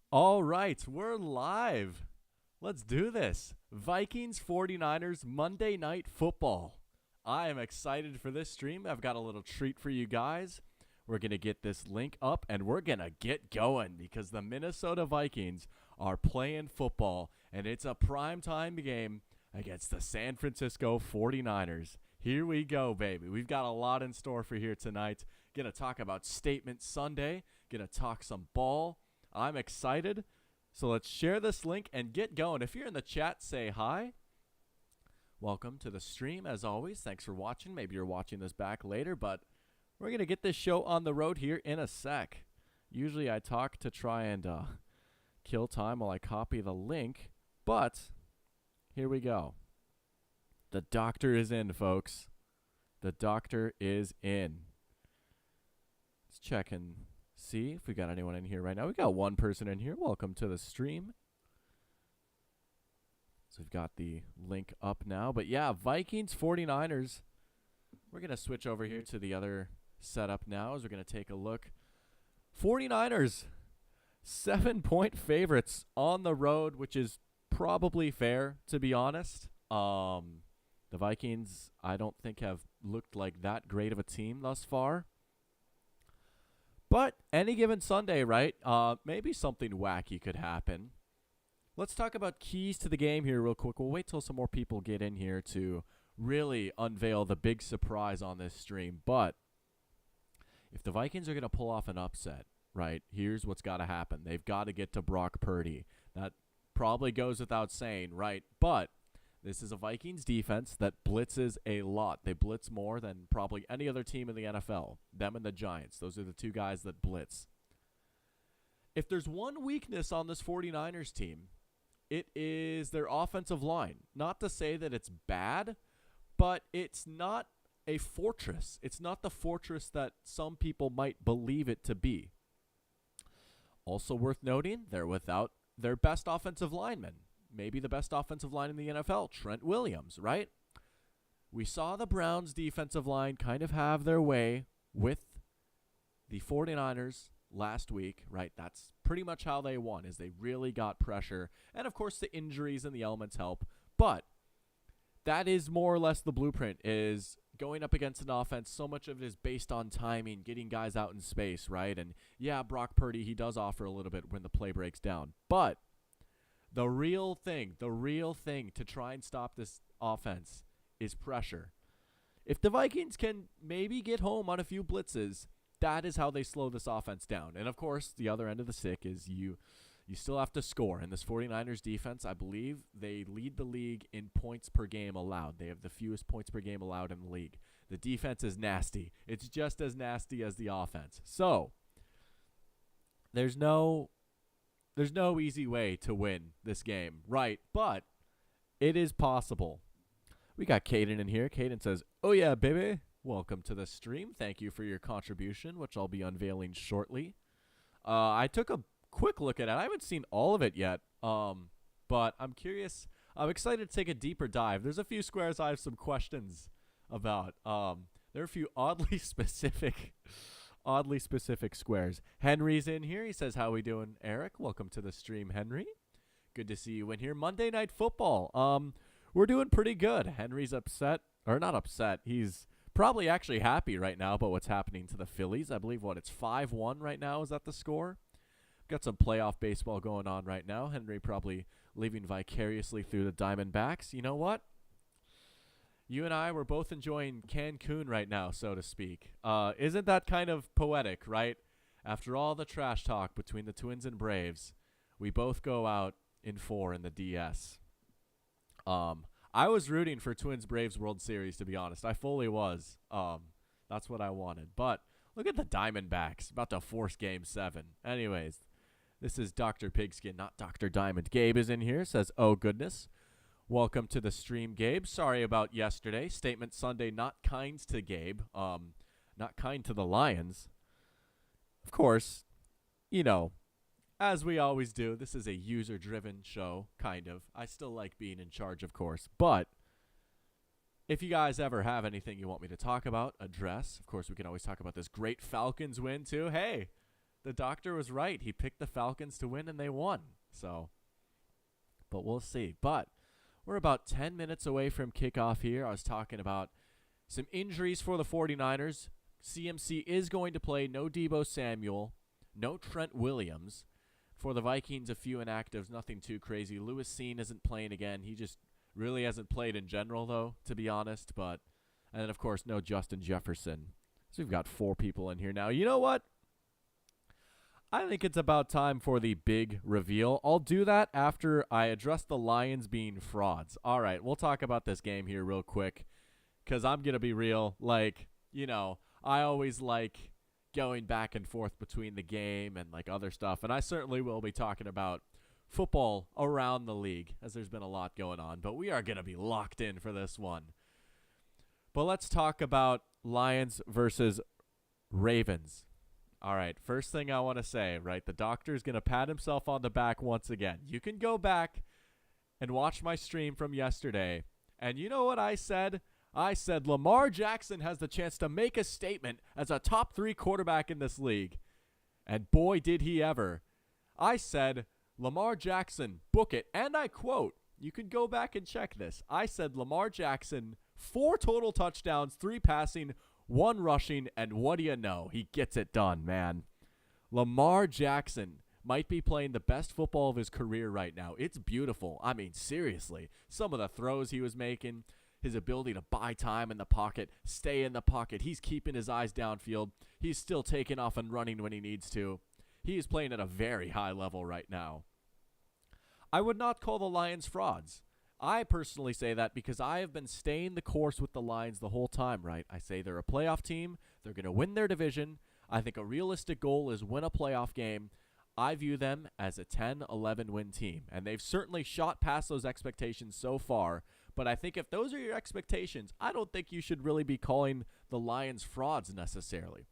All right, we're live. Let's do this. Vikings 49ers Monday Night Football. I am excited for this stream. I've got a little treat for you guys. We're going to get this link up and we're going to get going because the Minnesota Vikings are playing football and it's a primetime game against the San Francisco 49ers. Here we go, baby. We've got a lot in store for here tonight. Going to talk about Statement Sunday, going to talk some ball. I'm excited. So let's share this link and get going. If you're in the chat, say hi. Welcome to the stream, as always. Thanks for watching. Maybe you're watching this back later, but we're going to get this show on the road here in a sec. Usually I talk to try and kill time while I copy the link, but here we go. The doctor is in, folks. The doctor is in. Let's check and see if we got anyone in here right now. We got one person in here. Welcome to the stream. So we've got the link up now. But yeah, Vikings 49ers. We're going to switch over here to the other setup now as we're going to take a look. 49ers, 7-point favorites on the road, which is probably fair, to be honest. The Vikings, I don't think, have looked like that great of a team thus far. But any given Sunday, right, maybe something wacky could happen. Let's talk about keys to the game here real quick. We'll wait till some more people get in here to really unveil the big surprise on this stream. But if the Vikings are going to pull off an upset, right, here's what's got to happen. They've got to get to Brock Purdy. That probably goes without saying, right? But this is a Vikings defense that blitzes a lot. They blitz more than probably any other team in the NFL. Them and the Giants. Those are the two guys that blitz. If there's one weakness on this 49ers team, it is their offensive line. Not to say that it's bad, but it's not a fortress. It's not the fortress that some people might believe it to be. Also worth noting, they're without their best offensive lineman. Maybe the best offensive line in the NFL, Trent Williams, right? We saw the Browns' defensive line kind of have their way with the 49ers last week, right? That's pretty much how they won, is they really got pressure. And, of course, the injuries and the elements help. But that is more or less the blueprint, is going up against an offense. So much of it is based on timing, getting guys out in space, right? And, yeah, Brock Purdy, he does offer a little bit when the play breaks down. But the real thing to try and stop this offense is pressure. If the Vikings can maybe get home on a few blitzes, that is how they slow this offense down. And, of course, the other end of the stick is you still have to score. And this 49ers defense, I believe, they lead the league in points per game allowed. They have the fewest points per game allowed in the league. The defense is nasty. It's just as nasty as the offense. So there's no easy way to win this game, right? But it is possible. We got Caden in here. Caden says, "Oh yeah, baby. Welcome to the stream. Thank you for your contribution, which I'll be unveiling shortly." I took a quick look at it. I haven't seen all of it yet, but I'm curious. I'm excited to take a deeper dive. There's a few squares I have some questions about. There are a few oddly specific squares. Henry's in here. He says, "How we doing, Eric? Welcome to the stream, Henry. Good to see you in here. Monday Night Football. We're doing pretty good." Henry's upset, or not upset. He's probably actually happy right now about what's happening to the Phillies. I believe it's 5-1 right now. Is that the score? Got some playoff baseball going on right now. Henry probably living vicariously through the Diamondbacks. You know what? You and I, we're both enjoying Cancun right now, so to speak. Isn't that kind of poetic, right? After all the trash talk between the Twins and Braves, we both go out in 4 in the DS. I was rooting for Twins-Braves World Series, to be honest. I fully was. That's what I wanted. But look at the Diamondbacks, about to force Game 7. Anyways, this is Dr. Pigskin, not Dr. Diamond. Gabe is in here, says, "Oh, goodness. Welcome to the stream, Gabe. Sorry about yesterday. Statement Sunday, not kind to Gabe. Not kind to the Lions. Of course, you know, as we always do, this is a user-driven show, kind of. I still like being in charge, of course. But if you guys ever have anything you want me to talk about, address, of course, we can always talk about this great Falcons win, too. Hey, The doctor was right. He picked the Falcons to win, and they won. So, but we'll see. But we're about 10 minutes away from kickoff here. I was talking about some injuries for the 49ers. CMC is going to play. No Deebo Samuel. No Trent Williams. For the Vikings, a few inactives. Nothing too crazy. Lewis Seen isn't playing again. He just really hasn't played in general, though, to be honest. And then, of course, no Justin Jefferson. So we've got 4 people in here now. You know what? I think it's about time for the big reveal. I'll do that after I address the Lions being frauds. All right, we'll talk about this game here real quick because I'm going to be real. I always like going back and forth between the game and, other stuff. And I certainly will be talking about football around the league as there's been a lot going on. But we are going to be locked in for this one. But let's talk about Lions versus Ravens. All right, first thing I want to say, right, the doctor's going to pat himself on the back once again. You can go back and watch my stream from yesterday. And you know what I said? I said Lamar Jackson has the chance to make a statement as a top 3 quarterback in this league. And boy, did he ever. I said, Lamar Jackson, book it. And I quote, you can go back and check this. I said Lamar Jackson, 4 total touchdowns, 3 passing, 1 rushing, and what do you know? He gets it done, man. Lamar Jackson might be playing the best football of his career right now. It's beautiful. I mean, seriously. Some of the throws he was making, his ability to buy time in the pocket, stay in the pocket. He's keeping his eyes downfield. He's still taking off and running when he needs to. He is playing at a very high level right now. I would not call the Lions frauds. I personally say that because I have been staying the course with the Lions the whole time, right? I say they're a playoff team. They're going to win their division. I think a realistic goal is win a playoff game. I view them as a 10-11 win team, and they've certainly shot past those expectations so far. But I think if those are your expectations, I don't think you should really be calling the Lions frauds necessarily.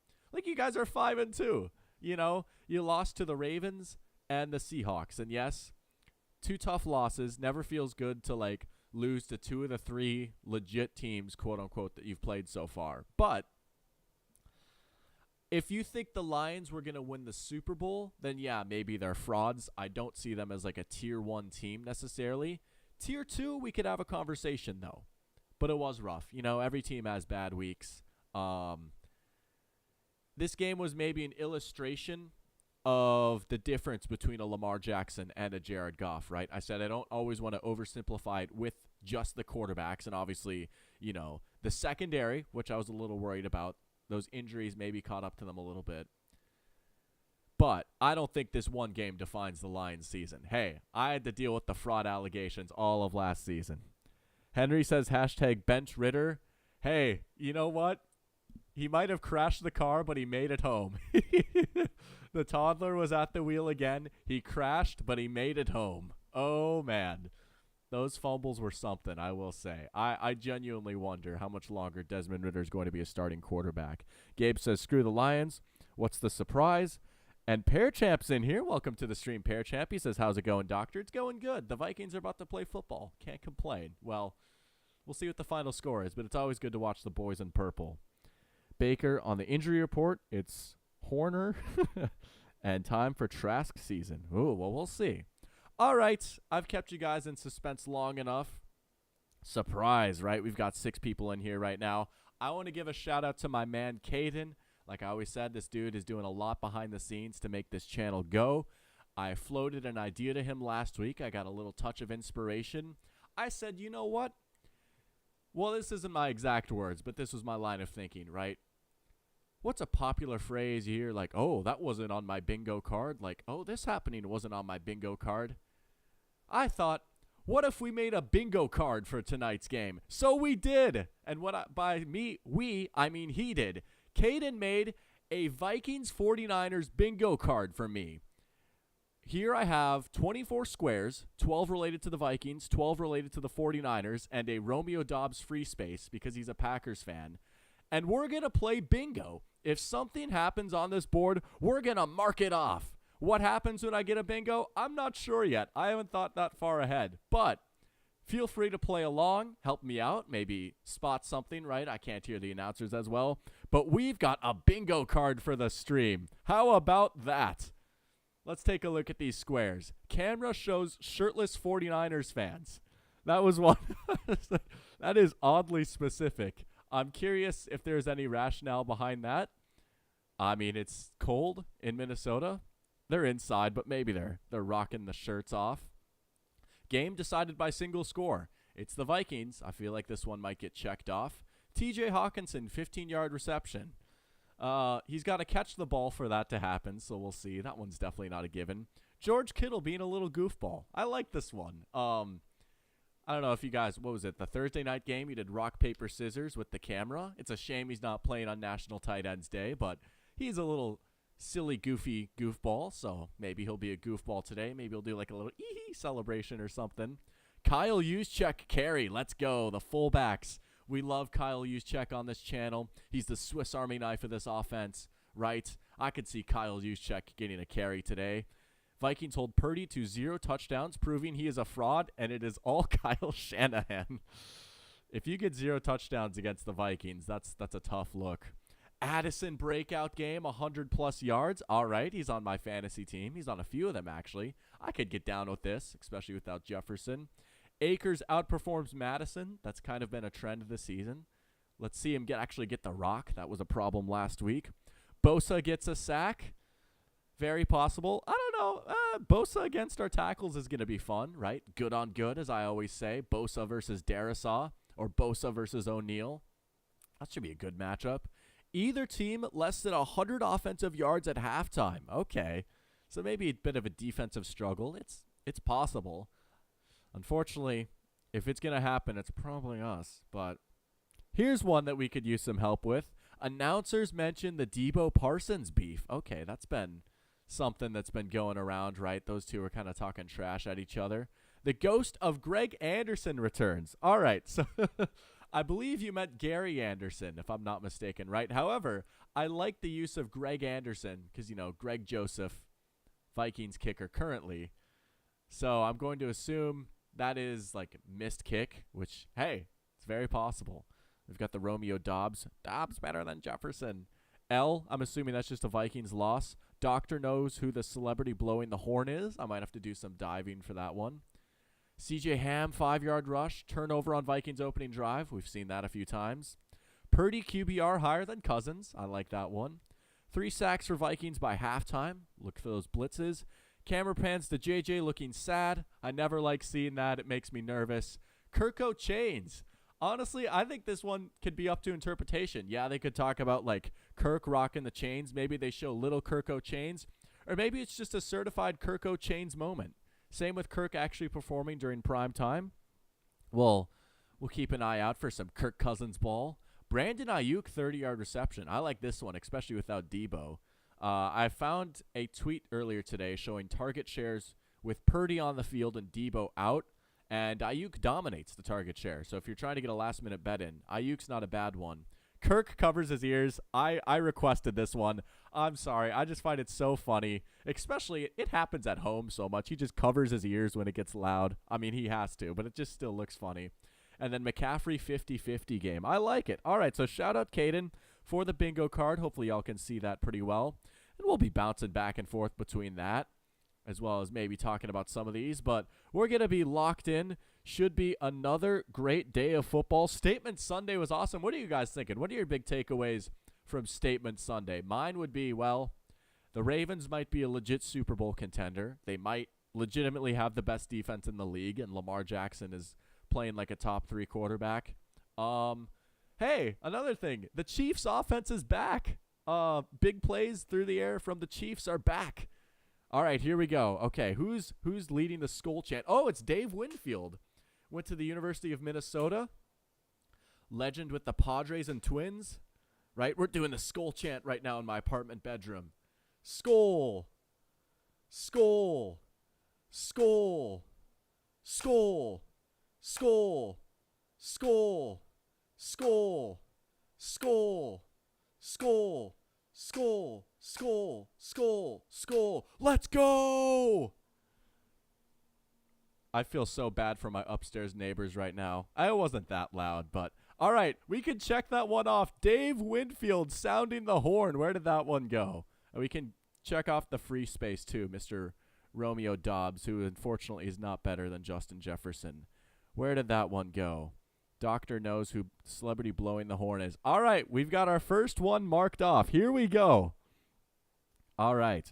You guys are 5-2. You lost to the Ravens and the Seahawks, and yes, 2 tough losses. Never feels good to lose to 2 of the 3 legit teams, quote unquote, that you've played so far. But if you think the Lions were going to win the Super Bowl, then yeah, maybe they're frauds. I don't see them as a tier 1 team necessarily. Tier 2, we could have a conversation though. But it was rough. Every team has bad weeks. This game was maybe an illustration of the difference between a Lamar Jackson and a Jared Goff, right? I said I don't always want to oversimplify it with just the quarterbacks, and obviously, the secondary, which I was a little worried about. Those injuries maybe caught up to them a little bit. But I don't think this one game defines the Lions season. Hey, I had to deal with the fraud allegations all of last season. Henry says #bench Ritter. Hey, you know what? He might have crashed the car, but he made it home. The toddler was at the wheel again. He crashed, but he made it home. Oh, man. Those fumbles were something, I will say. I genuinely wonder how much longer Desmond Ridder is going to be a starting quarterback. Gabe says, screw the Lions. What's the surprise? And Pear Champ's in here. Welcome to the stream, Pear Champ. He says, how's it going, doctor? It's going good. The Vikings are about to play football. Can't complain. Well, we'll see what the final score is, but it's always good to watch the boys in purple. Baker on the injury report. It's Horner. And time for Trask season. Ooh, well, we'll see. All right. I've kept you guys in suspense long enough. Surprise, right? We've got 6 people in here right now. I want to give a shout out to my man, Caden. Like I always said, this dude is doing a lot behind the scenes to make this channel go. I floated an idea to him last week. I got a little touch of inspiration. I said, you know what? Well, this isn't my exact words, but this was my line of thinking, right? What's a popular phrase you hear oh, that wasn't on my bingo card? Oh, this happening wasn't on my bingo card. I thought, what if we made a bingo card for tonight's game? So we did. And by me, I mean he did. Caden made a Vikings 49ers bingo card for me. Here I have 24 squares, 12 related to the Vikings, 12 related to the 49ers, and a Romeo Dobbs free space because he's a Packers fan. And we're going to play bingo. If something happens on this board, we're going to mark it off. What happens when I get a bingo? I'm not sure yet. I haven't thought that far ahead. But feel free to play along, help me out, maybe spot something, right? I can't hear the announcers as well. but we've got a bingo card for the stream. How about that? Let's take a look at these squares. Camera shows shirtless 49ers fans. That was one. That is oddly specific. I'm curious if there's any rationale behind that. I mean, it's cold in Minnesota. They're inside, but maybe they're rocking the shirts off. Game decided by single score. It's the Vikings. I feel like this one might get checked off. TJ Hawkinson, 15-yard reception. He's got to catch the ball for that to happen, so we'll see. That one's definitely not a given. George Kittle being a little goofball. I like this one. I don't know if you guys, what was it, the Thursday night game? You did rock, paper, scissors with the camera. It's a shame he's not playing on National Tight Ends Day, but he's a little silly, goofy goofball, so maybe he'll be a goofball today. Maybe he'll do like a little ee-hee celebration or something. Kyle Juszczyk carry. Let's go. The fullbacks. We love Kyle Juszczyk on this channel. He's the Swiss Army knife of this offense, right? I could see Kyle Juszczyk getting a carry today. Vikings hold Purdy to 0 touchdowns, proving he is a fraud, and it is all Kyle Shanahan. If you get 0 touchdowns against the Vikings, that's a tough look. Addison breakout game, 100-plus yards. All right, he's on my fantasy team. He's on a few of them, actually. I could get down with this, especially without Jefferson. Akers outperforms Madison. That's kind of been a trend this season. Let's see him actually get the rock. That was a problem last week. Bosa gets a sack. Very possible. I don't know. Bosa against our tackles is going to be fun, right? Good on good, as I always say. Bosa versus Darisaw or Bosa versus O'Neal. That should be a good matchup. Either team less than 100 offensive yards at halftime. Okay. So maybe a bit of a defensive struggle. It's possible. Unfortunately, if it's going to happen, it's probably us. But here's one that we could use some help with. Announcers mentioned the Debo Parsons beef. Okay, that's been something that's been going around, right? Those two are kind of talking trash at each other. The ghost of Greg Anderson returns. All right, so I believe you meant Gary Anderson, if I'm not mistaken, right? However, I like the use of Greg Anderson because, you know, Greg Joseph, Vikings kicker currently. So I'm going to assume that is like missed kick, which, hey, it's very possible. We've got the Romeo Dobbs. Dobbs better than Jefferson. L, I'm assuming that's just a Vikings loss. Doctor knows who the celebrity blowing the horn is. I might have to do some diving for that one. CJ Ham, 5-yard rush. Turnover on Vikings opening drive. We've seen that a few times. Purdy QBR higher than Cousins. I like that one. 3 sacks for Vikings by halftime. Look for those blitzes. Camera pans to JJ looking sad. I never like seeing that. It makes me nervous. Kirko chains. Honestly, I think this one could be up to interpretation. Yeah, they could talk about, like, Kirk rocking the chains. Maybe they show little Kirko chains. Or maybe it's just a certified Kirko chains moment. Same with Kirk actually performing during prime time. We'll keep an eye out for some Kirk Cousins ball. Brandon Ayuk, 30-yard reception. I like this one, especially without Debo. I found a tweet earlier today showing target shares with Purdy on the field and Debo out. And Ayuk dominates the target share. So if you're trying to get a last-minute bet in, Ayuk's not a bad one. Kirk covers his ears. I requested this one. I'm sorry. I just find it so funny. Especially, it happens at home so much. He just covers his ears when it gets loud. I mean, he has to, but it just still looks funny. And then McCaffrey 50-50 game. I like it. All right, so shout out Caden for the bingo card. Hopefully y'all can see that pretty well. And we'll be bouncing back and forth between that, as well as maybe talking about some of these. But we're going to be locked in. Should be another great day of football. Statement Sunday was awesome. What are you guys thinking? What are your big takeaways from Statement Sunday? Mine would be, well, the Ravens might be a legit Super Bowl contender. They might legitimately have the best defense in the league, and Lamar Jackson is playing like a top 3 quarterback. Hey, another thing. The Chiefs' offense is back. Big plays through the air from the Chiefs are back. All right, here we go. Okay, who's leading the Skol chant? Oh, it's Dave Winfield. Went to the University of Minnesota. Legend with the Padres and Twins. Right? We're doing the Skol chant right now in my apartment bedroom. Skol. Skol. Skol. Skol. Skol. Skol. Skol. Skol. Skol. Skol. Skol. Skol. Skol. Let's go! I feel so bad for my upstairs neighbors right now. I wasn't that loud, but All right, we can check that one off. Dave Winfield sounding the horn. Where did that one go? And we can check off the free space too, Mr. Romeo Dobbs, who unfortunately is not better than Justin Jefferson. Where did that one go? Doctor knows who celebrity blowing the horn is. All right, we've got our first one marked off. Here we go. All right.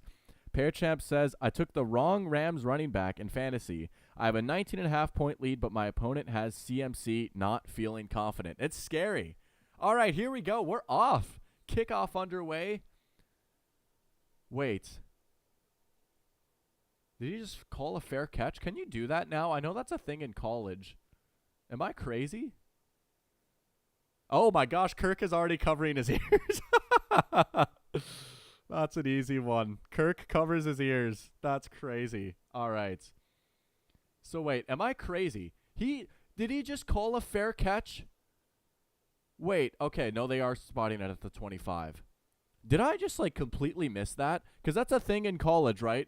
Pear Champ says, I took the wrong Rams running back in fantasy. I have a 19.5-point lead, but my opponent has CMC, not feeling confident. It's scary. All right, here we go. We're off. Kickoff underway. Wait. Did he just call a fair catch? Can you do that now? I know that's a thing in college. Am I crazy? Oh my gosh, Kirk is already covering his ears. That's an easy one. Kirk covers his ears. That's crazy. All right. So wait, am I crazy? Did he just call a fair catch? Wait, okay, no, they are spotting it at the 25. Did I just like completely miss that? Because that's a thing in college, right?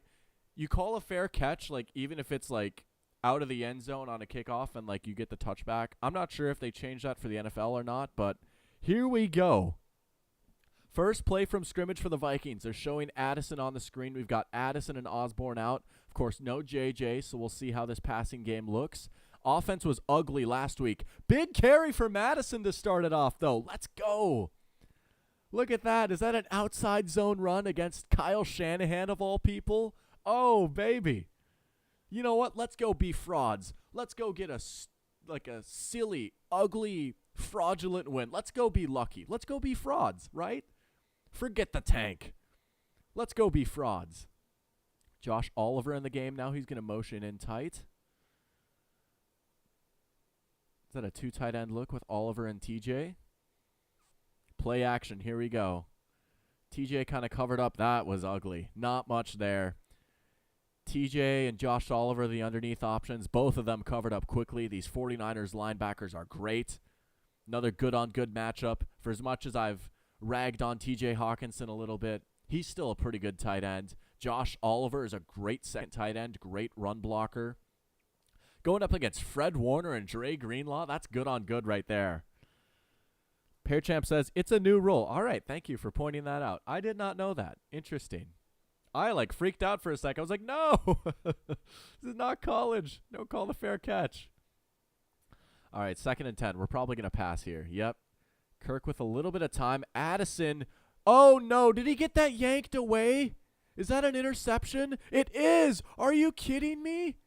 You call a fair catch, like even if it's like out of the end zone on a kickoff and like you get the touchback. I'm not sure if they changed that for the NFL or not, but here we go. First play from scrimmage for the Vikings. They're showing Addison on the screen. We've got Addison and Osborne out. Of course, no JJ, so we'll see how this passing game looks. Offense was ugly last week. Big carry for Madison to start it off, though. Let's go. Look at that. Is that an outside zone run against Kyle Shanahan of all people? Oh, baby. You know what? Let's go be frauds. Let's go get a silly, ugly, fraudulent win. Let's go be lucky. Let's go be frauds, right? Forget the tank. Let's go be frauds. Josh Oliver in the game now. He's going to motion in tight. Is that a two tight end look with Oliver and TJ? Play action. Here we go. TJ kind of covered up. That was ugly. Not much there. TJ and Josh Oliver, the underneath options, both of them covered up quickly. These 49ers linebackers are great. Another good-on-good matchup. For as much as I've ragged on TJ Hawkinson a little bit, he's still a pretty good tight end. Josh Oliver is a great second tight end, great run blocker. Going up against Fred Warner and Dre Greenlaw, that's good-on-good right there. Pearchamp says, it's a new rule. All right, thank you for pointing that out. I did not know that. Interesting. I freaked out for a second. I was like, no, this is not college. No call the fair catch. All right, 2nd and 10. We're probably going to pass here. Yep. Kirk with a little bit of time. Addison. Oh, no. Did he get that yanked away? Is that an interception? It is. Are you kidding me?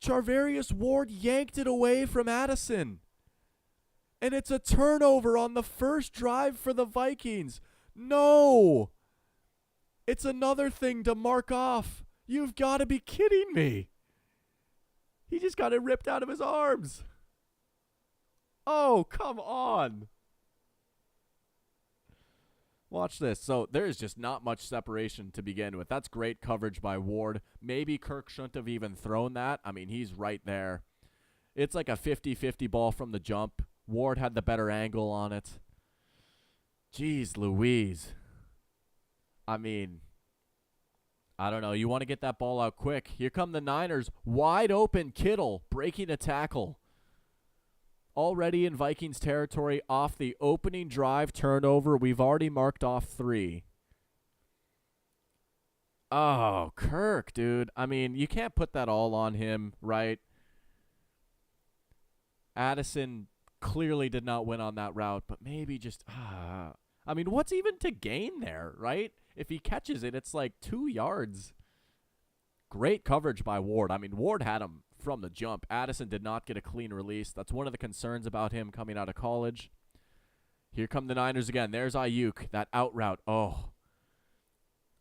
Charvarius Ward yanked it away from Addison. And it's a turnover on the first drive for the Vikings. No. It's another thing to mark off. You've got to be kidding me. He just got it ripped out of his arms. Oh, come on. Watch this. So there is just not much separation to begin with. That's great coverage by Ward. Maybe Kirk shouldn't have even thrown that. I mean, he's right there. It's like a 50-50 ball from the jump. Ward had the better angle on it. Jeez Louise. I mean, I don't know. You want to get that ball out quick. Here come the Niners. Wide open Kittle breaking a tackle. Already in Vikings territory off the opening drive turnover. We've already marked off 3. Oh, Kirk, dude. I mean, you can't put that all on him, right? Addison clearly did not win on that route, but maybe just, I mean, what's even to gain there, right? If he catches it, it's like 2 yards. Great coverage by Ward. I mean, Ward had him from the jump. Addison did not get a clean release. That's one of the concerns about him coming out of college. Here come the Niners again. There's Ayuk, that out route. Oh,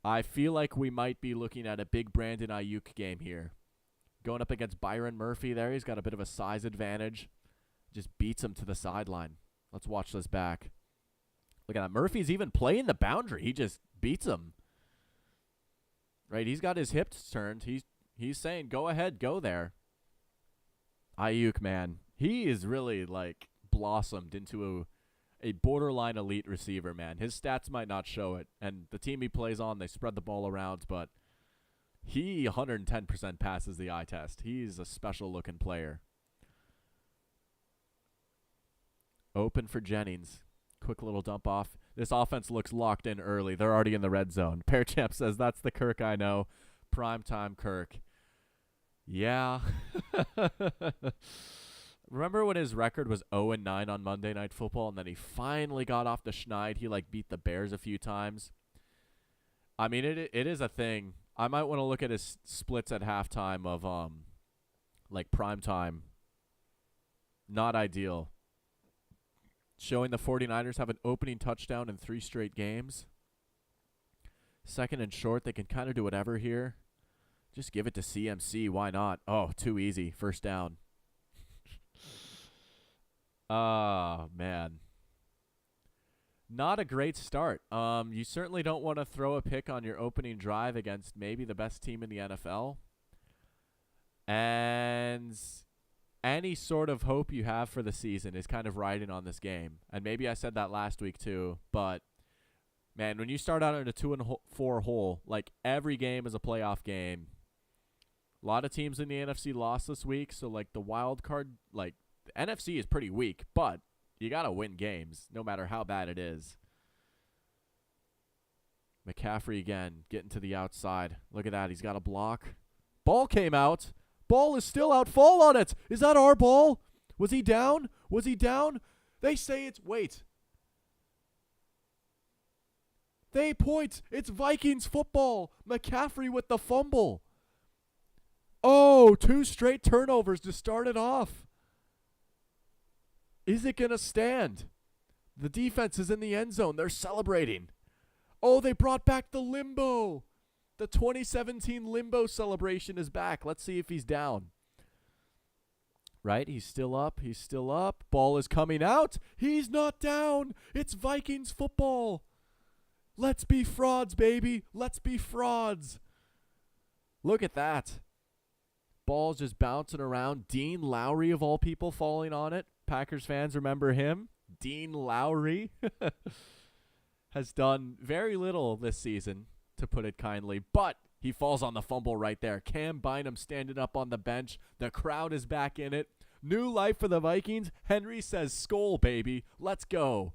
I feel like we might be looking at a big Brandon Ayuk game here. Going up against Byron Murphy there. He's got a bit of a size advantage. Just beats him to the sideline. Let's watch this back. Look at that. Murphy's even playing the boundary. He just beats him. Right? He's got his hips turned. He's saying, go ahead, go there. Ayuk, man. He is really, like, blossomed into a borderline elite receiver, man. His stats might not show it. And the team he plays on, they spread the ball around, but he 110% passes the eye test. He's a special-looking player. Open for Jennings. Quick little dump off. This offense looks locked in early. They're already in the red zone. Pear Champ says, that's the Kirk I know. Primetime Kirk. Yeah. Remember when his record was 0-9 on Monday Night Football, and then he finally got off the schneid? He, beat the Bears a few times. I mean, it is a thing. I might want to look at his splits at halftime of, primetime. Not ideal. Showing the 49ers have an opening touchdown in 3 straight games. Second and short, they can kind of do whatever here. Just give it to CMC. Why not? Oh, too easy. First down. Oh, man. Not a great start. You certainly don't want to throw a pick on your opening drive against maybe the best team in the NFL. And any sort of hope you have for the season is kind of riding on this game. And maybe I said that last week too, but man, when you start out in a 2-4 hole, every game is a playoff game. A lot of teams in the NFC lost this week, so the wild card, the NFC is pretty weak, but you got to win games no matter how bad it is. McCaffrey again, getting to the outside. Look at that, he's got a block. Ball came out. Ball is still out. Fall on it. Is that our ball? Was he down? Was he down? They say it's... Wait. They point. It's Vikings football. McCaffrey with the fumble. Oh, 2 straight turnovers to start it off. Is it going to stand? The defense is in the end zone. They're celebrating. Oh, they brought back the limbo. The 2017 limbo celebration is back. Let's see if he's down. Right? He's still up. He's still up. Ball is coming out. He's not down. It's Vikings football. Let's be frauds, baby. Let's be frauds. Look at that. Ball's just bouncing around. Dean Lowry, of all people, falling on it. Packers fans remember him. Dean Lowry has done very little this season, to put it kindly, but he falls on the fumble right there. Cam Bynum standing up on the bench. The crowd is back in it. New life for the Vikings. Henry says, "Skol, baby. Let's go.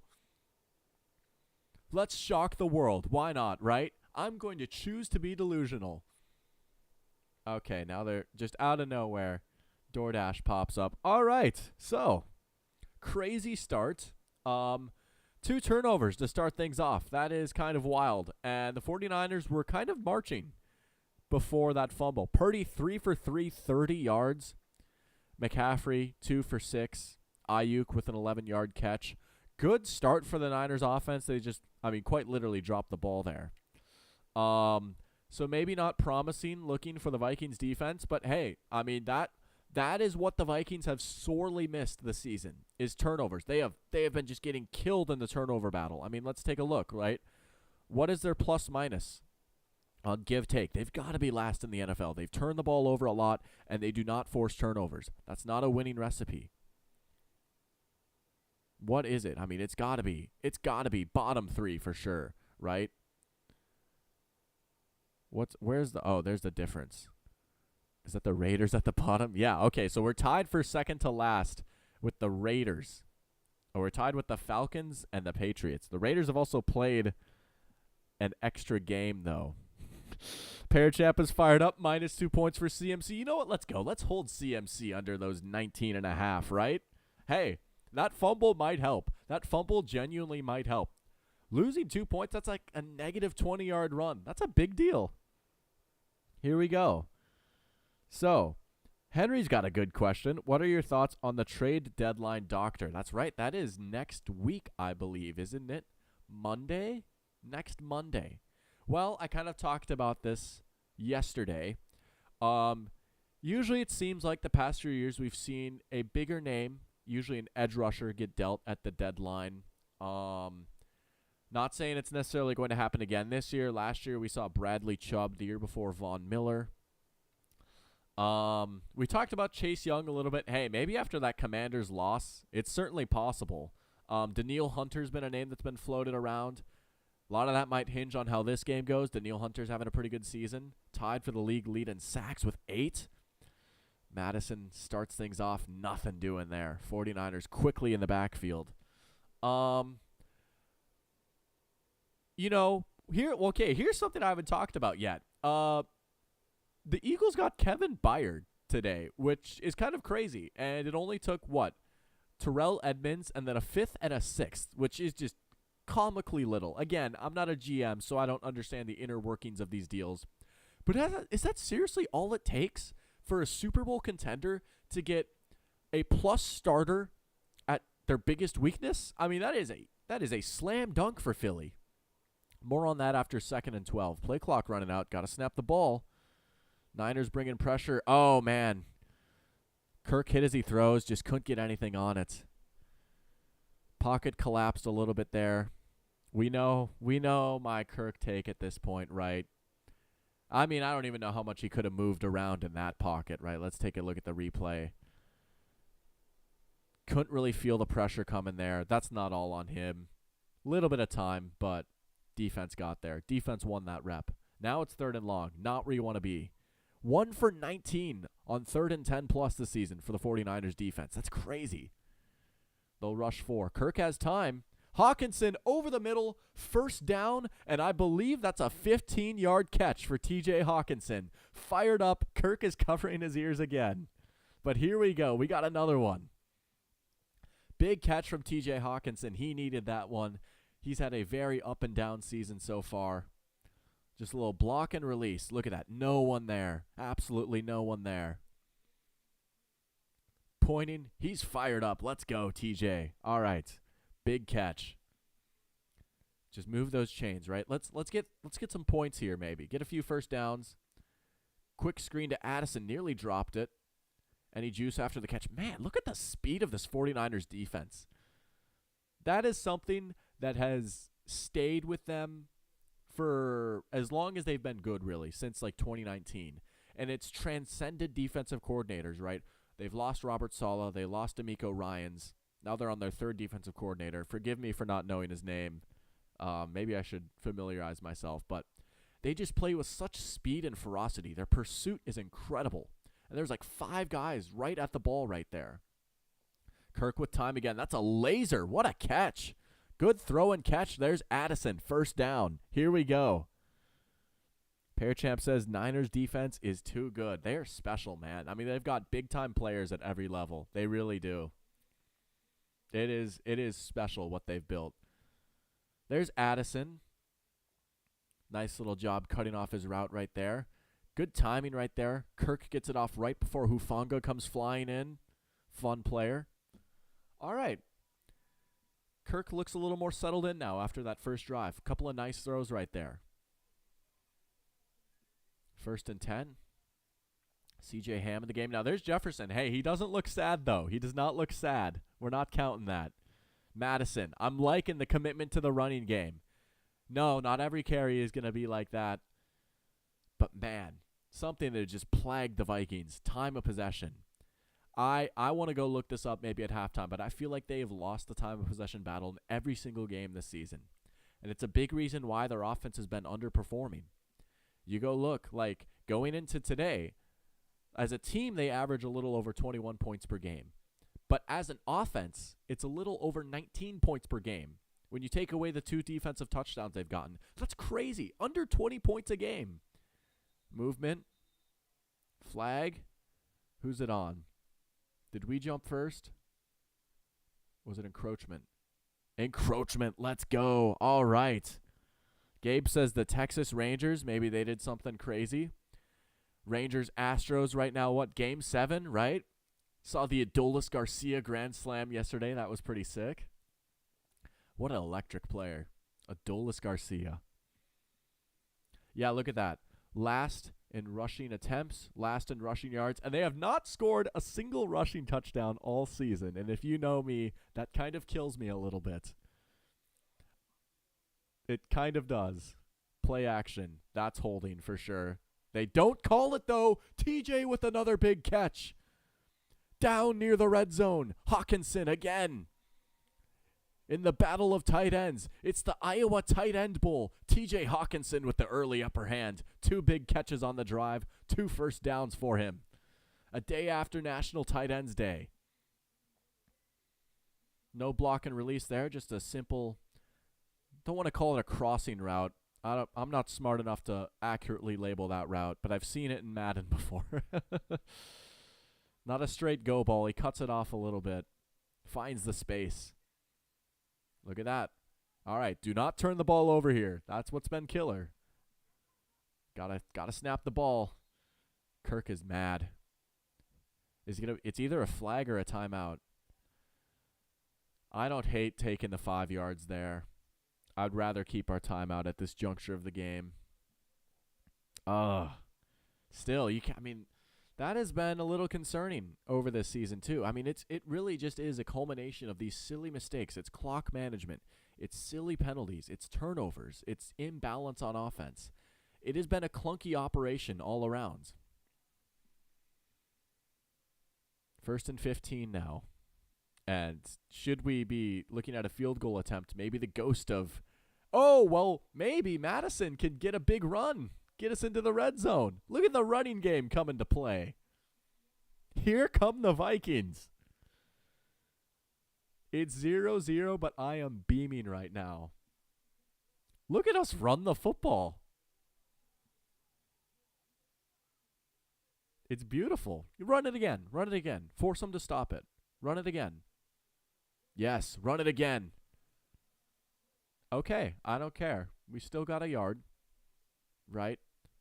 Let's shock the world. Why not, right? I'm going to choose to be delusional." Okay, now they're just out of nowhere. DoorDash pops up. All right, so crazy start. 2 turnovers to start things off. That is kind of wild. And the 49ers were kind of marching before that fumble. Purdy 3 for 3, 30 yards. McCaffrey 2 for 6. Ayuk with an 11-yard catch. Good start for the Niners offense. They just, quite literally dropped the ball there. So maybe not promising looking for the Vikings defense, but hey, that is what the Vikings have sorely missed this season, is turnovers. They have been just getting killed in the turnover battle. Let's take a look, right? What is their plus minus on give take? They've got to be last in the NFL. They've turned the ball over a lot, and they do not force turnovers. That's not a winning recipe. What is it? It's got to be bottom 3 for sure, right? There's the difference. Is that the Raiders at the bottom? Yeah, okay, so we're tied for second to last with the Raiders. Or we're tied with the Falcons and the Patriots. The Raiders have also played an extra game, though. Pearchap is fired up, minus 2 points for CMC. You know what? Let's go. Let's hold CMC under those 19.5, right? Hey, that fumble might help. That fumble genuinely might help. Losing 2 points, that's like a negative 20-yard run. That's a big deal. Here we go. So, Henry's got a good question. What are your thoughts on the trade deadline doctor? That's right. That is next week, I believe, isn't it? Monday? Next Monday. Well, I kind of talked about this yesterday. Usually it seems like the past few years we've seen a bigger name, usually an edge rusher, get dealt at the deadline. Not saying it's necessarily going to happen again this year. Last year we saw Bradley Chubb, the year before Von Miller. We talked about Chase Young a little bit. Hey, maybe after that Commanders loss, it's certainly possible. Danielle Hunter's been a name that's been floated around. A lot of that might hinge on how this game goes. Danielle Hunter's having a pretty good season. Tied for the league lead in sacks with 8. Madison starts things off. Nothing doing there. 49ers quickly in the backfield. Um, you know, here's something I haven't talked about yet. The Eagles got Kevin Byard today, which is kind of crazy, and it only took what? Terrell Edmonds and then a fifth and a sixth, which is just comically little. Again, I'm not a GM, so I don't understand the inner workings of these deals. But is that seriously all it takes for a Super Bowl contender to get a plus starter at their biggest weakness? I mean, that is a slam dunk for Philly. More on that after 2nd and 12. Play clock running out. Got to snap the ball. Niners bringing pressure. Oh, man. Kirk hit as he throws. Just couldn't get anything on it. Pocket collapsed a little bit there. We know my Kirk take at this point, right? I mean, I don't even know how much he could have moved around in that pocket, right? Let's take a look at the replay. Couldn't really feel the pressure coming there. That's not all on him. Little bit of time, but defense got there. Defense won that rep. Now it's 3rd and long. Not where you want to be. 1 for 19 on 3rd and 10 plus this season for the 49ers defense. That's crazy. They'll rush 4. Kirk has time. Hawkinson over the middle, 1st down, and I believe that's a 15-yard catch for TJ Hawkinson. Fired up. Kirk is covering his ears again. But here we go. We got another one. Big catch from TJ Hawkinson. He needed that one. He's had a very up and down season so far. Just a little block and release. Look at that. No one there. Absolutely no one there. Pointing. He's fired up. Let's go, TJ. All right. Big catch. Just move those chains, right? Let's get some points here maybe. Get a few first downs. Quick screen to Addison. Nearly dropped it. Any juice after the catch? Man, look at the speed of this 49ers defense. That is something that has stayed with them for as long as they've been good, really, since like 2019. And it's transcended defensive coordinators, right? They've lost Robert Saleh. They lost D'Amico Ryans. Now they're on their 3rd defensive coordinator. Forgive me for not knowing his name. Maybe I should familiarize myself. But they just play with such speed and ferocity. Their pursuit is incredible. And there's like 5 guys right at the ball right there. Kirk with time again. That's a laser. What a catch. Good throw and catch. There's Addison. 1st down. Here we go. Pearchamp says Niners defense is too good. They're special, man. I mean, they've got big-time players at every level. They really do. It is special what they've built. There's Addison. Nice little job cutting off his route right there. Good timing right there. Kirk gets it off right before Hufanga comes flying in. Fun player. All right. Kirk looks a little more settled in now after that first drive. A couple of nice throws right there. 1st and 10. C.J. Ham in the game. Now, there's Jefferson. Hey, he doesn't look sad, though. He does not look sad. We're not counting that. Madison. I'm liking the commitment to the running game. No, not every carry is going to be like that. But, man, something that just plagued the Vikings. Time of possession. I want to go look this up maybe at halftime, but I feel like they have lost the time of possession battle in every single game this season. And it's a big reason why their offense has been underperforming. You go look, like, going into today, as a team, they average a little over 21 points per game. But as an offense, it's a little over 19 points per game. When you take away the 2 defensive touchdowns they've gotten, that's crazy. Under 20 points a game. Movement. Flag. Who's it on? Did we jump first? Was it encroachment? Encroachment. Let's go. All right. Gabe says the Texas Rangers, maybe they did something crazy. Rangers Astros right now, what, game 7, right? Saw the Adolis Garcia grand slam yesterday. That was pretty sick. What an electric player. Adolis Garcia. Yeah, look at that. Last in rushing attempts, last in rushing yards, and they have not scored a single rushing touchdown all season. And if you know me, that kind of kills me a little bit. It kind of does. Play action. That's holding for sure. They don't call it, though. TJ with another big catch. Down near the red zone. Hawkinson again. In the battle of tight ends, it's the Iowa Tight End Bowl. TJ Hawkinson with the early upper hand. 2 big catches on the drive. 2 first downs for him. A day after National Tight Ends Day. No block and release there. Just a simple, don't want to call it a crossing route. I'm not smart enough to accurately label that route, but I've seen it in Madden before. Not a straight go ball. He cuts it off a little bit. Finds the space. Look at that. All right, do not turn the ball over here. That's what's been killer. Gotta snap the ball. Kirk is mad. It's either a flag or a timeout. I don't hate taking the 5 yards there. I'd rather keep our timeout at this juncture of the game. Still, that has been a little concerning over this season too. I mean, it really just is a culmination of these silly mistakes. It's clock management. It's silly penalties. It's turnovers. It's imbalance on offense. It has been a clunky operation all around. 1st and 15 now. And should we be looking at a field goal attempt, maybe the ghost of, maybe Madison can get a big run, get us into the red zone. Look at the running game come into play. Here come the Vikings. It's 0-0, but I am beaming right now. Look at us run the football. It's beautiful. You run it again. Run it again. Force them to stop it. Run it again. Yes, run it again. Okay, I don't care. We still got a yard, right?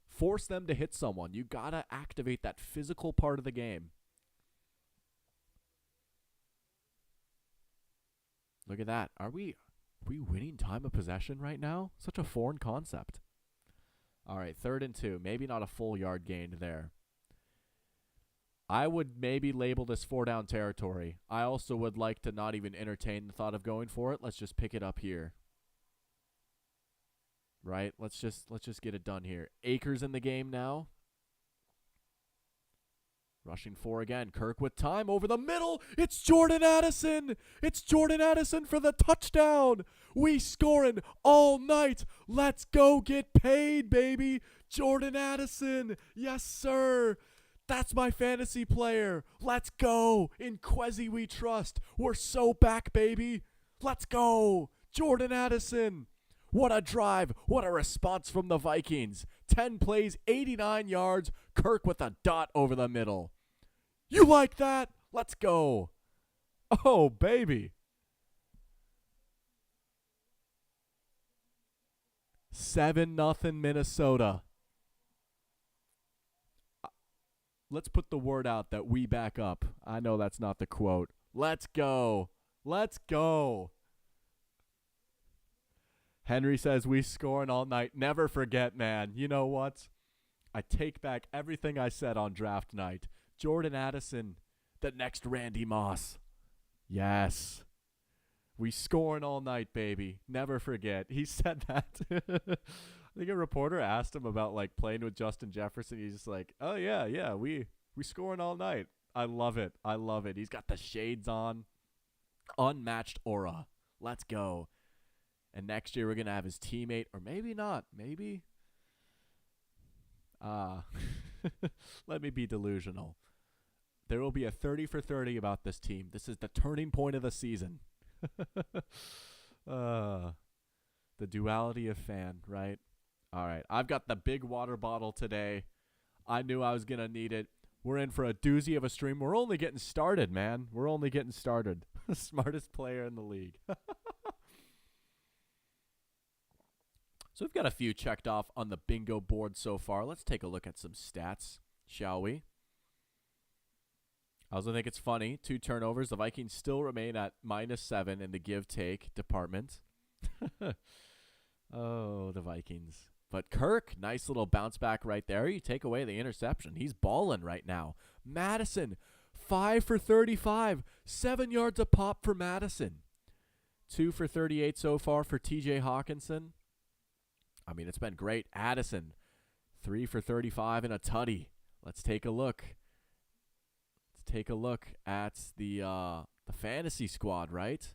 Force them to hit someone. You got to activate that physical part of the game. Look at that. Are we winning time of possession right now? Such a foreign concept. All right, 3rd and 2. Maybe not a full yard gained there. I would maybe label this 4-down territory. I also would like to not even entertain the thought of going for it. Let's just pick it up here. Right? Let's just get it done here. Akers in the game now. Rushing 4 again. Kirk with time over the middle. It's Jordan Addison. It's Jordan Addison for the touchdown. We scoring all night. Let's go get paid, baby. Jordan Addison. Yes, sir. That's my fantasy player. Let's go. In Quezzy we trust. We're so back, baby. Let's go. Jordan Addison. What a drive. What a response from the Vikings. 10 plays, 89 yards. Kirk with a dot over the middle. You like that? Let's go. Oh, baby. 7-0 Minnesota. Let's put the word out that we back up. I know that's not the quote. Let's go. Let's go. Henry says we scoring all night. Never forget, man. You know what? I take back everything I said on draft night. Jordan Addison, the next Randy Moss. Yes. We scoring all night, baby. Never forget. He said that. I think a reporter asked him about like playing with Justin Jefferson. He's just like, oh yeah, we scoring all night. I love it. I love it. He's got the shades on. Unmatched aura. Let's go. And next year we're gonna have his teammate, or maybe not. Maybe. Let me be delusional. There will be a 30 for 30 about this team. This is the turning point of the season. The duality of fan, right? All right, I've got the big water bottle today. I knew I was going to need it. We're in for a doozy of a stream. We're only getting started, man. We're only getting started. Smartest player in the league. So we've got a few checked off on the bingo board so far. Let's take a look at some stats, shall we? I also think it's funny. 2 turnovers. The Vikings still remain at -7 in the give-take department. Oh, the Vikings. But Kirk, nice little bounce back right there. You take away the interception. He's balling right now. Madison, 5 for 35. 7 yards a pop for Madison. 2 for 38 so far for TJ Hawkinson. I mean, it's been great. Addison, 3 for 35 and a tutty. Let's take a look. Let's take a look at the fantasy squad, right?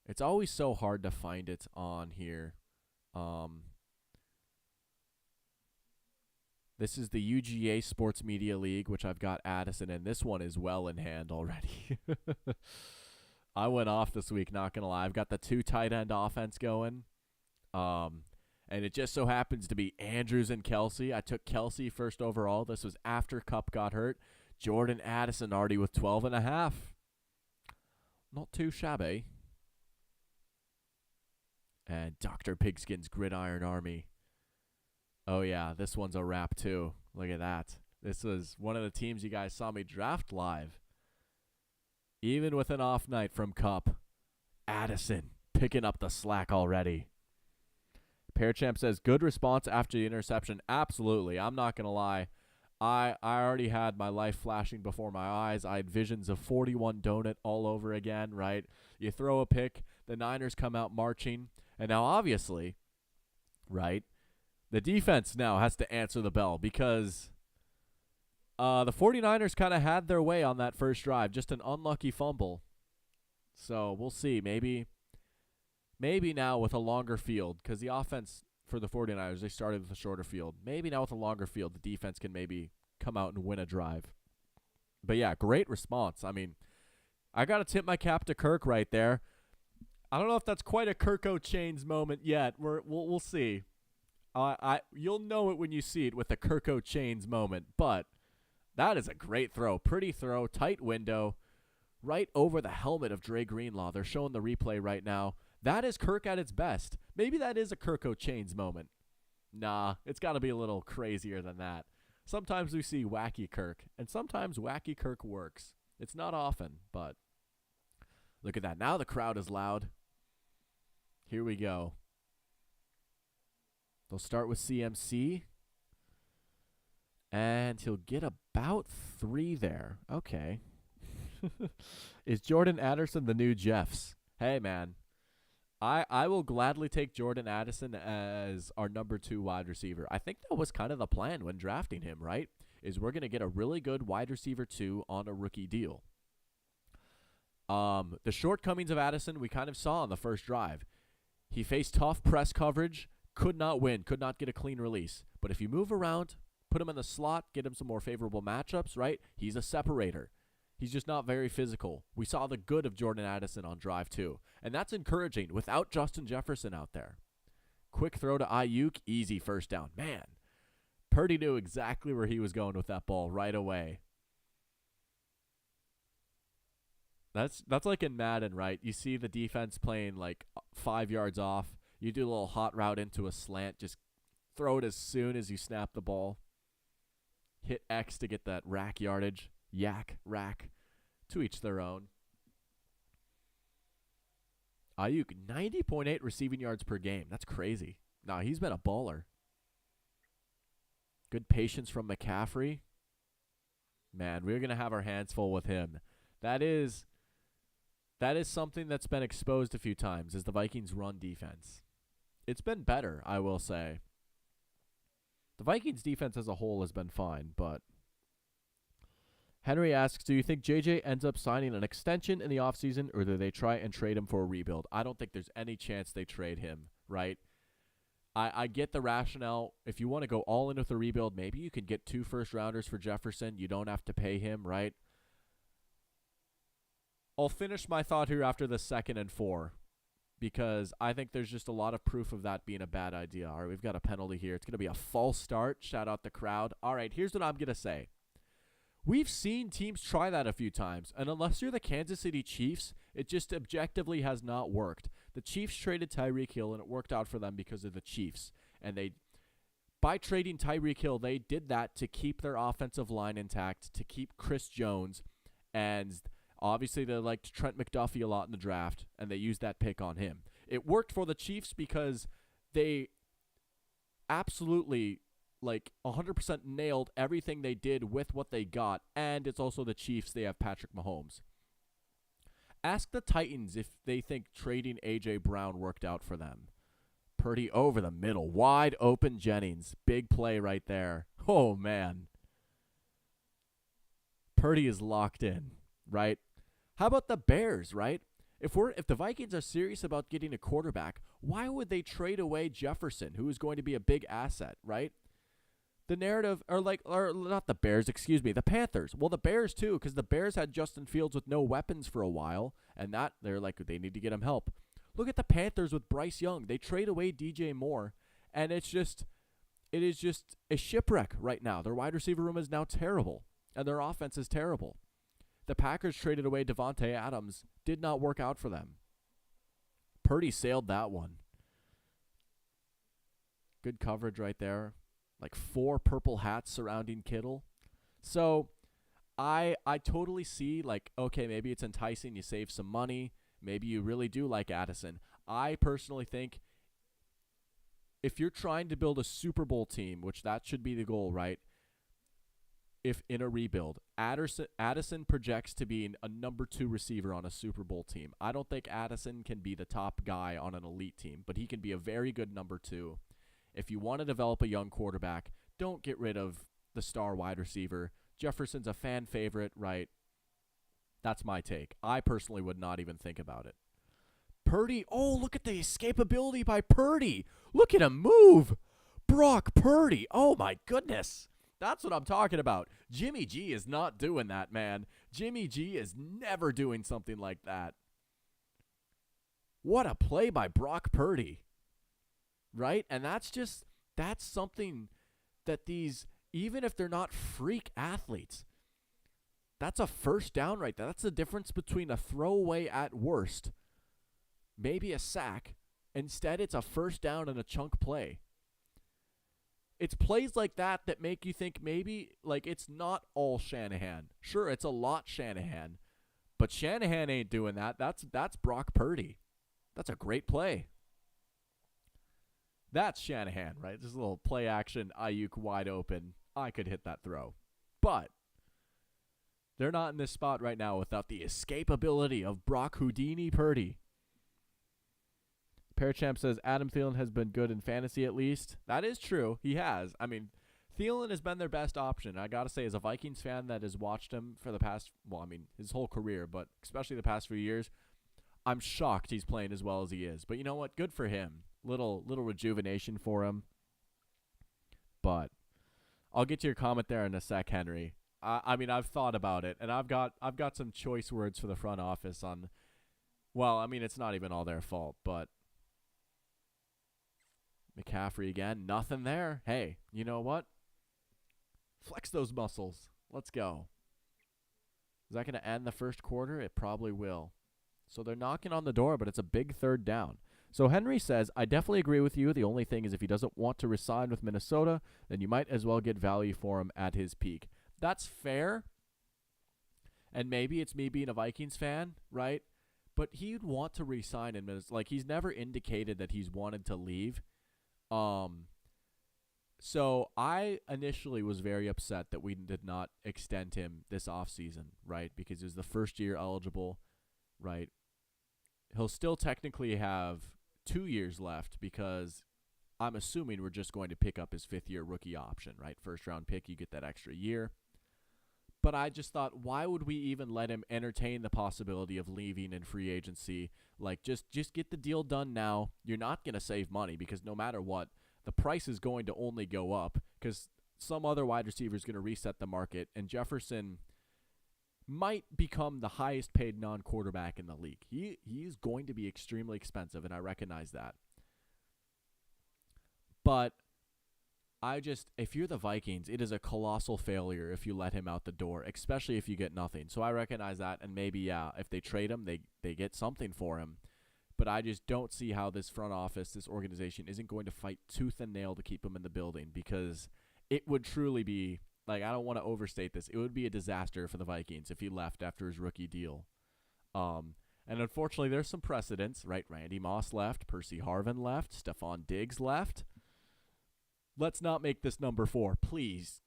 It's always so hard to find it on here. This is the UGA Sports Media League, which I've got Addison in. This one is well in hand already. I went off this week, not going to lie. I've got the 2 tight end offense going. Um, and it just so happens to be Andrews and Kelsey. I took Kelsey first overall. This was after Kupp got hurt. Jordan Addison already with 12.5. Not too shabby. And Dr. Pigskin's Gridiron Army. Oh, yeah, this one's a wrap, too. Look at that. This was one of the teams you guys saw me draft live. Even with an off night from Kupp, Addison picking up the slack already. Pearchamp says, good response after the interception. Absolutely. I'm not going to lie. I already had my life flashing before my eyes. I had visions of 41 Donut all over again, right? You throw a pick, the Niners come out marching, and now obviously, right, the defense now has to answer the bell because the 49ers kind of had their way on that first drive, just an unlucky fumble. So we'll see. Maybe now with a longer field, because the offense for the 49ers, they started with a shorter field. Maybe now with a longer field, the defense can maybe come out and win a drive. But, yeah, great response. I mean, I got to tip my cap to Kirk right there. I don't know if that's quite a Kirko Chains moment yet. We'll see. You'll know it when you see it with the Kirko Chains moment. But that is a great throw. Pretty throw. Tight window. Right over the helmet of Dre Greenlaw. They're showing the replay right now. That is Kirk at its best. Maybe that is a Kirko Chains moment. Nah, it's got to be a little crazier than that. Sometimes we see wacky Kirk, and sometimes wacky Kirk works. It's not often, but look at that. Now the crowd is loud. Here we go. They'll start with CMC, and he'll get about 3 there. Okay. Is Jordan Addison the new Jeffs? Hey, man. I will gladly take Jordan Addison as our number 2 wide receiver. I think that was kind of the plan when drafting him, right? Is we're going to get a really good wide receiver 2 on a rookie deal. The shortcomings of Addison we kind of saw on the first drive. He faced tough press coverage, could not win, could not get a clean release. But if you move around, put him in the slot, get him some more favorable matchups, right? He's a separator. He's just not very physical. We saw the good of Jordan Addison on drive 2. And that's encouraging without Justin Jefferson out there. Quick throw to Ayuk, easy first down. Man, Purdy knew exactly where he was going with that ball right away. That's like in Madden, right? You see the defense playing like 5 yards off. You do a little hot route into a slant. Just throw it as soon as you snap the ball. Hit X to get that rack yardage. Yak, rack, to each their own. Ayuk, 90.8 receiving yards per game. That's crazy. Nah, he's been a baller. Good patience from McCaffrey. Man, we're going to have our hands full with him. That is something that's been exposed a few times, is the Vikings' run defense. It's been better, I will say. The Vikings' defense as a whole has been fine, but Henry asks, do you think JJ ends up signing an extension in the offseason, or do they try and trade him for a rebuild? I don't think there's any chance they trade him, right? I get the rationale. If you want to go all in with a rebuild, maybe you can get 2 first-rounders for Jefferson. You don't have to pay him, right? I'll finish my thought here after the 2nd and 4, because I think there's just a lot of proof of that being a bad idea. All right, we've got a penalty here. It's going to be a false start. Shout out the crowd. All right, here's what I'm going to say. We've seen teams try that a few times, and unless you're the Kansas City Chiefs, it just objectively has not worked. The Chiefs traded Tyreek Hill, and it worked out for them because of the Chiefs. And by trading Tyreek Hill, they did that to keep their offensive line intact, to keep Chris Jones, and obviously they liked Trent McDuffie a lot in the draft, and they used that pick on him. It worked for the Chiefs because they absolutely 100% nailed everything they did with what they got, and it's also the Chiefs. They have Patrick Mahomes. Ask the Titans if they think trading A.J. Brown worked out for them. Purdy over the middle. Wide open Jennings. Big play right there. Oh, man. Purdy is locked in, right? How about the Bears, right? If the Vikings are serious about getting a quarterback, why would they trade away Jefferson, who is going to be a big asset, right? The narrative, or not the Bears, excuse me, the Panthers. Well, the Bears too, because the Bears had Justin Fields with no weapons for a while, and that they're like, they need to get him help. Look at the Panthers with Bryce Young. They trade away DJ Moore, and it is just a shipwreck right now. Their wide receiver room is now terrible, and their offense is terrible. The Packers traded away Devontae Adams. Did not work out for them. Purdy sailed that one. Good coverage right there. Like 4 purple hats surrounding Kittle. So I totally see, like, okay, maybe it's enticing. You save some money. Maybe you really do like Addison. I personally think if you're trying to build a Super Bowl team, which that should be the goal, right? If in a rebuild, Addison projects to be a number 2 receiver on a Super Bowl team. I don't think Addison can be the top guy on an elite team, but he can be a very good number 2. If you want to develop a young quarterback, don't get rid of the star wide receiver. Jefferson's a fan favorite, right? That's my take. I personally would not even think about it. Purdy, oh, look at the escapability by Purdy. Look at him move. Brock Purdy, oh my goodness. That's what I'm talking about. Jimmy G is not doing that, man. Jimmy G is never doing something like that. What a play by Brock Purdy. Right? And that's something that these, even if they're not freak athletes, that's a first down right there. That's the difference between a throwaway at worst, maybe a sack. Instead, it's a first down and a chunk play. It's plays like that that make you think maybe, like, it's not all Shanahan. Sure, it's a lot Shanahan, but Shanahan ain't doing that. That's Brock Purdy. That's a great play. That's Shanahan, right? Just a little play action, Ayuk wide open. I could hit that throw. But they're not in this spot right now without the escapability of Brock Houdini Purdy. Parachamp says Adam Thielen has been good in fantasy at least. That is true. He has. I mean, Thielen has been their best option. I got to say, as a Vikings fan that has watched him for the past, his whole career, but especially the past few years, I'm shocked he's playing as well as he is. But you know what? Good for him. Little rejuvenation for him. But I'll get to your comment there in a sec, Henry. I've thought about it, and I've got some choice words for the front office on. Well, it's not even all their fault, but McCaffrey again, nothing there. Hey, you know what? Flex those muscles. Let's go. Is that going to end the first quarter? It probably will. So they're knocking on the door, but it's a big third down. So Henry says, I definitely agree with you. The only thing is if he doesn't want to resign with Minnesota, then you might as well get value for him at his peak. That's fair. And maybe it's me being a Vikings fan, right? But he'd want to resign in Minnesota. Like, he's never indicated that he's wanted to leave. So I initially was very upset that we did not extend him this offseason, right? Because he was the first year eligible, right? He'll still technically have 2 years left because I'm assuming we're just going to pick up his 5th-year rookie option, right? First-round pick, you get that extra year. But I just thought, why would we even let him entertain the possibility of leaving in free agency? Like, just get the deal done now. You're not going to save money because no matter what, the price is going to only go up because some other wide receiver is going to reset the market, and Jefferson might become the highest paid non-quarterback in the league. He's going to be extremely expensive, and I recognize that. But if you're the Vikings, it is a colossal failure if you let him out the door, especially if you get nothing. So I recognize that, and maybe, if they trade him, they get something for him. But I just don't see how this front office, this organization, isn't going to fight tooth and nail to keep him in the building because it would truly be, like, I don't want to overstate this. It would be a disaster for the Vikings if he left after his rookie deal. And unfortunately, there's some precedents, right? Randy Moss left, Percy Harvin left, Stephon Diggs left. Let's not make this number 4, please.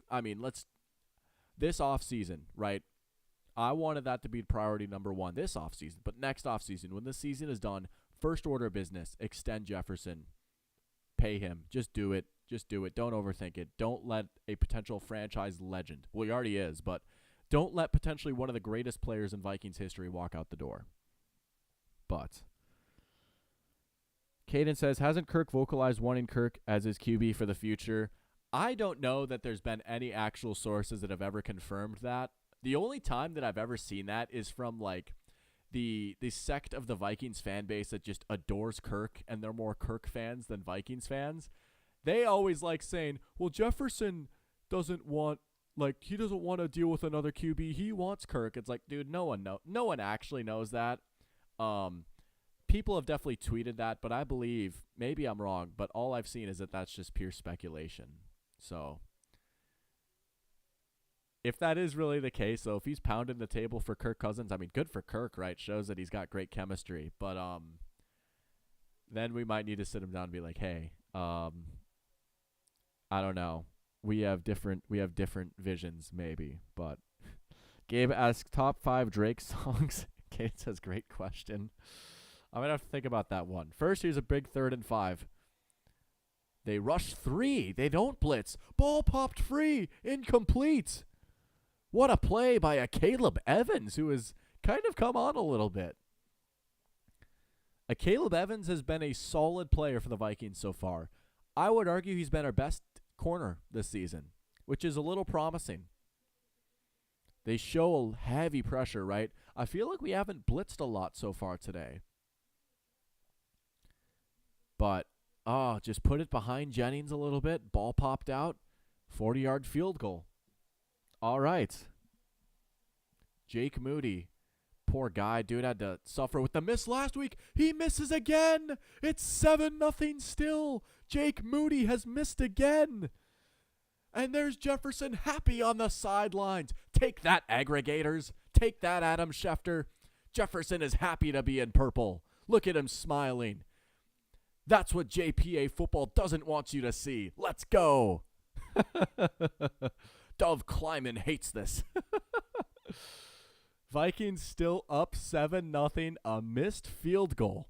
This offseason, right? I wanted that to be priority number 1 this offseason. But next offseason, when the season is done, first order of business, extend Jefferson. Pay him. Just do it. Just do it. Don't overthink it. Don't let a potential franchise legend, well, he already is, but don't let potentially one of the greatest players in Vikings history walk out the door. But Caden says, hasn't Kirk vocalized wanting Kirk as his QB for the future? I don't know that there's been any actual sources that have ever confirmed that. The only time that I've ever seen that is from like the sect of the Vikings fan base that just adores Kirk, and they're more Kirk fans than Vikings fans. They always like saying, "Well, Jefferson doesn't want he doesn't want to deal with another QB. He wants Kirk." It's like, dude, no one actually knows that. Um People have definitely tweeted that, but I believe, maybe I'm wrong, but all I've seen is that that's just pure speculation. So, if that is really the case, though, if he's pounding the table for Kirk Cousins, I mean, good for Kirk, right? Shows that he's got great chemistry. But then we might need to sit him down and be like, hey, I don't know. We have different visions, maybe. But Gabe asks top 5 Drake songs. Kate says, great question. I'm going to have to think about that one. First, here's a big 3rd and 5. They rush 3. They don't blitz. Ball popped free. Incomplete. What a play by a Caleb Evans, who has kind of come on a little bit. A Caleb Evans has been a solid player for the Vikings so far. I would argue he's been our best corner this season, which is a little promising. They show a heavy pressure, right? I feel like we haven't blitzed a lot so far today. But, just put it behind Jennings a little bit. Ball popped out. 40-yard field goal. All right. Jake Moody. Poor guy. Dude had to suffer with the miss last week. He misses again. It's 7-0 still. Jake Moody has missed again. And there's Jefferson happy on the sidelines. Take that, aggregators. Take that, Adam Schefter. Jefferson is happy to be in purple. Look at him smiling. That's what JPA football doesn't want you to see. Let's go. Dove Kleiman hates this. Vikings still up 7-0. A missed field goal.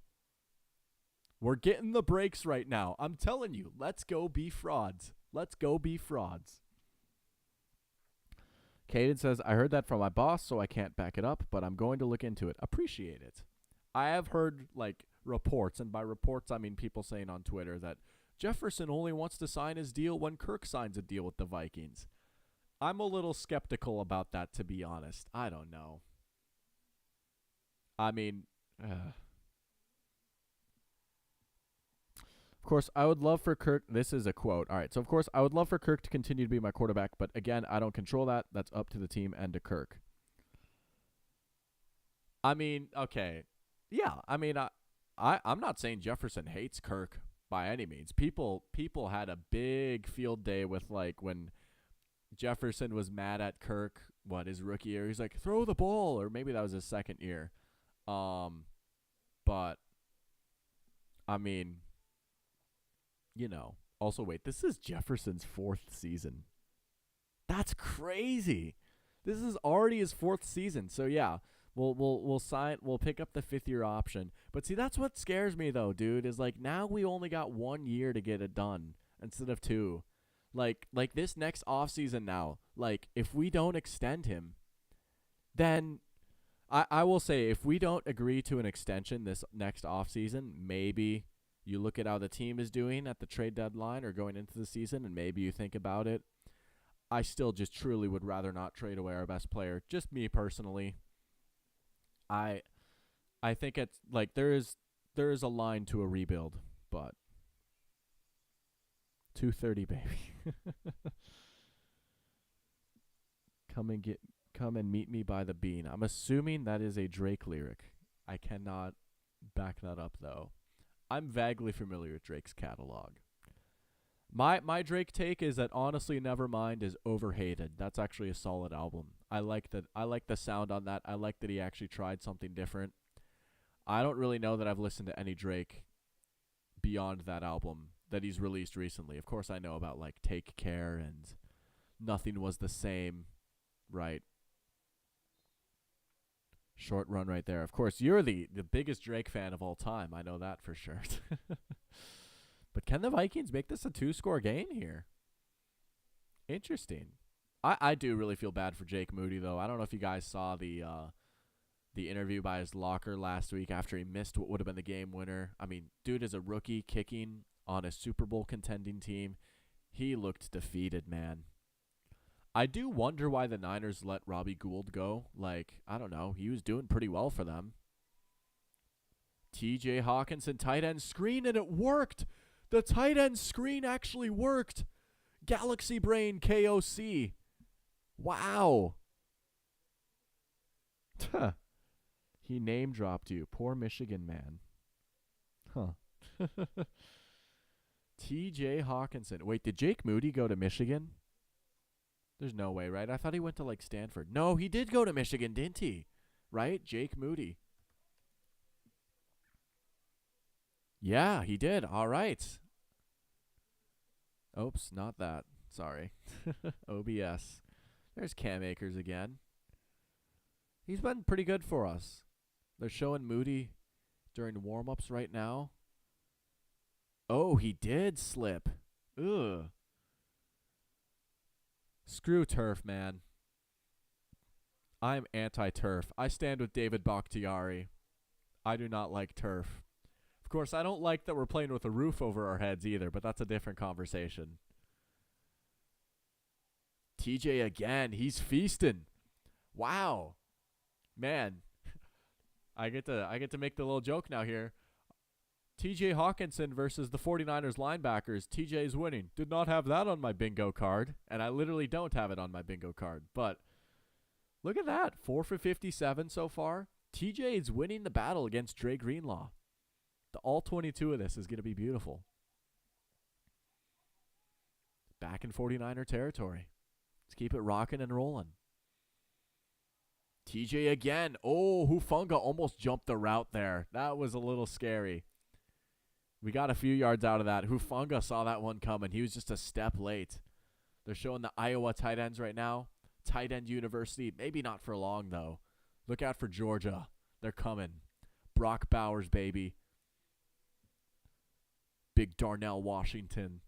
We're getting the breaks right now. I'm telling you, let's go be frauds. Let's go be frauds. Caden says, I heard that from my boss, so I can't back it up, but I'm going to look into it. Appreciate it. I have heard, reports, and by reports I mean people saying on Twitter that Jefferson only wants to sign his deal when Kirk signs a deal with the Vikings. I'm a little skeptical about that, to be honest. I don't know. I mean, of course, I would love for Kirk. This is a quote. All right. So, of course, I would love for Kirk to continue to be my quarterback. But again, I don't control that. That's up to the team and to Kirk. I mean, okay. Yeah. I mean, I'm not saying Jefferson hates Kirk by any means. People had a big field day with when Jefferson was mad at Kirk, his rookie year. He's like, throw the ball. Or maybe that was his second year. But, I mean, also wait, this is Jefferson's 4th season. That's crazy. This is already his 4th season. So yeah, we'll pick up the 5th-year option. But see, that's what scares me though, dude, is now we only got 1 year to get it done instead of 2. Like this next offseason now, if we don't extend him, then I will say if we don't agree to an extension this next offseason, maybe you look at how the team is doing at the trade deadline or going into the season, and maybe you think about it. I still just truly would rather not trade away our best player. Just me personally. I think it's there is a line to a rebuild, but 2:30, baby. Come and meet me by the bean. I'm assuming that is a Drake lyric. I cannot back that up though. I'm vaguely familiar with Drake's catalog. My Drake take is that Honestly Nevermind is overhated. That's actually a solid album. I like the sound on that. I like that he actually tried something different. I don't really know that I've listened to any Drake beyond that album that he's released recently. Of course I know about Take Care and Nothing Was the Same, right? Short Run right there. Of course, you're the biggest Drake fan of all time. I know that for sure. But can the Vikings make this a 2-score game here? Interesting. I do really feel bad for Jake Moody, though. I don't know if you guys saw the interview by his locker last week after he missed what would have been the game winner. I mean, dude is a rookie kicking on a Super Bowl contending team. He looked defeated, man. I do wonder why the Niners let Robbie Gould go. Like, I don't know. He was doing pretty well for them. TJ Hawkinson tight end screen, and it worked. The tight end screen actually worked. Galaxy Brain KOC. Wow. He name dropped you. Poor Michigan man. Huh. TJ Hawkinson. Wait, did Jake Moody go to Michigan? There's no way, right? I thought he went to like Stanford. No, he did go to Michigan, didn't he? Right? Jake Moody. Yeah, he did. All right. Oops, not that. Sorry. OBS. There's Cam Akers again. He's been pretty good for us. They're showing Moody during warm-ups right now. Oh, he did slip. Ugh. Screw turf, man. I'm anti-turf. I stand with David Bakhtiari. I do not like turf. Of course, I don't like that we're playing with a roof over our heads either, but that's a different conversation. TJ again. He's feasting. Wow. Man. I get to make the little joke now here. TJ Hawkinson versus the 49ers linebackers. TJ's winning. Did not have that on my bingo card, and I literally don't have it on my bingo card. But look at that. 4 for 57 so far. TJ is winning the battle against Dre Greenlaw. The all 22 of this is going to be beautiful. Back in 49er territory. Let's keep it rocking and rolling. TJ again. Oh, Hufunga almost jumped the route there. That was a little scary. We got a few yards out of that. Hufunga saw that one coming. He was just a step late. They're showing the Iowa tight ends right now. Tight end university. Maybe not for long, though. Look out for Georgia. They're coming. Brock Bowers, baby. Big Darnell Washington.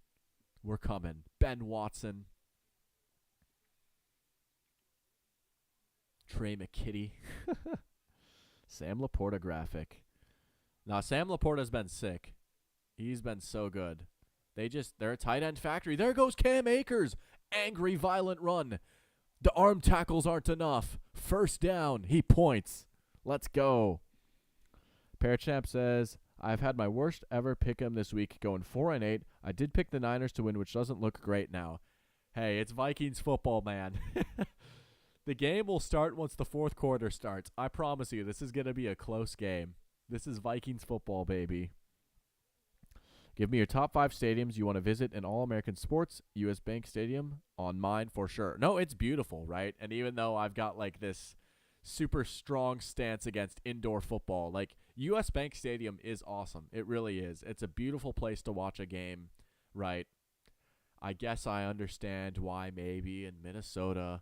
We're coming. Ben Watson. Trey McKitty. Sam Laporta graphic. Now, Sam Laporta's been sick. He's been so good. They're a tight end factory. There goes Cam Akers. Angry, violent run. The arm tackles aren't enough. First down. He points. Let's go. Parachamp says, I've had my worst ever pick'em this week, going 4-8. I did pick the Niners to win, which doesn't look great now. Hey, it's Vikings football, man. The game will start once the fourth quarter starts. I promise you, this is going to be a close game. This is Vikings football, baby. Give me your top 5 stadiums you want to visit in All-American Sports. U.S. Bank Stadium on mine for sure. No, it's beautiful, right? And even though I've got like this super strong stance against indoor football, like U.S. Bank Stadium is awesome. It really is. It's a beautiful place to watch a game, right? I guess I understand why maybe in Minnesota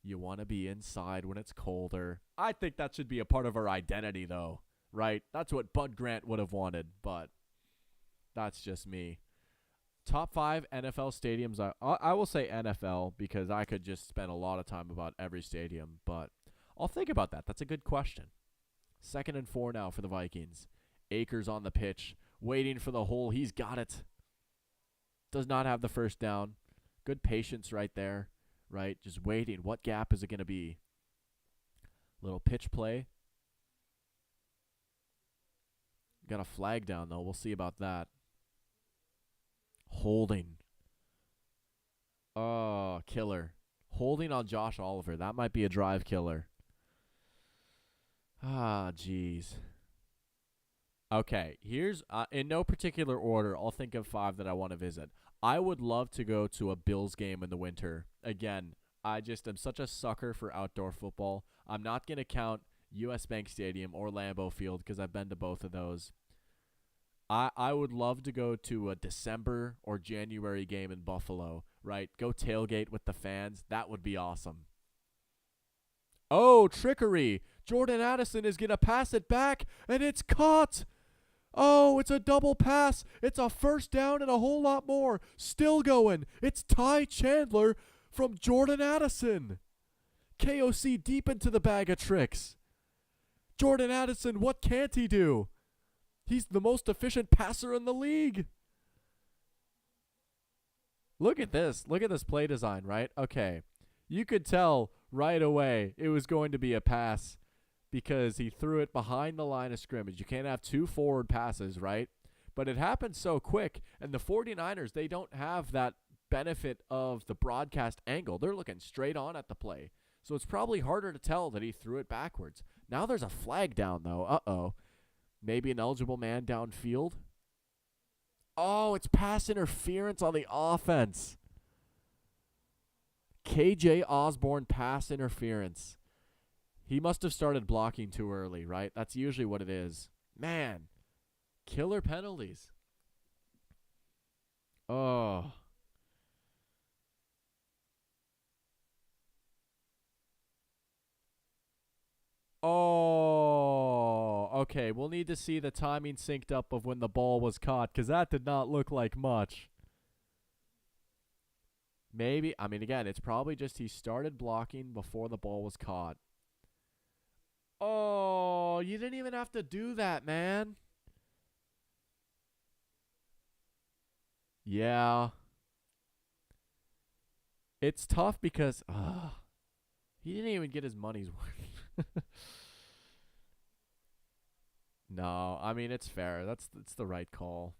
you want to be inside when it's colder. I think that should be a part of our identity, though, right? That's what Bud Grant would have wanted, but that's just me. Top 5 NFL stadiums. I will say NFL because I could just spend a lot of time about every stadium, but I'll think about that. That's a good question. 2nd and 4 now for the Vikings. Akers on the pitch, waiting for the hole. He's got it. Does not have the first down. Good patience right there, right? Just waiting. What gap is it going to be? Little pitch play. Got a flag down, though. We'll see about that. Holding. Oh, killer. Holding on Josh Oliver. That might be a drive killer. Ah, jeez. Okay, here's, in no particular order, I'll think of 5 that I want to visit. I would love to go to a Bills game in the winter. Again, I just am such a sucker for outdoor football. I'm not going to count U.S. Bank Stadium or Lambeau Field because I've been to both of those. I would love to go to a December or January game in Buffalo, right? Go tailgate with the fans. That would be awesome. Oh, trickery. Jordan Addison is going to pass it back, and it's caught. Oh, it's a double pass. It's a first down and a whole lot more. Still going. It's Ty Chandler from Jordan Addison. KOC deep into the bag of tricks. Jordan Addison, what can't he do? He's the most efficient passer in the league. Look at this. Look at this play design, right? Okay. You could tell right away it was going to be a pass because he threw it behind the line of scrimmage. You can't have two forward passes, right? But it happened so quick, and the 49ers, they don't have that benefit of the broadcast angle. They're looking straight on at the play. So it's probably harder to tell that he threw it backwards. Now there's a flag down, though. Uh-oh. Maybe an eligible man downfield. Oh, it's pass interference on the offense. KJ Osborne pass interference. He must have started blocking too early, right? That's usually what it is. Man, killer penalties. Oh. Oh. Okay, we'll need to see the timing synced up of when the ball was caught, because that did not look like much. Maybe, I mean, again, it's probably just he started blocking before the ball was caught. Oh, you didn't even have to do that, man. Yeah. It's tough because he didn't even get his money's worth. No, I mean, it's fair. It's the right call.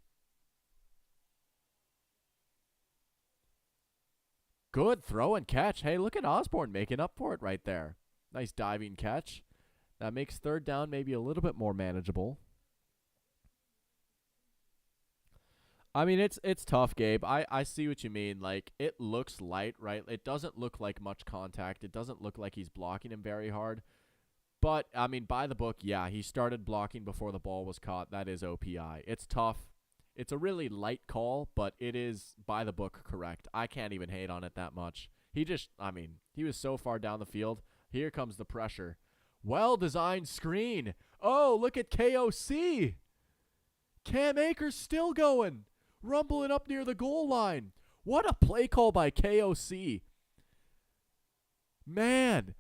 Good throw and catch. Hey, look at Osborne making up for it right there. Nice diving catch. That makes third down maybe a little bit more manageable. I mean, it's tough, Gabe. I see what you mean. Like, it looks light, right? It doesn't look like much contact. It doesn't look like he's blocking him very hard. But, I mean, by the book, yeah, he started blocking before the ball was caught. That is OPI. It's tough. It's a really light call, but it is, by the book, correct. I can't even hate on it that much. He was so far down the field. Here comes the pressure. Well-designed screen. Oh, look at KOC. Cam Akers still going. Rumbling up near the goal line. What a play call by KOC. Man.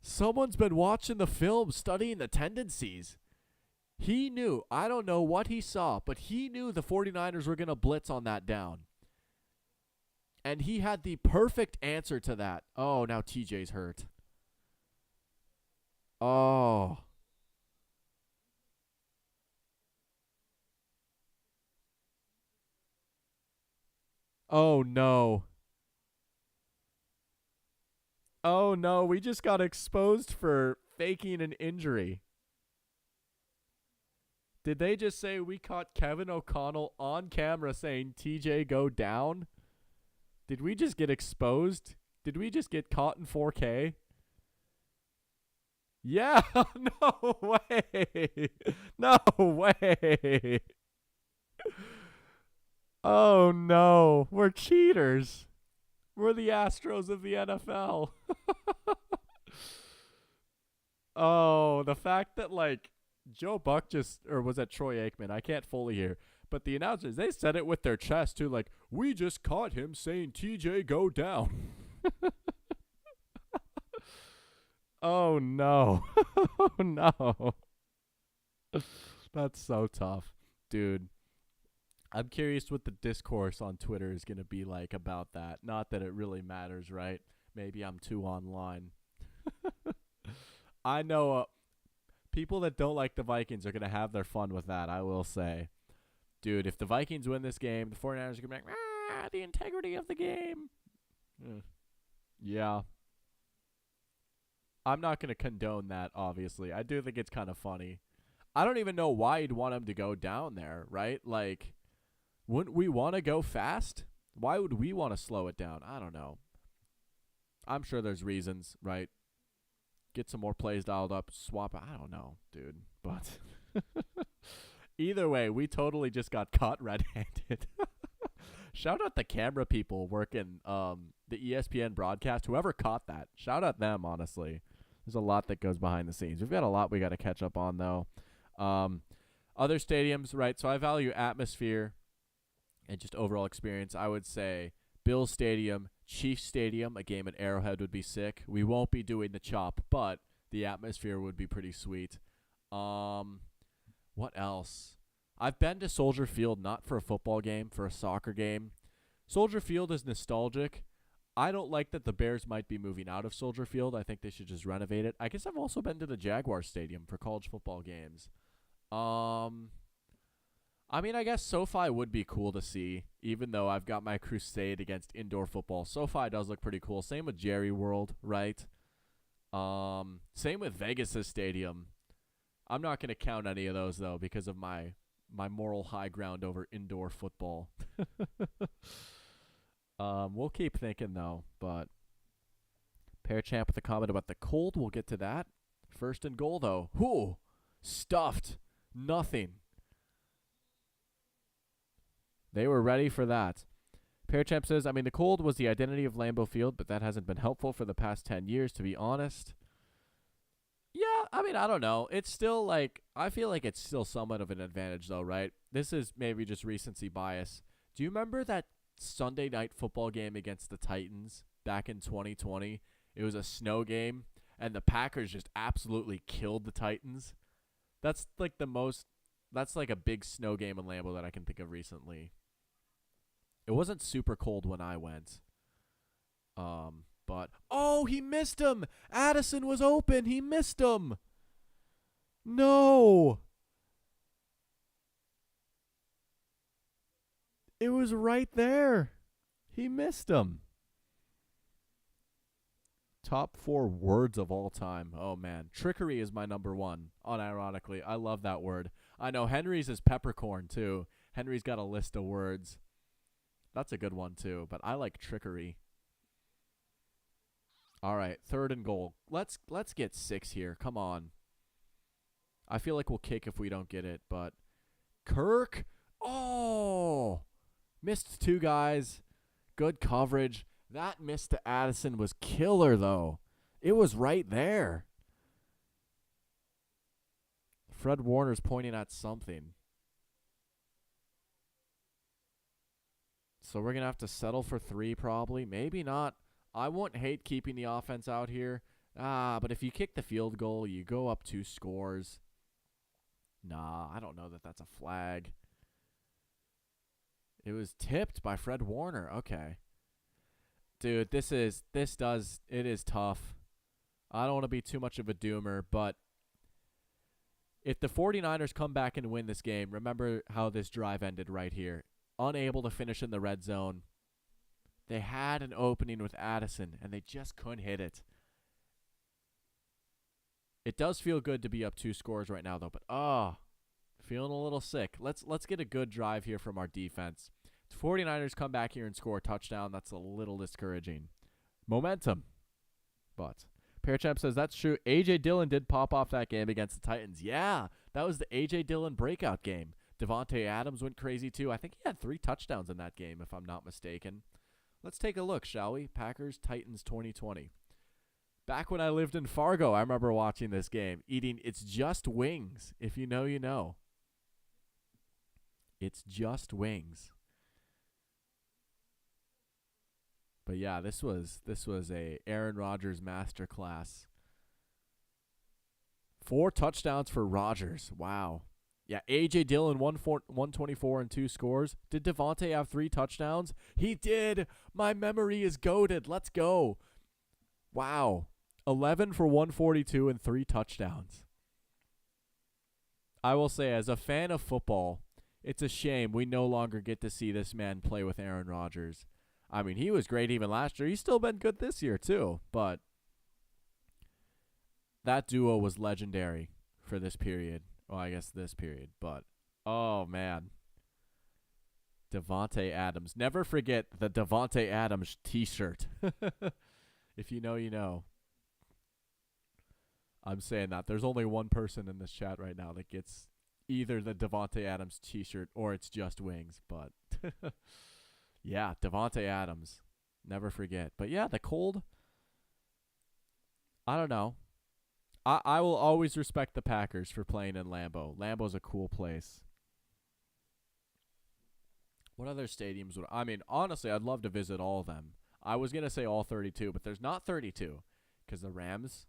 Someone's been watching the film, studying the tendencies. He knew. I don't know what he saw, but he knew the 49ers were going to blitz on that down. And he had the perfect answer to that. Oh, now TJ's hurt. Oh. Oh, no. Oh, no. We just got exposed for faking an injury. Did they just say we caught Kevin O'Connell on camera saying TJ go down? Did we just get exposed? Did we just get caught in 4K? Yeah, no way. No way. Oh no, we're cheaters. We're the Astros of the NFL. Oh, the fact that like Joe Buck or was that Troy Aikman? I can't fully hear. But the announcers, they said it with their chest too, like, we just caught him saying TJ go down. Oh no. Oh no. That's so tough. Dude. I'm curious what the discourse on Twitter is going to be like about that. Not that it really matters, right? Maybe I'm too online. I know people that don't like the Vikings are going to have their fun with that, I will say. Dude, if the Vikings win this game, the 49ers are going to be like, the integrity of the game. Yeah. I'm not going to condone that, obviously. I do think it's kind of funny. I don't even know why you'd want him to go down there, right? Like, wouldn't we want to go fast? Why would we want to slow it down? I don't know. I'm sure there's reasons, right? Get some more plays dialed up, swap. I don't know, dude. But either way, we totally just got caught red-handed. Shout out the camera people working the ESPN broadcast. Whoever caught that, shout out them, honestly. There's a lot that goes behind the scenes. We've got a lot we got to catch up on, though. Other stadiums, right? So I value atmosphere and just overall experience. I would say Bills Stadium, Chiefs Stadium, a game at Arrowhead would be sick. We won't be doing the chop, but the atmosphere would be pretty sweet. What else? I've been to Soldier Field not for a football game, for a soccer game. Soldier Field is nostalgic. I don't like that the Bears might be moving out of Soldier Field. I think they should just renovate it. I guess I've also been to the Jaguar Stadium for college football games. Um, I mean, I guess SoFi would be cool to see, even though I've got my crusade against indoor football. SoFi does look pretty cool. Same with Jerry World, right? Same with Vegas' stadium. I'm not going to count any of those, though, because of my moral high ground over indoor football. We'll keep thinking, though, but Pair Champ with a comment about the cold. We'll get to that. First and goal, though. Whoo! Stuffed. Nothing. They were ready for that. Pair Champ says, I mean, the cold was the identity of Lambeau Field, but that hasn't been helpful for the past 10 years, to be honest. Yeah, I mean, I don't know. It's still like, I feel like it's still somewhat of an advantage, though, right? This is maybe just recency bias. Do you remember that Sunday night football game against the Titans back in 2020? It was a snow game, and the Packers just absolutely killed the Titans. That's like that's like a big snow game in Lambeau that I can think of recently. It wasn't super cold when I went. But oh, he missed him. Addison was open. He missed him. No. It was right there. He missed him. Top 4 words of all time. Oh, man. Trickery is my number one, unironically. I love that word. I know Henry's is peppercorn, too. Henry's got a list of words. That's a good one, too. But I like trickery. All right, third and goal. Let's get 6 here. Come on. I feel like we'll kick if we don't get it, but Kirk. Oh, missed 2 guys. Good coverage. That miss to Addison was killer, though. It was right there. Fred Warner's pointing at something. So we're going to have to settle for 3 probably. Maybe not. I won't hate keeping the offense out here. But if you kick the field goal, you go up 2 scores. Nah, I don't know that that's a flag. It was tipped by Fred Warner. Okay. Dude, it is tough. I don't want to be too much of a doomer, but if the 49ers come back and win this game, remember how this drive ended right here. Unable to finish in the red zone. They had an opening with Addison, and they just couldn't hit it. It does feel good to be up 2 scores right now, though, but feeling a little sick. Let's get a good drive here from our defense. The 49ers come back here and score a touchdown. That's a little discouraging. Momentum. But Parachamp says that's true. A.J. Dillon did pop off that game against the Titans. Yeah, that was the A.J. Dillon breakout game. Devontae Adams went crazy, too. I think he had 3 touchdowns in that game, if I'm not mistaken. Let's take a look, shall we? Packers, Titans 2020. Back when I lived in Fargo, I remember watching this game, eating It's Just Wings. If you know, you know. It's just wings. But yeah, this was a Aaron Rodgers masterclass. 4 touchdowns for Rodgers. Wow. Yeah, A.J. Dillon, 124 and 2 scores. Did Devontae have 3 touchdowns? He did. My memory is goated. Let's go. Wow. 11 for 142 and 3 touchdowns. I will say, as a fan of football, it's a shame we no longer get to see this man play with Aaron Rodgers. I mean, he was great even last year. He's still been good this year, too. But that duo was legendary for this period. Well, I guess this period, but oh man. Devontae Adams. Never forget the Devontae Adams t-shirt. If you know, you know. I'm saying that. There's only one person in this chat right now that gets either the Devontae Adams t-shirt or It's Just Wings, but yeah, Devontae Adams. Never forget. But yeah, the cold, I don't know. I will always respect the Packers for playing in Lambeau. Lambeau's a cool place. What other stadiums would... I mean, honestly, I'd love to visit all of them. I was going to say all 32, but there's not 32 because the Rams,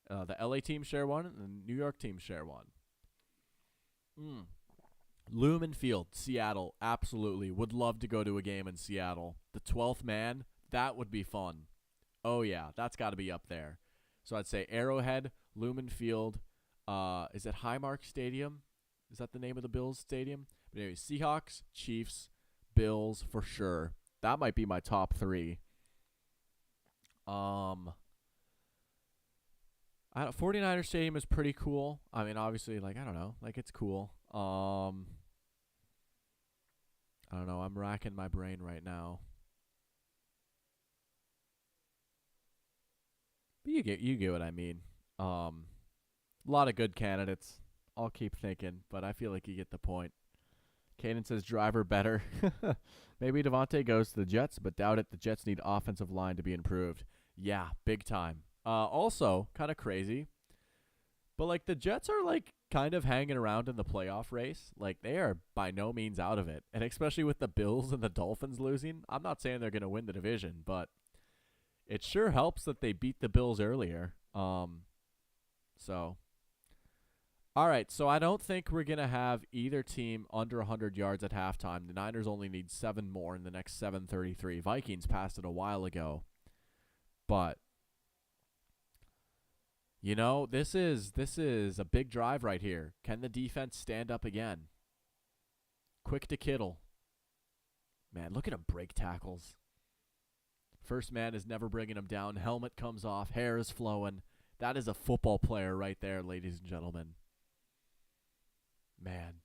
the LA team share one and the New York team share one. Lumen Field, Seattle, absolutely. Would love to go to a game in Seattle. The 12th man, that would be fun. Oh, yeah, that's got to be up there. So I'd say Arrowhead, Lumen Field. Is it Highmark Stadium? Is that the name of the Bills Stadium? But anyway, Seahawks, Chiefs, Bills for sure. That might be my top three. Um, 49ers Stadium is pretty cool. I mean, obviously, like, I don't know. Like, it's cool. I don't know. I'm racking my brain right now. But you get what I mean. A lot of good candidates. I'll keep thinking, but I feel like you get the point. Kaden says driver better. Maybe Devontae goes to the Jets, but doubt it. The Jets need offensive line to be improved. Yeah, big time. Also, kind of crazy, but like the Jets are like kind of hanging around in the playoff race. Like they are by no means out of it, and especially with the Bills and the Dolphins losing, I'm not saying they're going to win the division, but it sure helps that they beat the Bills earlier. So all right, so I don't think we're going to have either team under 100 yards at halftime. The Niners only need 7 more in the next 7:33. Vikings passed it a while ago. But you know, this is a big drive right here. Can the defense stand up again? Quick to Kittle. Man, look at him break tackles. First man is never bringing him down. Helmet comes off. Hair is flowing. That is a football player right there, ladies and gentlemen. Man.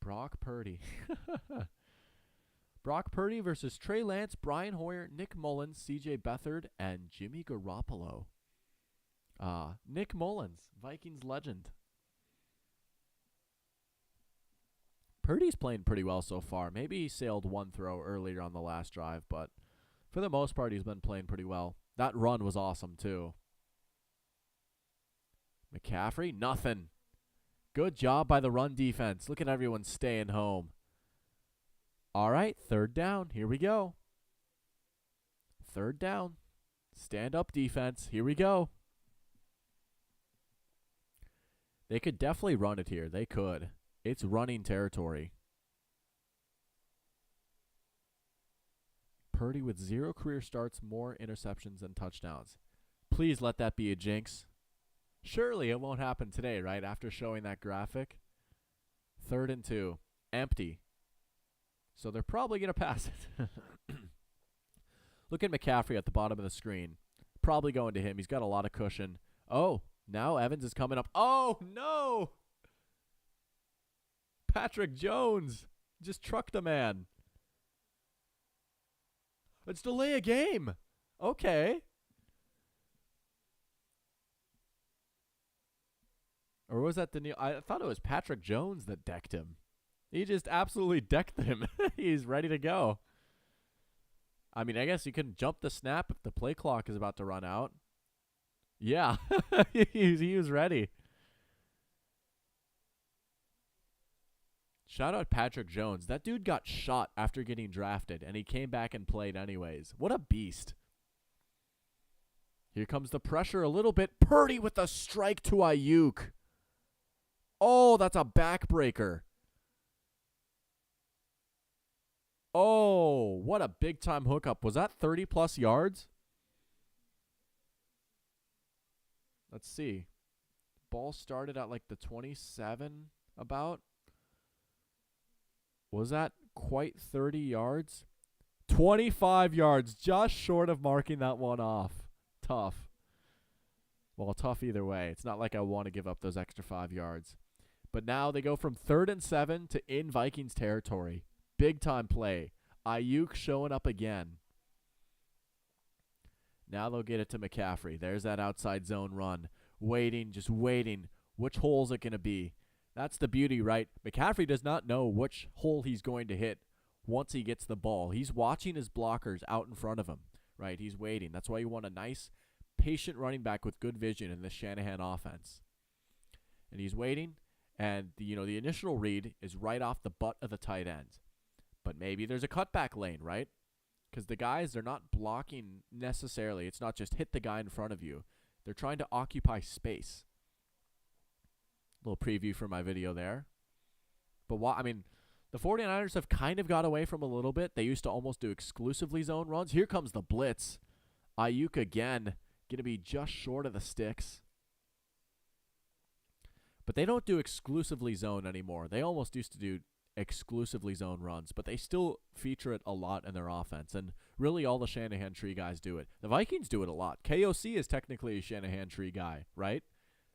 Brock Purdy. Brock Purdy versus Trey Lance, Brian Hoyer, Nick Mullins, C.J. Beathard, and Jimmy Garoppolo. Nick Mullins, Vikings legend. Purdy's playing pretty well so far. Maybe he sailed one throw earlier on the last drive, but for the most part, he's been playing pretty well. That run was awesome, too. McCaffrey, nothing. Good job by the run defense. Look at everyone staying home. All right, third down. Here we go. Third down. Stand up defense. Here we go. They could definitely run it here. They could. It's running territory. Purdy with 0 career starts, more interceptions than touchdowns. Please let that be a jinx. Surely it won't happen today, right? After showing that graphic. 3rd and 2. Empty. So they're probably going to pass it. Look at McCaffrey at the bottom of the screen. Probably going to him. He's got a lot of cushion. Oh, now Evans is coming up. Oh, no. Patrick Jones just trucked a man. Let's delay a game. Okay. Or was that Daniil? I thought it was Patrick Jones that decked him. He just absolutely decked him. He's ready to go. I mean, I guess you can jump the snap if the play clock is about to run out. Yeah, he was ready. Shout out Patrick Jones. That dude got shot after getting drafted, and he came back and played anyways. What a beast. Here comes the pressure a little bit. Purdy with a strike to Ayuk. Oh, that's a backbreaker. Oh, what a big-time hookup. Was that 30-plus yards? Let's see. Ball started at like the 27 about. Was that quite 30 yards? 25 yards, just short of marking that one off. Tough. Well, tough either way. It's not like I want to give up those extra 5 yards. But now they go from 3rd and 7 to in Vikings territory. Big time play. Ayuk showing up again. Now they'll get it to McCaffrey. There's that outside zone run. Waiting, just waiting. Which hole is it going to be? That's the beauty, right? McCaffrey does not know which hole he's going to hit once he gets the ball. He's watching his blockers out in front of him, right? He's waiting. That's why you want a nice, patient running back with good vision in the Shanahan offense. And he's waiting, and the initial read is right off the butt of the tight end. But maybe there's a cutback lane, right? Because the guys, they're not blocking necessarily. It's not just hit the guy in front of you. They're trying to occupy space. Little preview for my video there. But I mean, the 49ers have kind of got away from a little bit. They used to almost do exclusively zone runs. Here comes the blitz. Ayuk again, going to be just short of the sticks. But they don't do exclusively zone anymore. They almost used to do exclusively zone runs, but they still feature it a lot in their offense. And really all the Shanahan tree guys do it. The Vikings do it a lot. KOC is technically a Shanahan tree guy, right?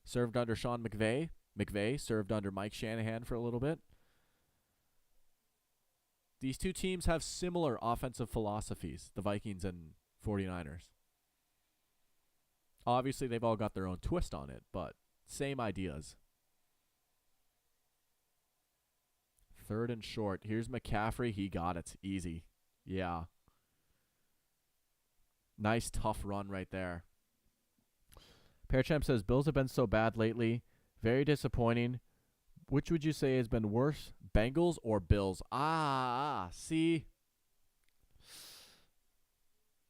Served under Sean McVay. McVay served under Mike Shanahan for a little bit. These two teams have similar offensive philosophies, the Vikings and 49ers. Obviously, they've all got their own twist on it, but same ideas. 3rd and short. Here's McCaffrey. He got it. Easy. Yeah. Nice, tough run right there. Pearchamp says, Bills have been so bad lately. Very disappointing. Which would you say has been worse, Bengals or Bills? See.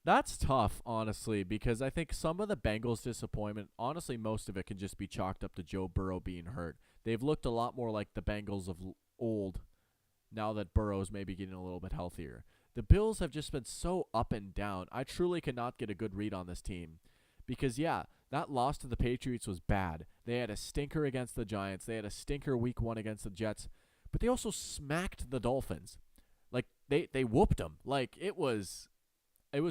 That's tough, honestly, because I think some of the Bengals' disappointment, honestly, most of it can just be chalked up to Joe Burrow being hurt. They've looked a lot more like the Bengals of old now that Burrow's maybe getting a little bit healthier. The Bills have just been so up and down. I truly cannot get a good read on this team because, yeah, that loss to the Patriots was bad. They had a stinker against the Giants. They had a stinker week 1 against the Jets. But they also smacked the Dolphins. Like, they whooped them. Like, it was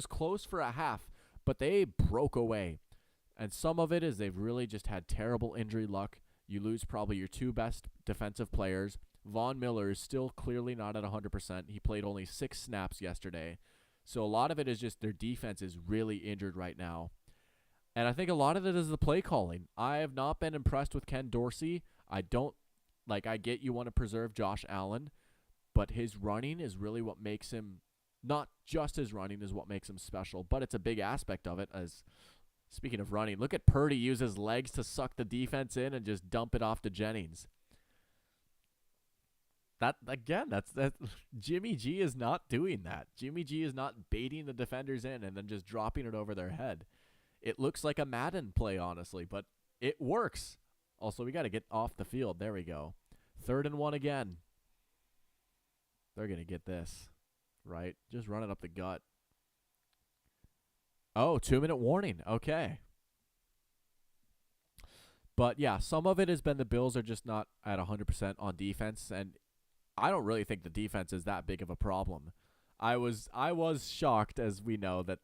close for a half, but they broke away. And some of it is they've really just had terrible injury luck. You lose probably your 2 best defensive players. Von Miller is still clearly not at 100%. He played only 6 snaps yesterday. So a lot of it is just their defense is really injured right now. And I think a lot of it is the play calling. I have not been impressed with Ken Dorsey. I get you want to preserve Josh Allen, but his running is really what makes him, not just his running is what makes him special, but it's a big aspect of it. As speaking of running, look at Purdy use his legs to suck the defense in and just dump it off to Jennings. That Jimmy G is not doing that. Jimmy G is not baiting the defenders in and then just dropping it over their head. It looks like a Madden play, honestly, but it works. Also, we got to get off the field. There we go. 3rd and 1 again. They're going to get this, right? Just run it up the gut. Oh, 2-minute warning. Okay. But, yeah, some of it has been the Bills are just not at 100% on defense, and I don't really think the defense is that big of a problem. I was shocked, as we know, that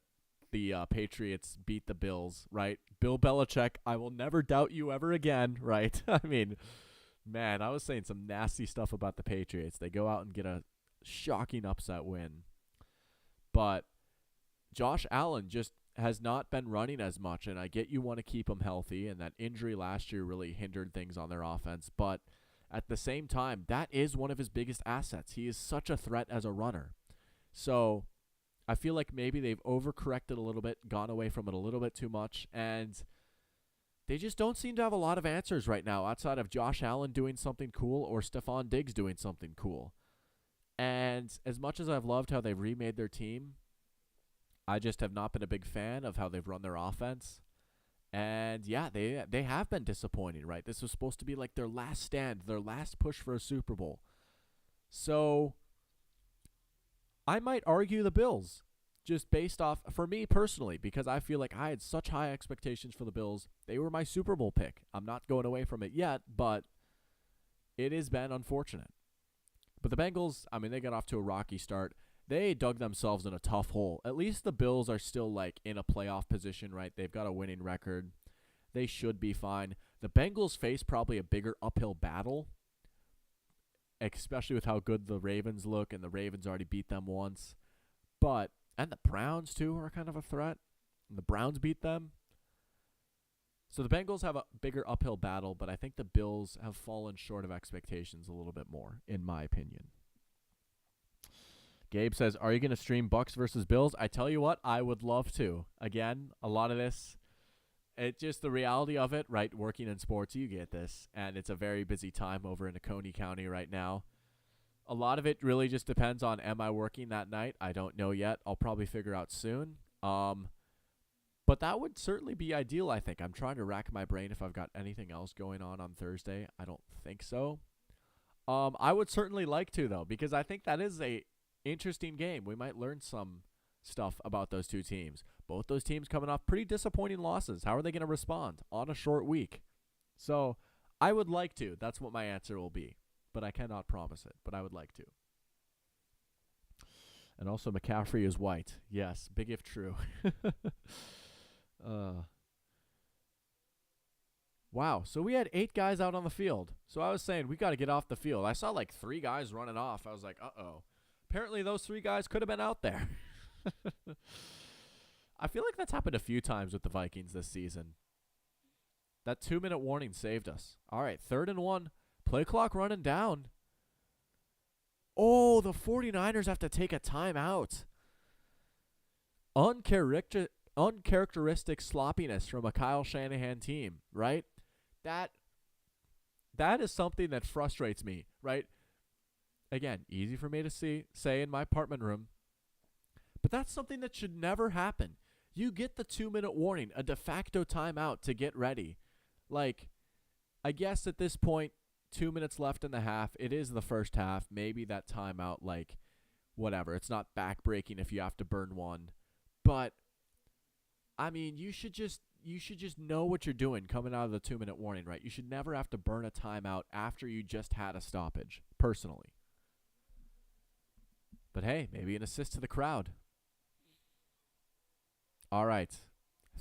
the Patriots beat the Bills, right? Bill Belichick, I will never doubt you ever again, right? I mean, man, I was saying some nasty stuff about the Patriots. They go out and get a shocking upset win. But Josh Allen just has not been running as much, and I get you want to keep him healthy, and that injury last year really hindered things on their offense. But at the same time, that is one of his biggest assets. He is such a threat as a runner. So I feel like maybe they've overcorrected a little bit, gone away from it a little bit too much, and they just don't seem to have a lot of answers right now outside of Josh Allen doing something cool or Stephon Diggs doing something cool. And as much as I've loved how they've remade their team, I just have not been a big fan of how they've run their offense. And yeah, they have been disappointing, right? This was supposed to be like their last stand, their last push for a Super Bowl. So I might argue the Bills, just based off, for me personally, because I feel like I had such high expectations for the Bills. They were my Super Bowl pick. I'm not going away from it yet, but it has been unfortunate. But the Bengals, I mean, they got off to a rocky start. They dug themselves in a tough hole. At least the Bills are still like in a playoff position, right? They've got a winning record. They should be fine. The Bengals face probably a bigger uphill battle, especially with how good the Ravens look, and the Ravens already beat them once. And the Browns, too, are kind of a threat. And the Browns beat them. So the Bengals have a bigger uphill battle, but I think the Bills have fallen short of expectations a little bit more, in my opinion. Gabe says, are you going to stream Bucks versus Bills? I tell you what, I would love to. Again, a lot of this, it's just the reality of it, right? Working in sports, you get this. And it's a very busy time over in Oconee County right now. A lot of it really just depends on, am I working that night? I don't know yet. I'll probably figure out soon. But that would certainly be ideal, I think. I'm trying to rack my brain if I've got anything else going on Thursday. I don't think so. I would certainly like to, though, because I think that is a interesting game. We might learn some stuff about those two teams. Both those teams coming off pretty disappointing losses. How are they going to respond on a short week? So I would like to. That's what my answer will be. But I cannot promise it. But I would like to. And also McCaffrey is white. Yes, big if true. Wow, so we had 8 guys out on the field. So I was saying, we got to get off the field. I saw like 3 guys running off. I was like, uh-oh. Apparently those 3 guys could have been out there. I feel like that's happened a few times with the Vikings this season. That 2-minute warning saved us. All right, 3rd and 1. Play clock running down. Oh, the 49ers have to take a timeout. Uncharacteristic sloppiness from a Kyle Shanahan team, right? That is something that frustrates me, right? Again, easy for me to say in my apartment room, but that's something that should never happen. You get the 2-minute warning, a de facto timeout to get ready. Like, I guess at this point, 2 minutes left in the half. It is the first half. Maybe that timeout, like, whatever. It's not backbreaking if you have to burn one. But, I mean, you should just know what you're doing coming out of the 2-minute warning, right? You should never have to burn a timeout after you just had a stoppage, personally. But hey, maybe an assist to the crowd. All right.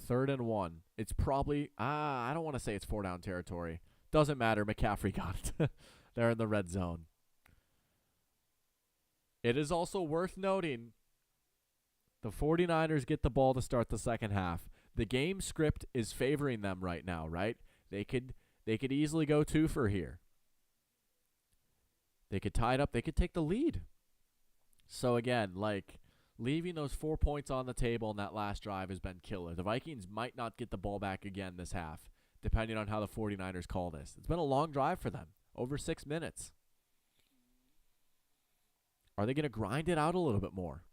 3rd and 1. It's probably, I don't want to say it's 4-down territory. Doesn't matter. McCaffrey got it. They're in the red zone. It is also worth noting the 49ers get the ball to start the second half. The game script is favoring them right now, right? They could easily go 2 for here. They could tie it up. They could take the lead. So again, like, leaving those 4 points on the table in that last drive has been killer. The Vikings might not get the ball back again this half, depending on how the 49ers call this. It's been a long drive for them, over 6 minutes. Are they going to grind it out a little bit more?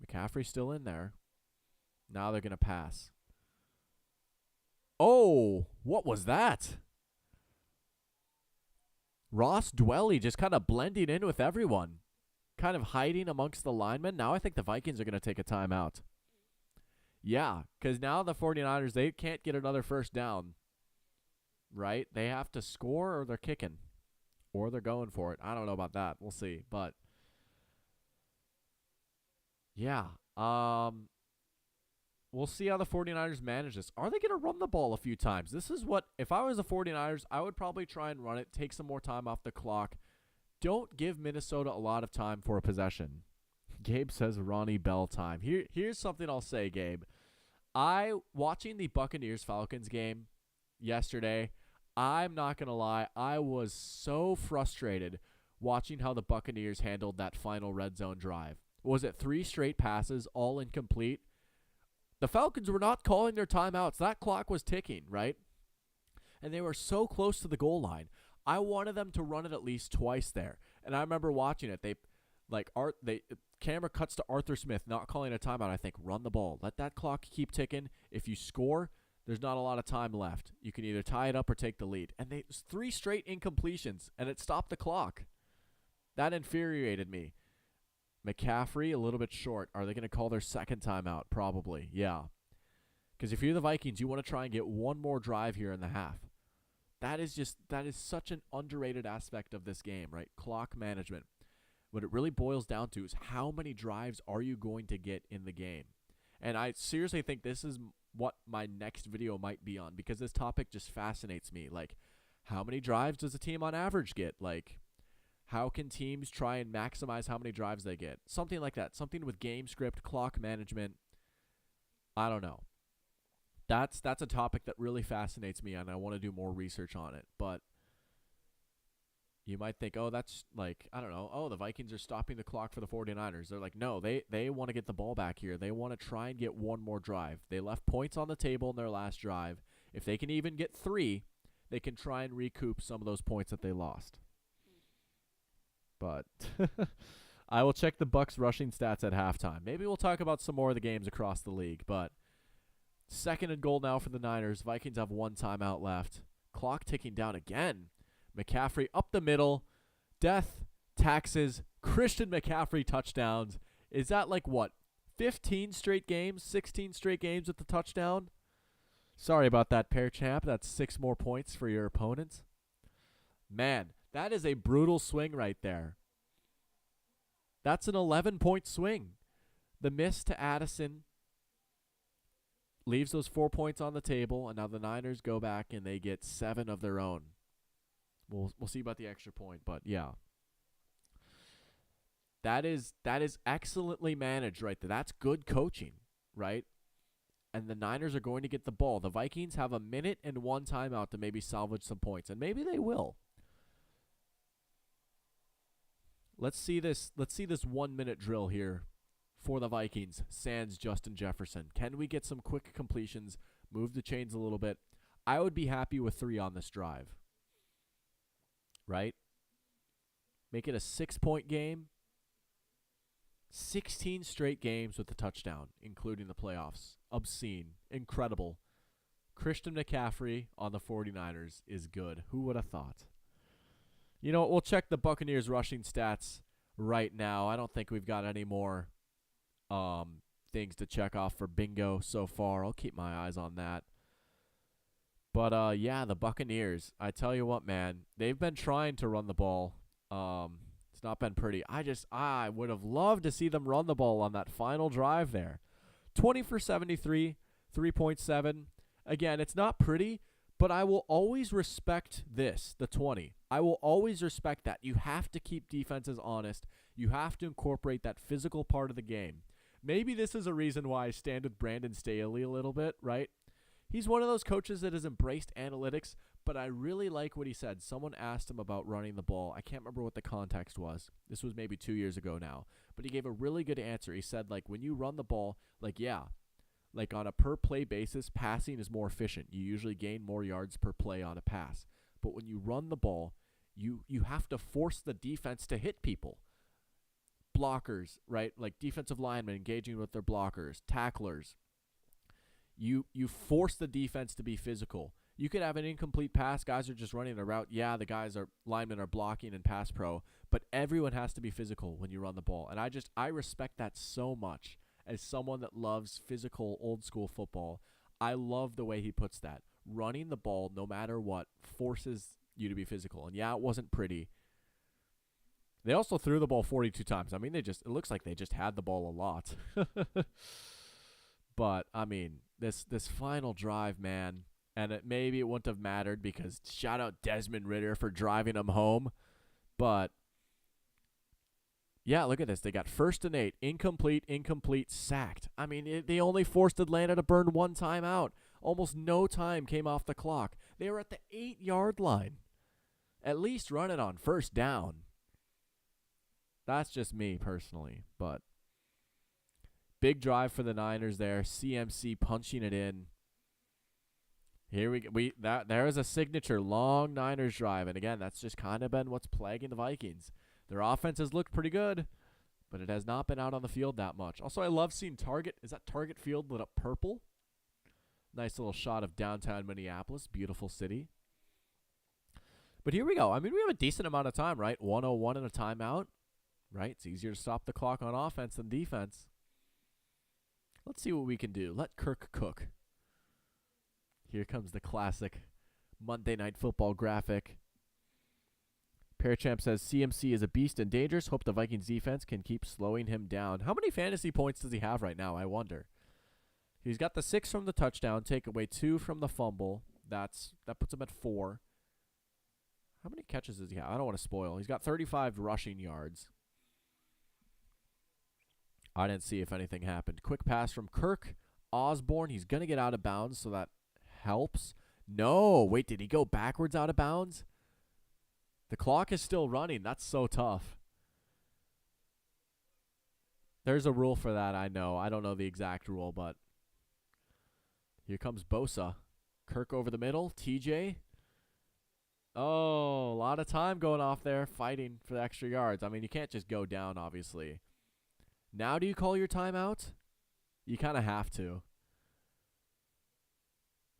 McCaffrey's still in there. Now they're going to pass. Oh, what was that? Ross Dwelly just kind of blending in with everyone. Kind of hiding amongst the linemen. Now I think the Vikings are going to take a timeout. Yeah, because now the 49ers, they can't get another first down. Right? They have to score or they're kicking. Or they're going for it. I don't know about that. We'll see. But yeah. We'll see how the 49ers manage this. Are they going to run the ball a few times? This is what, if I was the 49ers, I would probably try and run it, take some more time off the clock. Don't give Minnesota a lot of time for a possession. Gabe says Ronnie Bell time. Here's something I'll say, Gabe. Watching the Buccaneers-Falcons game yesterday, I'm not going to lie, I was so frustrated watching how the Buccaneers handled that final red zone drive. Was it 3 straight passes, all incomplete? The Falcons were not calling their timeouts. That clock was ticking, right? And they were so close to the goal line. I wanted them to run it at least twice there. And I remember watching it. Camera cuts to Arthur Smith not calling a timeout. I think, run the ball. Let that clock keep ticking. If you score, there's not a lot of time left. You can either tie it up or take the lead. And it was 3 straight incompletions, and it stopped the clock. That infuriated me. McCaffrey, a little bit short. Are they going to call their second timeout? Probably, yeah. Because if you're the Vikings, you want to try and get one more drive here in the half. That is such an underrated aspect of this game, right? Clock management. What it really boils down to is how many drives are you going to get in the game? And I seriously think this is what my next video might be on, because this topic just fascinates me. Like, how many drives does a team on average get? Like, how can teams try and maximize how many drives they get? Something like that. Something with game script, clock management. I don't know. That's a topic that really fascinates me, and I want to do more research on it. But you might think, oh, that's like, I don't know. Oh, the Vikings are stopping the clock for the 49ers. They're like, no, they want to get the ball back here. They want to try and get one more drive. They left points on the table in their last drive. If they can even get 3, they can try and recoup some of those points that they lost. But I will check the Bucks rushing stats at halftime. Maybe we'll talk about some more of the games across the league, but second and goal now for the Niners. Vikings have one timeout left. Clock ticking down again. McCaffrey up the middle. Death, taxes, Christian McCaffrey touchdowns. Is that like what? 15 straight games? 16 straight games with the touchdown? Sorry about that, pair champ. That's 6 more points for your opponent. Man, that is a brutal swing right there. That's an 11-point swing. The miss to Addison leaves those 4 points on the table, and now the Niners go back and they get 7 of their own. We'll see about the extra point, but yeah. That is excellently managed right there. That's good coaching, right? And the Niners are going to get the ball. The Vikings have a minute and 1 timeout to maybe salvage some points, and maybe they will. Let's see this 1 minute drill here for the Vikings, sans Justin Jefferson. Can we get some quick completions, move the chains a little bit? I would be happy with 3 on this drive. Right? Make it a 6-point game. 16 straight games with a touchdown, including the playoffs. Obscene. Incredible. Christian McCaffrey on the 49ers is good. Who would have thought? You know what? We'll check the Buccaneers rushing stats right now. I don't think we've got any more things to check off for bingo so far. I'll keep my eyes on that. But, yeah, the Buccaneers, I tell you what, man, they've been trying to run the ball. It's not been pretty. I would have loved to see them run the ball on that final drive there. 20 for 73, 3.7. Again, it's not pretty, but I will always respect this, the 20. I will always respect that. You have to keep defenses honest. You have to incorporate that physical part of the game. Maybe this is a reason why I stand with Brandon Staley a little bit, right? He's one of those coaches that has embraced analytics, but I really like what he said. Someone asked him about running the ball. I can't remember what the context was. This was maybe 2 years ago now. But he gave a really good answer. He said, like, when you run the ball, like, yeah, like on a per-play basis, passing is more efficient. You usually gain more yards per play on a pass. But when you run the ball, you have to force the defense to hit people. Blockers, right? Like defensive linemen engaging with their blockers, tacklers. You force the defense to be physical. You could have an incomplete pass. Guys are just running a route. Yeah, the linemen are blocking in pass pro, but everyone has to be physical when you run the ball. And I respect that so much as someone that loves physical old school football. I love the way he puts that. Running the ball, no matter what, forces you to be physical. And yeah, it wasn't pretty. They also threw the ball 42 times. I mean, it looks like they just had the ball a lot. But, I mean, this final drive, man, and maybe it wouldn't have mattered because shout out Desmond Ridder for driving them home. But, yeah, look at this. They got 1st and 8, incomplete, sacked. I mean, they only forced Atlanta to burn 1 timeout. Almost no time came off the clock. They were at the 8-yard line. At least run it on 1st down. That's just me personally, but big drive for the Niners there. CMC punching it in. Here we go. There is a signature long Niners drive, and again, that's just kind of been what's plaguing the Vikings. Their offense has looked pretty good, but it has not been out on the field that much. Also, I love seeing Target Field lit up purple. Nice little shot of downtown Minneapolis, beautiful city. But here we go. I mean, we have a decent amount of time, right? 1:01 and a timeout, right? It's easier to stop the clock on offense than defense. Let's see what we can do. Let Kirk cook. Here comes the classic Monday Night Football graphic. Parachamp says CMC is a beast and dangerous. Hope the Vikings defense can keep slowing him down. How many fantasy points does he have right now? I wonder. He's got the 6 from the touchdown, take away 2 from the fumble. That puts him at 4. How many catches does he have? I don't want to spoil. He's got 35 rushing yards. I didn't see if anything happened. Quick pass from Kirk Osborne. He's going to get out of bounds, so that helps. No, wait, did he go backwards out of bounds? The clock is still running. That's so tough. There's a rule for that, I know. I don't know the exact rule, but here comes Bosa. Kirk over the middle. TJ. Oh, a lot of time going off there fighting for the extra yards. I mean, you can't just go down, obviously. Now do you call your timeout? You kind of have to.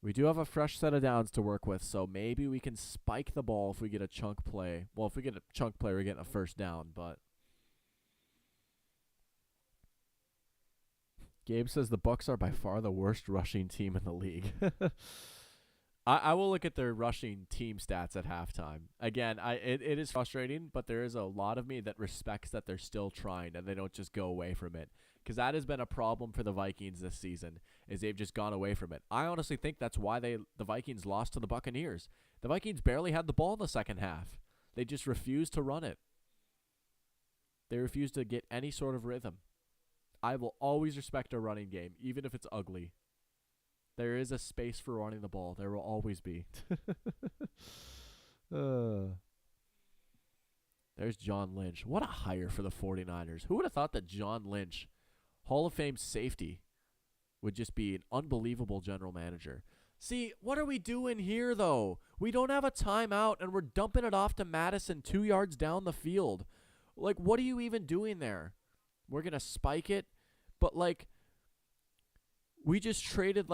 We do have a fresh set of downs to work with, so maybe we can spike the ball if we get a chunk play. Well, if we get a chunk play, we're getting a first down, but Gabe says the Bucks are by far the worst rushing team in the league. I will look at their rushing team stats at halftime. Again, it is frustrating, but there is a lot of me that respects that they're still trying and they don't just go away from it. Because that has been a problem for the Vikings this season, is they've just gone away from it. I honestly think that's why the Vikings lost to the Buccaneers. The Vikings barely had the ball in the second half. They just refused to run it. They refused to get any sort of rhythm. I will always respect a running game, even if it's ugly. There is a space for running the ball. There will always be. There's John Lynch. What a hire for the 49ers. Who would have thought that John Lynch, Hall of Fame safety, would just be an unbelievable general manager? See, what are we doing here, though? We don't have a timeout, and we're dumping it off to Madison 2 yards down the field. Like, what are you even doing there? We're going to spike it, but, like, we just traded,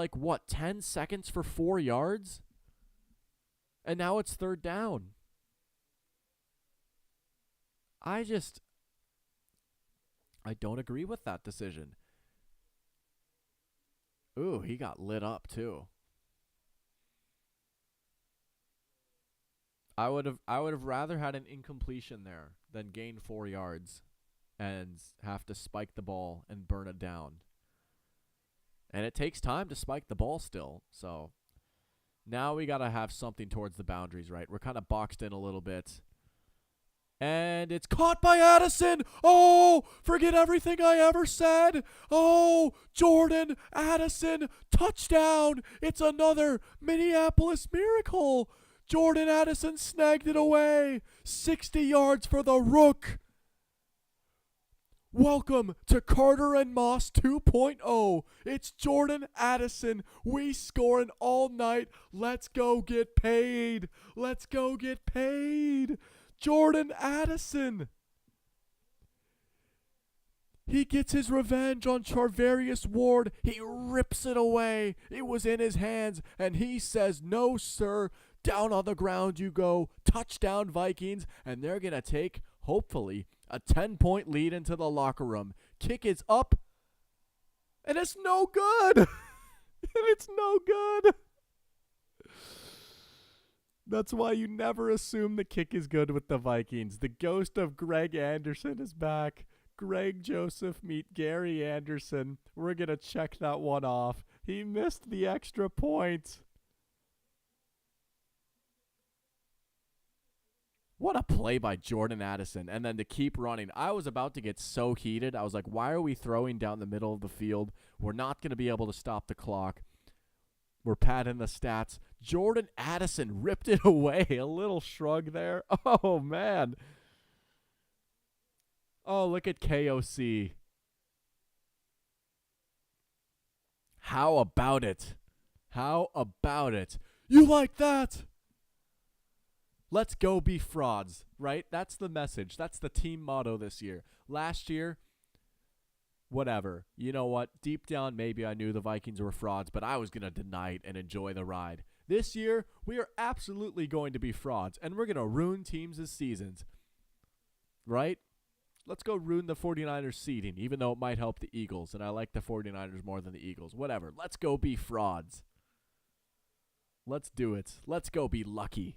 10 seconds for 4 yards? And now it's third down. I don't agree with that decision. Ooh, he got lit up, too. I would have rather had an incompletion there than gain 4 yards and have to spike the ball and burn it down. And it takes time to spike the ball still. So now we got to have something towards the boundaries, right? We're kind of boxed in a little bit. And it's caught by Addison. Oh, forget everything I ever said. Oh, Jordan Addison, touchdown. It's another Minneapolis miracle. Jordan Addison snagged it away. 60 yards for the Rook. Welcome to Carter and Moss 2.0. It's Jordan Addison. We scoring all night. Let's go get paid. Let's go get paid. Jordan Addison. He gets his revenge on Charvarius Ward. He rips it away. It was in his hands, and he says, "No, sir. Down on the ground you go. Touchdown, Vikings." And they're going to take, hopefully, a 10-point lead into the locker room. Kick is up, and it's no good. And it's no good. That's why you never assume the kick is good with the Vikings. The ghost of Greg Anderson is back. Greg Joseph meet Gary Anderson. We're going to check that one off. He missed the extra point. What a play by Jordan Addison. And then to keep running. I was about to get so heated. I was like, why are we throwing down the middle of the field? We're not going to be able to stop the clock. We're padding the stats. Jordan Addison ripped it away. A little shrug there. Oh, man. Oh, look at KOC. How about it? How about it? You like that? Let's go be frauds, right? That's the message. That's the team motto this year. Last year, whatever. You know what? Deep down, maybe I knew the Vikings were frauds, but I was going to deny it and enjoy the ride. This year, we are absolutely going to be frauds, and we're going to ruin teams' seasons, right? Let's go ruin the 49ers seeding, even though it might help the Eagles, and I like the 49ers more than the Eagles. Whatever. Let's go be frauds. Let's do it. Let's go be lucky.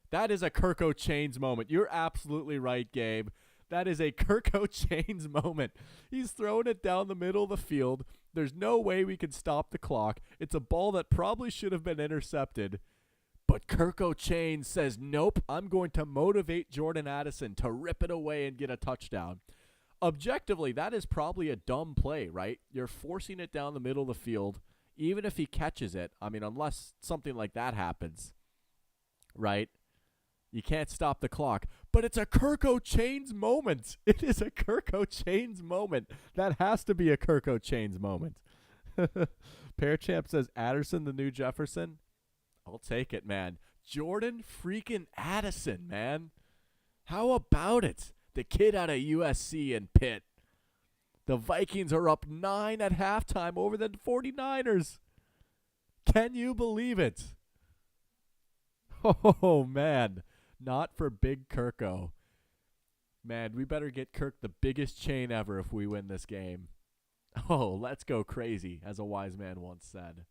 That is a Kirko Chains moment. You're absolutely right, Gabe. That is a Kirko Chains moment. He's throwing it down the middle of the field. There's no way we can stop the clock. It's a ball that probably should have been intercepted. But Kirko Chains says, nope, I'm going to motivate Jordan Addison to rip it away and get a touchdown. Objectively, that is probably a dumb play, right? You're forcing it down the middle of the field. Even if he catches it, I mean, unless something like that happens, right? You can't stop the clock. But it's a Kirko Chains moment. It is a Kirko Chains moment. That has to be a Kirko Chains moment. Pear Champ says, Addison the new Jefferson? I'll take it, man. Jordan freaking Addison, man. How about it? The kid out of USC and Pitt. The Vikings are up 9 at halftime over the 49ers. Can you believe it? Oh, man. Not for Big Kirko. Man, we better get Kirk the biggest chain ever if we win this game. Oh, let's go crazy, as a wise man once said.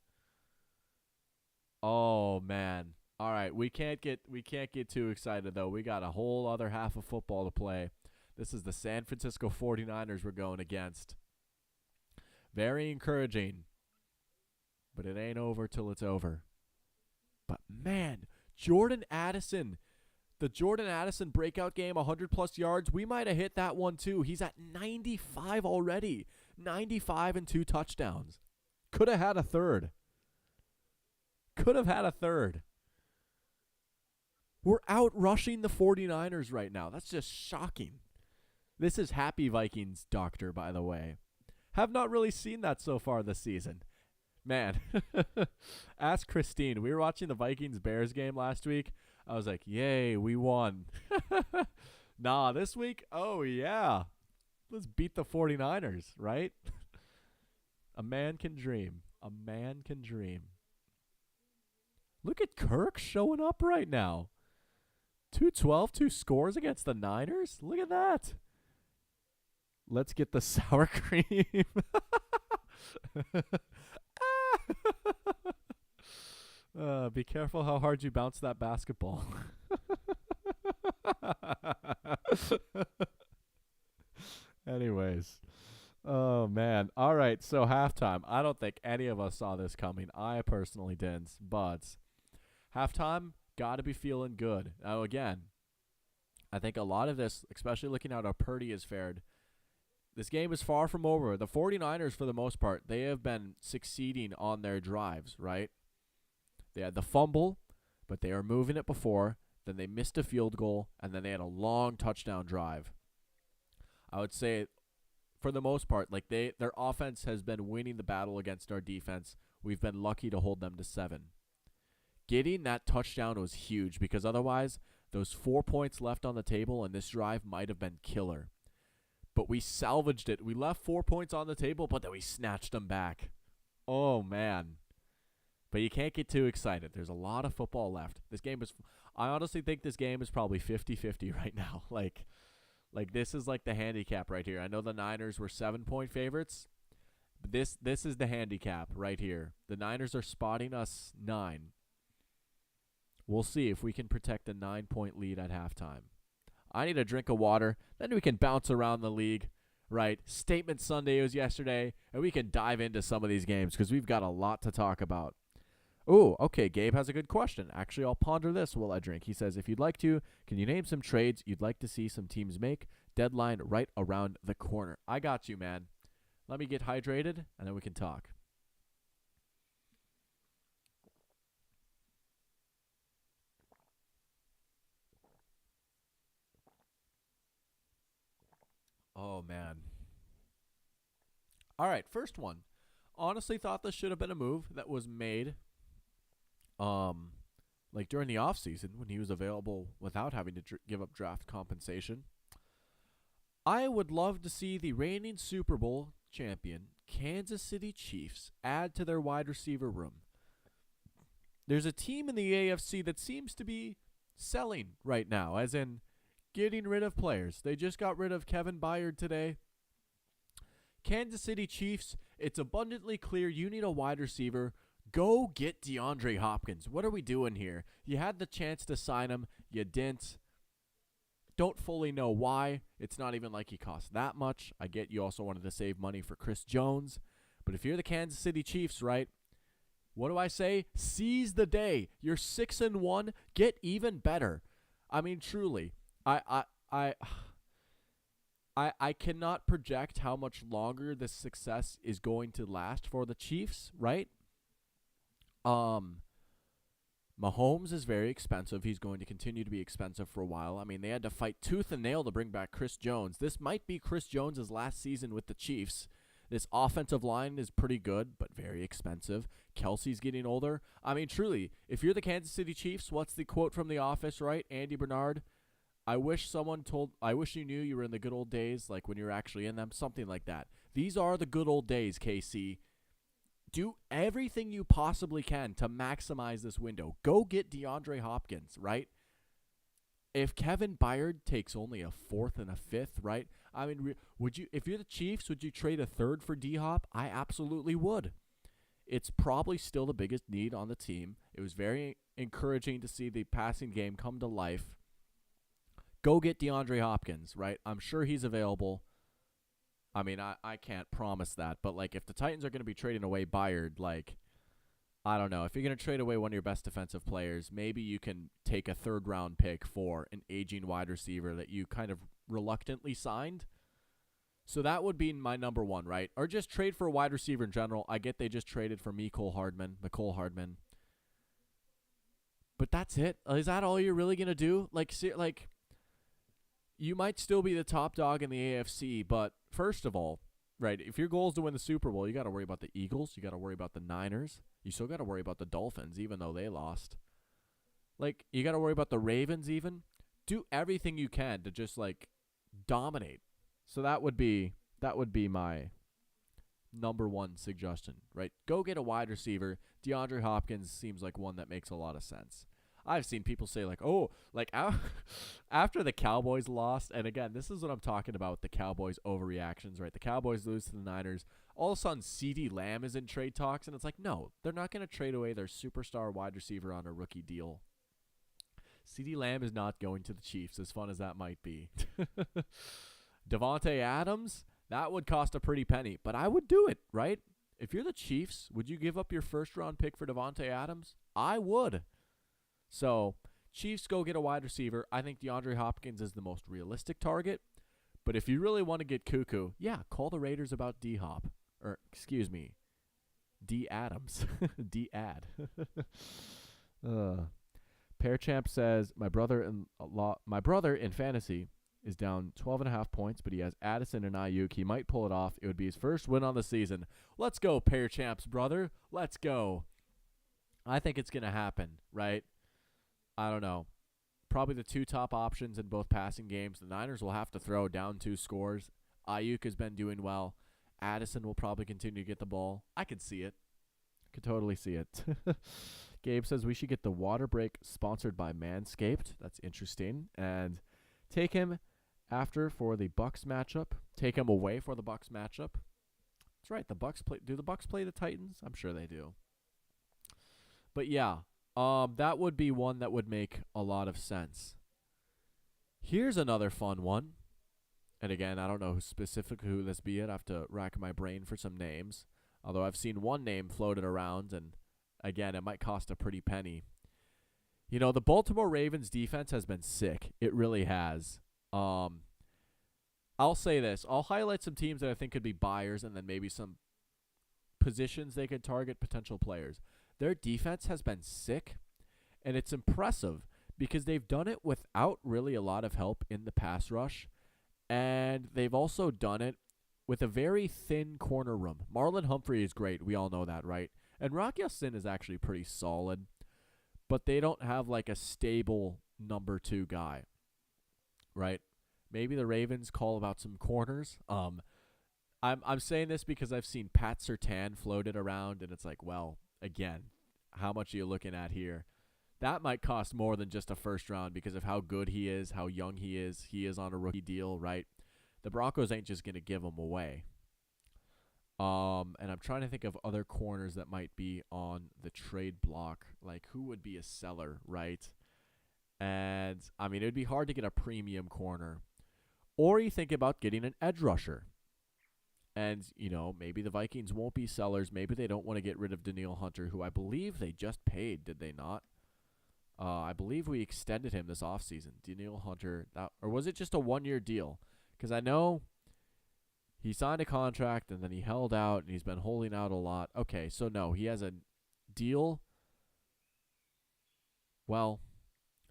Oh, man. All right, we can't get too excited though. We got a whole other half of football to play. This is the San Francisco 49ers we're going against. Very encouraging. But it ain't over till it's over. But man, Jordan Addison, the Jordan Addison breakout game, 100-plus yards, we might have hit that one too. He's at 95 already. 95 and 2 touchdowns. Could have had a third. We're out rushing the 49ers right now. That's just shocking. This is happy Vikings doctor, by the way. Have not really seen that so far this season. Man, ask Christine. We were watching the Vikings-Bears game last week. I was like, yay, we won. Nah, this week, oh yeah. Let's beat the 49ers, right? A man can dream. A man can dream. Look at Kirk showing up right now. 212, 2 scores against the Niners? Look at that. Let's get the sour cream. Be careful how hard you bounce that basketball. Anyways. Oh, man. All right, so halftime. I don't think any of us saw this coming. I personally didn't. But halftime, got to be feeling good. Now, again, I think a lot of this, especially looking at how Purdy has fared, this game is far from over. The 49ers, for the most part, they have been succeeding on their drives, right? They had the fumble, but they were moving it before. Then they missed a field goal, and then they had a long touchdown drive. I would say, for the most part, like their offense has been winning the battle against our defense. We've been lucky to hold them to 7. Getting that touchdown was huge because otherwise, those 4 points left on the table and this drive might have been killer. But we salvaged it. We left 4 points on the table, but then we snatched them back. Oh, man. But you can't get too excited. There's a lot of football left. I honestly think this game is probably 50-50 right now. Like this is like the handicap right here. I know the Niners were 7-point favorites. But this is the handicap right here. The Niners are spotting us 9. We'll see if we can protect a 9-point lead at halftime. I need a drink of water. Then we can bounce around the league, right? Statement Sunday was yesterday, and we can dive into some of these games because we've got a lot to talk about. Oh, okay, Gabe has a good question. Actually, I'll ponder this while I drink. He says, if you'd like to, can you name some trades you'd like to see some teams make? Deadline right around the corner. I got you, man. Let me get hydrated, and then we can talk. Oh, man. All right, first one. Honestly thought this should have been a move that was made like during the offseason when he was available without having to give up draft compensation. I would love to see the reigning Super Bowl champion Kansas City Chiefs add to their wide receiver room. There's a team in the AFC that seems to be selling right now, as in getting rid of players. They just got rid of Kevin Byard today. Kansas City Chiefs, it's abundantly clear you need a wide receiver. Go get DeAndre Hopkins. What are we doing here? You had the chance to sign him. You didn't. Don't fully know why. It's not even like he cost that much. I get you also wanted to save money for Chris Jones. But if you're the Kansas City Chiefs, right, what do I say? Seize the day. You're 6-1. Get even better. I mean, truly. I cannot project how much longer this success is going to last for the Chiefs, right? Mahomes is very expensive. He's going to continue to be expensive for a while. I mean, they had to fight tooth and nail to bring back Chris Jones. This might be Chris Jones' last season with the Chiefs. This offensive line is pretty good, but very expensive. Kelsey's getting older. I mean, truly, if you're the Kansas City Chiefs, what's the quote from The Office, right? Andy Bernard. I wish you knew you were in the good old days, like when you were actually in them, something like that. These are the good old days, KC. Do everything you possibly can to maximize this window. Go get DeAndre Hopkins, right? If Kevin Byard takes only a fourth and a fifth, right? I mean, would you, if you're the Chiefs, would you trade a third for D-Hop? I absolutely would. It's probably still the biggest need on the team. It was very encouraging to see the passing game come to life. Go get DeAndre Hopkins, right? I'm sure he's available. I mean, I can't promise that, but like if the Titans are going to be trading away Byard, like I don't know. If you're going to trade away one of your best defensive players, maybe you can take a third-round pick for an aging wide receiver that you kind of reluctantly signed. So that would be my number one, right? Or just trade for a wide receiver in general. I get they just traded for Mecole Hardman. But that's it. Is that all you're really going to do? Like, you might still be the top dog in the AFC, but first of all, right, if your goal is to win the Super Bowl, you got to worry about the Eagles. You got to worry about the Niners. You still got to worry about the Dolphins, even though they lost. Like, you got to worry about the Ravens even. Do everything you can to just, like, dominate. So that would be my number one suggestion, right? Go get a wide receiver. DeAndre Hopkins seems like one that makes a lot of sense. I've seen people say, like, oh, like, after the Cowboys lost, and again, this is what I'm talking about with the Cowboys' overreactions, right? The Cowboys lose to the Niners. All of a sudden, CeeDee Lamb is in trade talks, and it's like, no, they're not going to trade away their superstar wide receiver on a rookie deal. CeeDee Lamb is not going to the Chiefs, as fun as that might be. Devontae Adams, that would cost a pretty penny, but I would do it, right? If you're the Chiefs, would you give up your first-round pick for Devontae Adams? I would. So, Chiefs go get a wide receiver. I think DeAndre Hopkins is the most realistic target. But if you really want to get cuckoo, yeah, call the Raiders about D-Hop. Or, excuse me, D-Adams. D-Ad. Pearchamp says, my brother in fantasy is down 12.5 points, but he has Addison and Ayuk. He might pull it off. It would be his first win on the season. Let's go, Pearchamp's brother. Let's go. I think it's going to happen, right? I don't know. Probably the two top options in both passing games. The Niners will have to throw down 2 scores. Ayuk has been doing well. Addison will probably continue to get the ball. I could see it. Could totally see it. Gabe says we should get the water break sponsored by Manscaped. That's interesting. And take him after for the Bucks matchup. Take him away for the Bucks matchup. That's right. The Bucks play. Do the Bucks play the Titans? I'm sure they do. But yeah. That would be one that would make a lot of sense. Here's another fun one. And again, I don't know specifically who this be. I'd have to rack my brain for some names. Although I've seen one name floated around, and again, it might cost a pretty penny. You know, the Baltimore Ravens defense has been sick. It really has. I'll say this. I'll highlight some teams that I think could be buyers and then maybe some positions they could target potential players. Their defense has been sick, and it's impressive because they've done it without really a lot of help in the pass rush, and they've also done it with a very thin corner room. Marlon Humphrey is great. We all know that, right? And Rock Ya-Sin is actually pretty solid, but they don't have like a stable number 2 guy, right? Maybe the Ravens call about some corners. I'm saying this because I've seen Pat Surtain floated around, and it's like, well, again, how much are you looking at here? That might cost more than just a first round because of how good he is, how young he is. He is on a rookie deal, right? The Broncos ain't just going to give him away. And I'm trying to think of other corners that might be on the trade block. Like, who would be a seller, right? And, I mean, it would be hard to get a premium corner. Or you think about getting an edge rusher. And, you know, maybe the Vikings won't be sellers. Maybe they don't want to get rid of Danielle Hunter, who I believe they just paid, did they not? I believe we extended him this offseason. Danielle Hunter, or was it just a 1-year deal? Because I know he signed a contract and then he held out and he's been holding out a lot. Okay, so no, he has a deal. Well,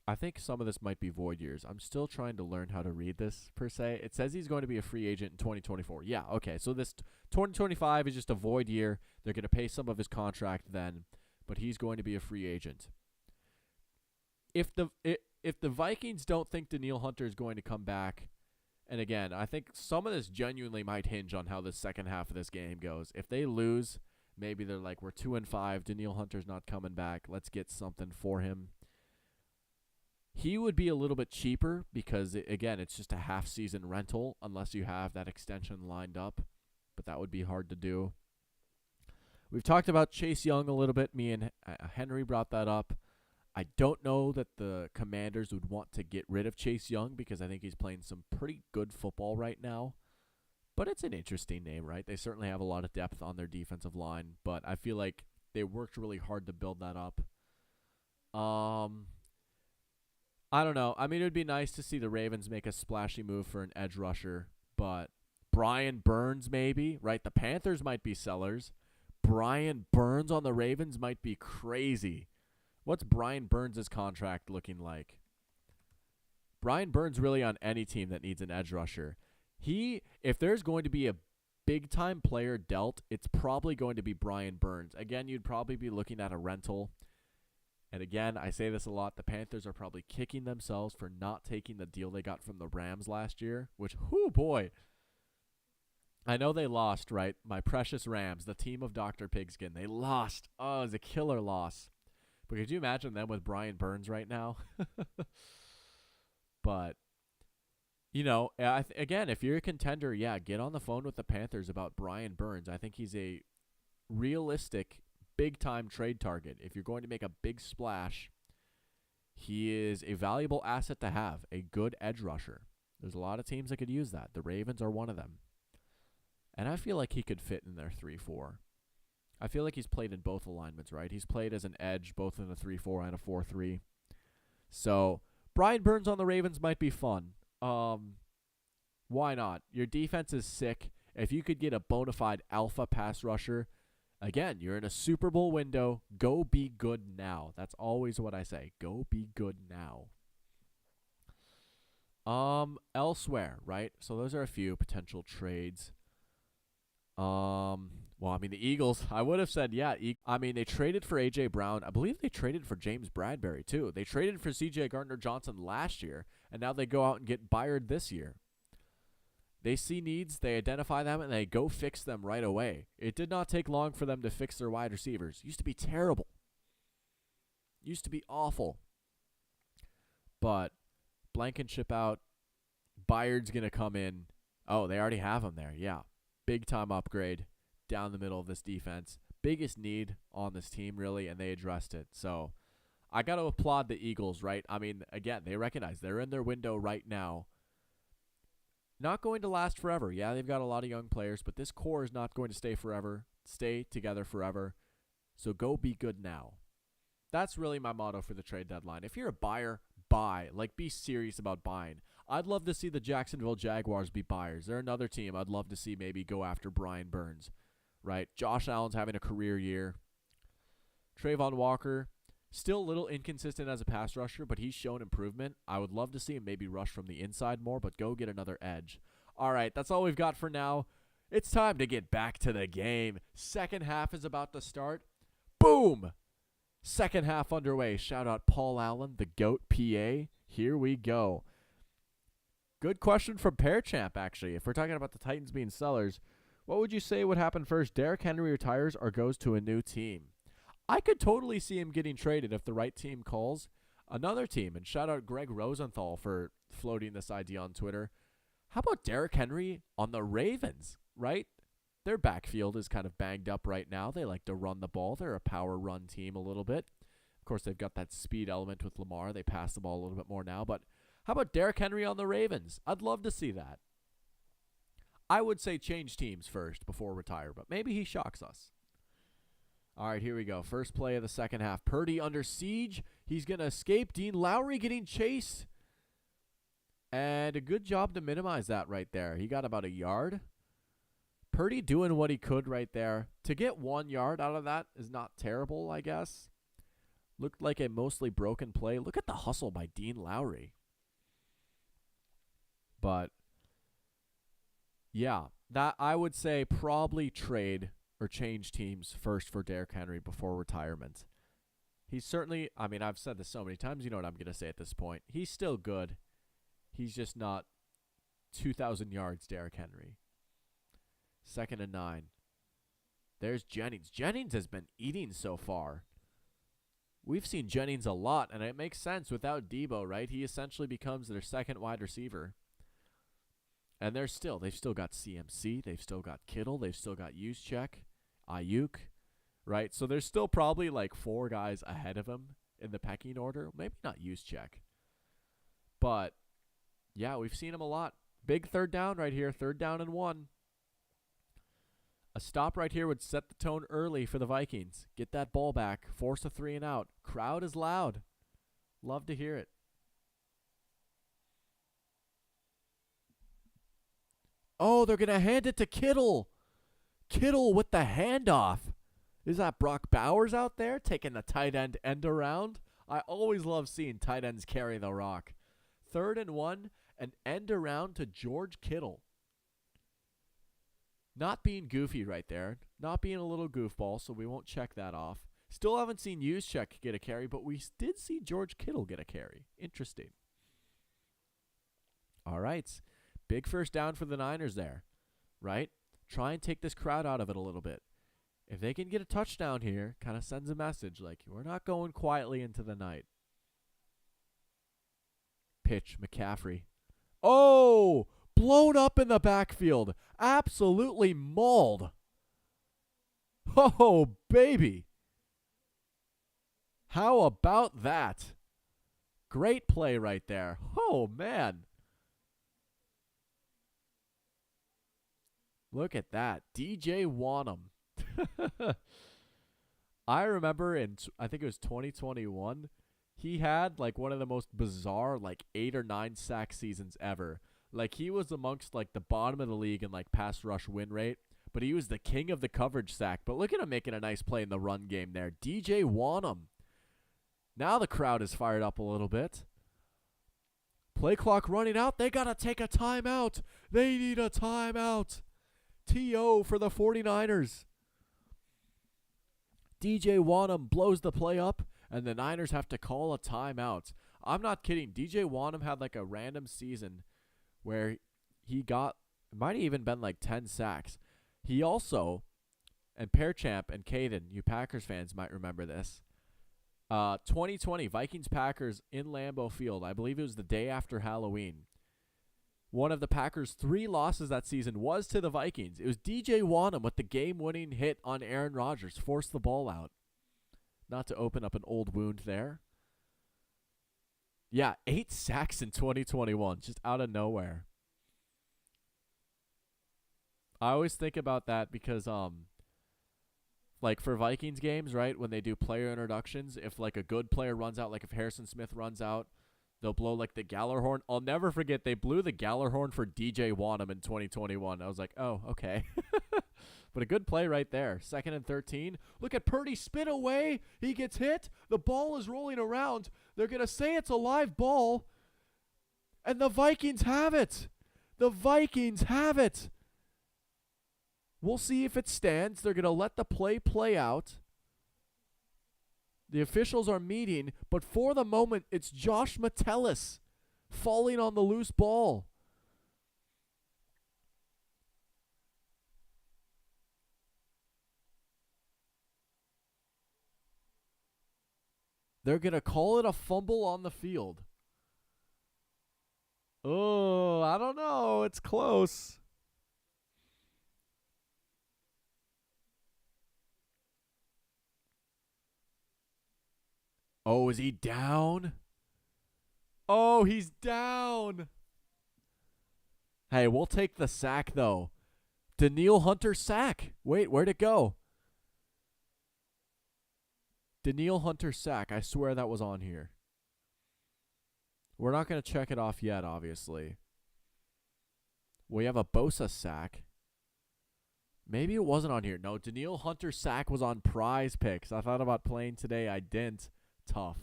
I think some of this might be void years. I'm still trying to learn how to read this, per se. It says he's going to be a free agent in 2024. Yeah, okay. So this 2025 is just a void year. They're going to pay some of his contract then, but he's going to be a free agent. If the Vikings don't think Danielle Hunter is going to come back, and again, I think some of this genuinely might hinge on how the second half of this game goes. If they lose, maybe they're like, we're 2-5. Danielle Hunter's not coming back. Let's get something for him. He would be a little bit cheaper because, again, it's just a half-season rental unless you have that extension lined up, but that would be hard to do. We've talked about Chase Young a little bit. Me and Henry brought that up. I don't know that the Commanders would want to get rid of Chase Young because I think he's playing some pretty good football right now. But it's an interesting name, right? They certainly have a lot of depth on their defensive line, but I feel like they worked really hard to build that up. I don't know. I mean, it would be nice to see the Ravens make a splashy move for an edge rusher, but Brian Burns maybe, right? The Panthers might be sellers. Brian Burns on the Ravens might be crazy. What's Brian Burns' contract looking like? Brian Burns really on any team that needs an edge rusher. If there's going to be a big-time player dealt, it's probably going to be Brian Burns. Again, you'd probably be looking at a rental. And again, I say this a lot, the Panthers are probably kicking themselves for not taking the deal they got from the Rams last year, which, whoo boy. I know they lost, right? My precious Rams, the team of Dr. Pigskin, they lost. Oh, it was a killer loss. But could you imagine them with Brian Burns right now? But, you know, again, if you're a contender, yeah, get on the phone with the Panthers about Brian Burns. I think he's a realistic, big-time trade target. If you're going to make a big splash, he is a valuable asset to have, a good edge rusher. There's a lot of teams that could use that. The Ravens are one of them. And I feel like he could fit in their 3-4. I feel like he's played in both alignments, right? He's played as an edge, both in a 3-4 and a 4-3. So, Brian Burns on the Ravens might be fun. Why not? Your defense is sick. If you could get a bona fide alpha pass rusher, again, you're in a Super Bowl window. Go be good now. That's always what I say. Go be good now. Elsewhere, right? So those are a few potential trades. Well, I mean, the Eagles, I would have said, yeah. I mean, they traded for A.J. Brown. I believe they traded for James Bradbury, too. They traded for C.J. Gardner-Johnson last year, and now they go out and get Byard this year. They see needs, they identify them, and they go fix them right away. It did not take long for them to fix their wide receivers. Used to be terrible. Used to be awful. But Blankenship out. Byard's going to come in. Oh, they already have him there. Yeah. Big-time upgrade down the middle of this defense. Biggest need on this team, really, and they addressed it. So I got to applaud the Eagles, right? I mean, again, they recognize they're in their window right now. Not going to last forever. Yeah, they've got a lot of young players, but this core is not going to stay together forever. So go be good now. That's really my motto for the trade deadline. If you're a buyer, buy. Like, be serious about buying. I'd love to see the Jacksonville Jaguars be buyers. They're another team I'd love to see maybe go after Brian Burns, right? Josh Allen's having a career year. Trayvon Walker, still a little inconsistent as a pass rusher, but he's shown improvement. I would love to see him maybe rush from the inside more, but go get another edge. All right, that's all we've got for now. It's time to get back to the game. Second half is about to start. Boom! Second half underway. Shout out Paul Allen, the GOAT PA. Here we go. Good question from Pear Champ, actually. If we're talking about the Titans being sellers, what would you say would happen first? Derrick Henry retires or goes to a new team? I could totally see him getting traded if the right team calls another team. And shout out Greg Rosenthal for floating this idea on Twitter. How about Derrick Henry on the Ravens, right? Their backfield is kind of banged up right now. They like to run the ball. They're a power run team a little bit. Of course, they've got that speed element with Lamar. They pass the ball a little bit more now. But how about Derrick Henry on the Ravens? I'd love to see that. I would say change teams first before retire, but maybe he shocks us. All right, here we go. First play of the second half. Purdy under siege. He's going to escape. Dean Lowry getting chased. And a good job to minimize that right there. He got about a yard. Purdy doing what he could right there. To get 1 yard out of that is not terrible, I guess. Looked like a mostly broken play. Look at the hustle by Dean Lowry. But yeah, that I would say probably trade or change teams first for Derrick Henry before retirement. He's certainly, I mean, I've said this so many times, you know what I'm going to say at this point. He's still good. He's just not 2,000 yards Derrick Henry. 2nd and 9. There's Jennings. Jennings has been eating so far. We've seen Jennings a lot, and it makes sense without Debo, right? He essentially becomes their second wide receiver. And they've still got CMC. They've still got Kittle. They've still got Juszczyk, Ayuk, right? So there's still probably like 4 guys ahead of him in the pecking order. Maybe not Juszczyk. But, yeah, we've seen him a lot. Big 3rd down right here. 3rd down and 1. A stop right here would set the tone early for the Vikings. Get that ball back. Force a 3 and out. Crowd is loud. Love to hear it. Oh, they're going to hand it to Kittle. Kittle with the handoff. Is that Brock Bowers out there taking the tight end around? I always love seeing tight ends carry the rock. 3rd and 1, an end around to George Kittle. Not being goofy right there. Not being a little goofball, so we won't check that off. Still haven't seen Juszczyk get a carry, but we did see George Kittle get a carry. Interesting. All right. Big 1st down for the Niners there, right? Try and take this crowd out of it a little bit. If they can get a touchdown here, kind of sends a message like, we're not going quietly into the night. Pitch, McCaffrey. Oh, blown up in the backfield. Absolutely mauled. Oh, baby. How about that? Great play right there. Oh, man. Look at that. DJ Wanham. I remember I think it was 2021, he had like one of the most bizarre like 8 or 9 sack seasons ever. Like he was amongst like the bottom of the league in like pass rush win rate, but he was the king of the coverage sack. But look at him making a nice play in the run game there. DJ Wanham. Now the crowd is fired up a little bit. Play clock running out. They got to take a timeout. They need a timeout. TO for the 49ers. DJ Wanham blows the play up, and the Niners have to call a timeout. I'm not kidding. DJ Wanham had like a random season where he got, it might have even been like 10 sacks. He also, and Pearchamp and Caden, you Packers fans might remember this, 2020 Vikings-Packers in Lambeau Field. I believe it was the day after Halloween. One of the Packers' 3 losses that season was to the Vikings. It was DJ Wanham with the game-winning hit on Aaron Rodgers. Forced the ball out. Not to open up an old wound there. Yeah, 8 sacks in 2021, just out of nowhere. I always think about that because, like for Vikings games, right, when they do player introductions, if like a good player runs out, like if Harrison Smith runs out, they'll blow like the Galler horn. I'll never forget they blew the Galler horn for DJ Wanham in 2021. I was like, oh, okay. But a good play right there. 2nd and 13. Look at Purdy spin away. He gets hit. The ball is rolling around. They're going to say it's a live ball. And the Vikings have it. The Vikings have it. We'll see if it stands. They're going to let the play out. The officials are meeting, but for the moment, it's Josh Metellus falling on the loose ball. They're going to call it a fumble on the field. Oh, I don't know. It's close. Oh, is he down? Oh, he's down. Hey, we'll take the sack, though. Danielle Hunter sack. Wait, where'd it go? Danielle Hunter sack. I swear that was on here. We're not going to check it off yet, obviously. We have a Bosa sack. Maybe it wasn't on here. No, Danielle Hunter sack was on Prize Picks. I thought about playing today. I didn't. tough.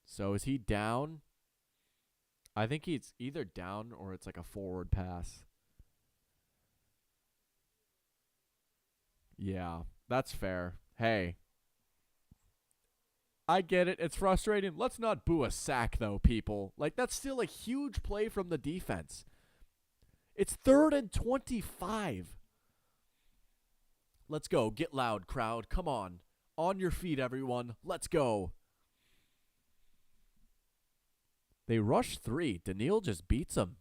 So is he down? I think he's either down or it's like a forward pass. Yeah, that's fair. Hey, I get it. It's frustrating. Let's not boo a sack, though, people. Like, that's still a huge play from the defense. It's 3rd and 25. Let's go. Get loud, crowd. Come on. On your feet, everyone. Let's go. They rush 3. Daniil just beats them.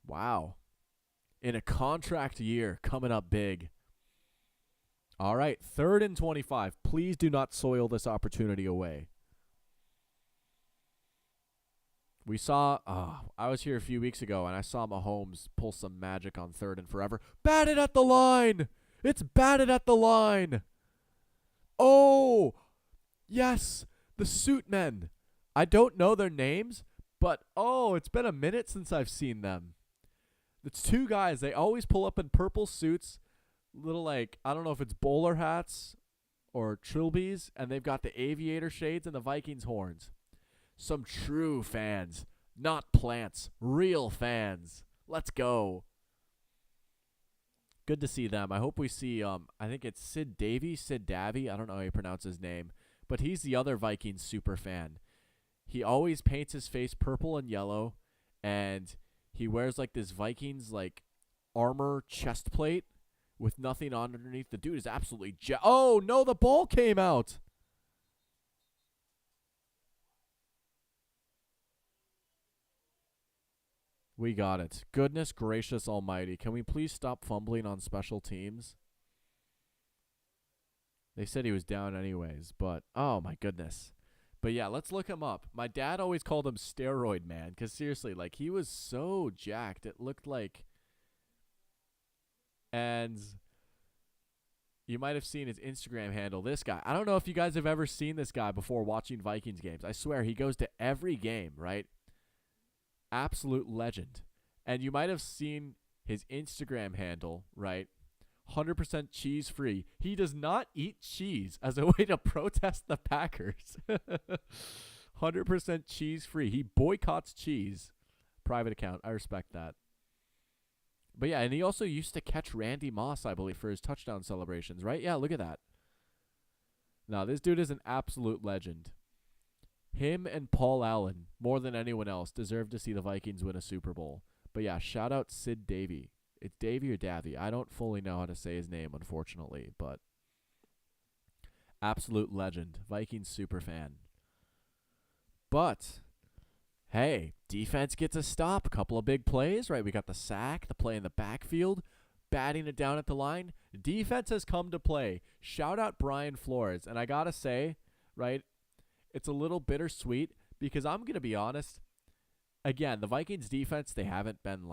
Wow. In a contract year, coming up big. All right, 3rd and 25. Please do not soil this opportunity away. We saw, I was here a few weeks ago, and I saw Mahomes pull some magic on 3rd and forever. Batted at the line. It's batted at the line. Oh, yes, the suit men. I don't know their names, but, it's been a minute since I've seen them. It's 2 guys. They always pull up in purple suits, little I don't know if it's bowler hats or trilbies, and they've got the aviator shades and the Vikings horns. Some true fans, not plants, real fans. Let's go. Good to see them. I hope we see, I think it's Sid Davy, I don't know how you pronounce his name, but he's the other Vikings super fan. He always paints his face purple and yellow, and he wears this Vikings armor chest plate with nothing on underneath. The dude is absolutely oh no, the ball came out. We got it. Goodness gracious almighty. Can we please stop fumbling on special teams? They said he was down anyways, but oh my goodness. But yeah, let's look him up. My dad always called him Steroid Man because seriously, he was so jacked. It looked like. And you might have seen his Instagram handle. This guy. I don't know if you guys have ever seen this guy before watching Vikings games. I swear he goes to every game, right? Absolute legend. And you might have seen his Instagram handle, right? 100% cheese free. He does not eat cheese as a way to protest the Packers. 100% cheese free. He boycotts cheese. Private account. I respect that. But yeah, and he also used to catch Randy Moss, I believe, for his touchdown celebrations, right? Yeah, look at that. Now, this dude is an absolute legend. Him and Paul Allen, more than anyone else, deserve to see the Vikings win a Super Bowl. But yeah, shout out Sid Davy. It's Davy or Davy. I don't fully know how to say his name, unfortunately, but absolute legend. Vikings super fan. But, hey, defense gets a stop. A couple of big plays, right? We got the sack, the play in the backfield, batting it down at the line. Defense has come to play. Shout out Brian Flores. And I got to say, right, it's a little bittersweet because I'm going to be honest. Again, the Vikings defense, they haven't been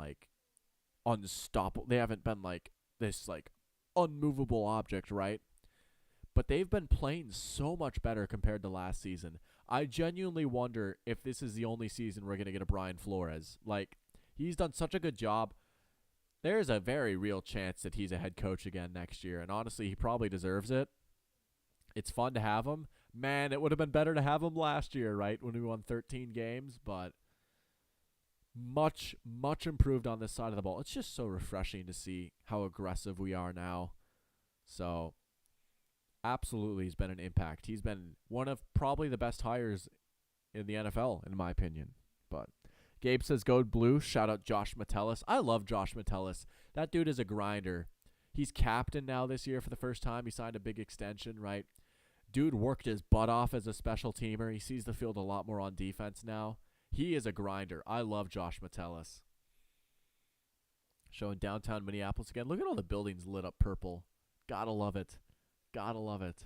unstoppable. They haven't been this unmovable object, right? But they've been playing so much better compared to last season. I genuinely wonder if this is the only season we're going to get a Brian Flores. He's done such a good job. There's a very real chance that he's a head coach again next year, and honestly, he probably deserves it. It's fun to have him. Man, it would have been better to have him last year, right, when we won 13 games, but much, much improved on this side of the ball. It's just so refreshing to see how aggressive we are now. So, absolutely, he's been an impact. He's been one of probably the best hires in the NFL, in my opinion. But Gabe says, go blue. Shout out Josh Metellus. I love Josh Metellus. That dude is a grinder. He's captain now this year for the first time. He signed a big extension, right? Dude worked his butt off as a special teamer. He sees the field a lot more on defense now. He is a grinder. I love Josh Metellus. Showing downtown Minneapolis again. Look at all the buildings lit up purple. Gotta love it. Gotta love it.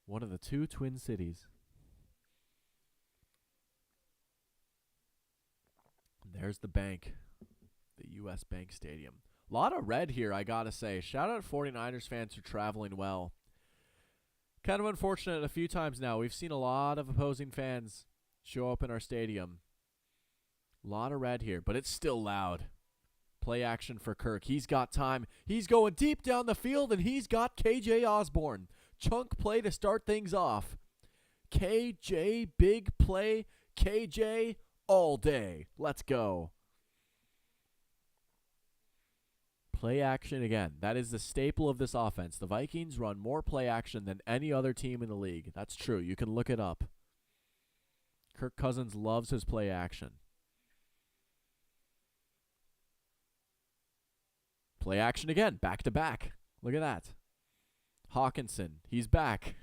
One of the 2 twin cities. And there's the bank. The U.S. Bank Stadium. A lot of red here, I gotta say. Shout out 49ers fans who are traveling well. Kind of unfortunate a few times now. We've seen a lot of opposing fans show up in our stadium. A lot of red here, but it's still loud. Play action for Kirk. He's got time. He's going deep down the field, and he's got KJ Osborne. Chunk play to start things off. KJ, big play. KJ, all day. Let's go. Play action again. That is the staple of this offense. The Vikings run more play action than any other team in the league. That's true. You can look it up. Kirk Cousins loves his play action. Play action again. Back to back. Look at that. Hawkinson. He's back.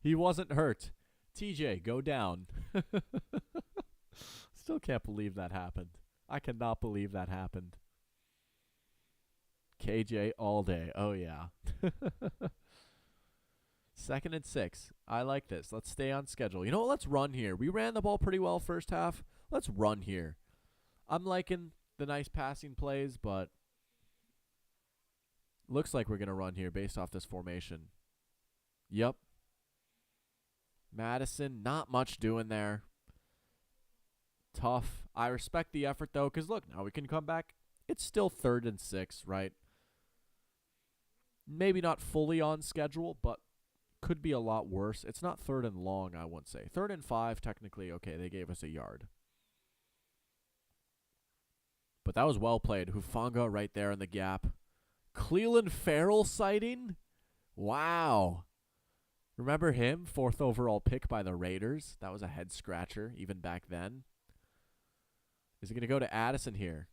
He wasn't hurt. TJ, go down. Still can't believe that happened. I cannot believe that happened. KJ all day. Oh, yeah. 2nd and 6. I like this. Let's stay on schedule. You know what? Let's run here. We ran the ball pretty well first half. Let's run here. I'm liking the nice passing plays, but looks like we're going to run here based off this formation. Yep. Madison, not much doing there. Tough. I respect the effort, though, because, look, now we can come back. It's still 3rd and 6, right? Maybe not fully on schedule, but could be a lot worse. It's not 3rd and long, I wouldn't say. 3rd and 5, technically, okay, they gave us a yard. But that was well played. Hufanga right there in the gap. Cleveland Farrell sighting? Wow. Remember him? 4th overall pick by the Raiders. That was a head-scratcher, even back then. Is he going to go to Addison here?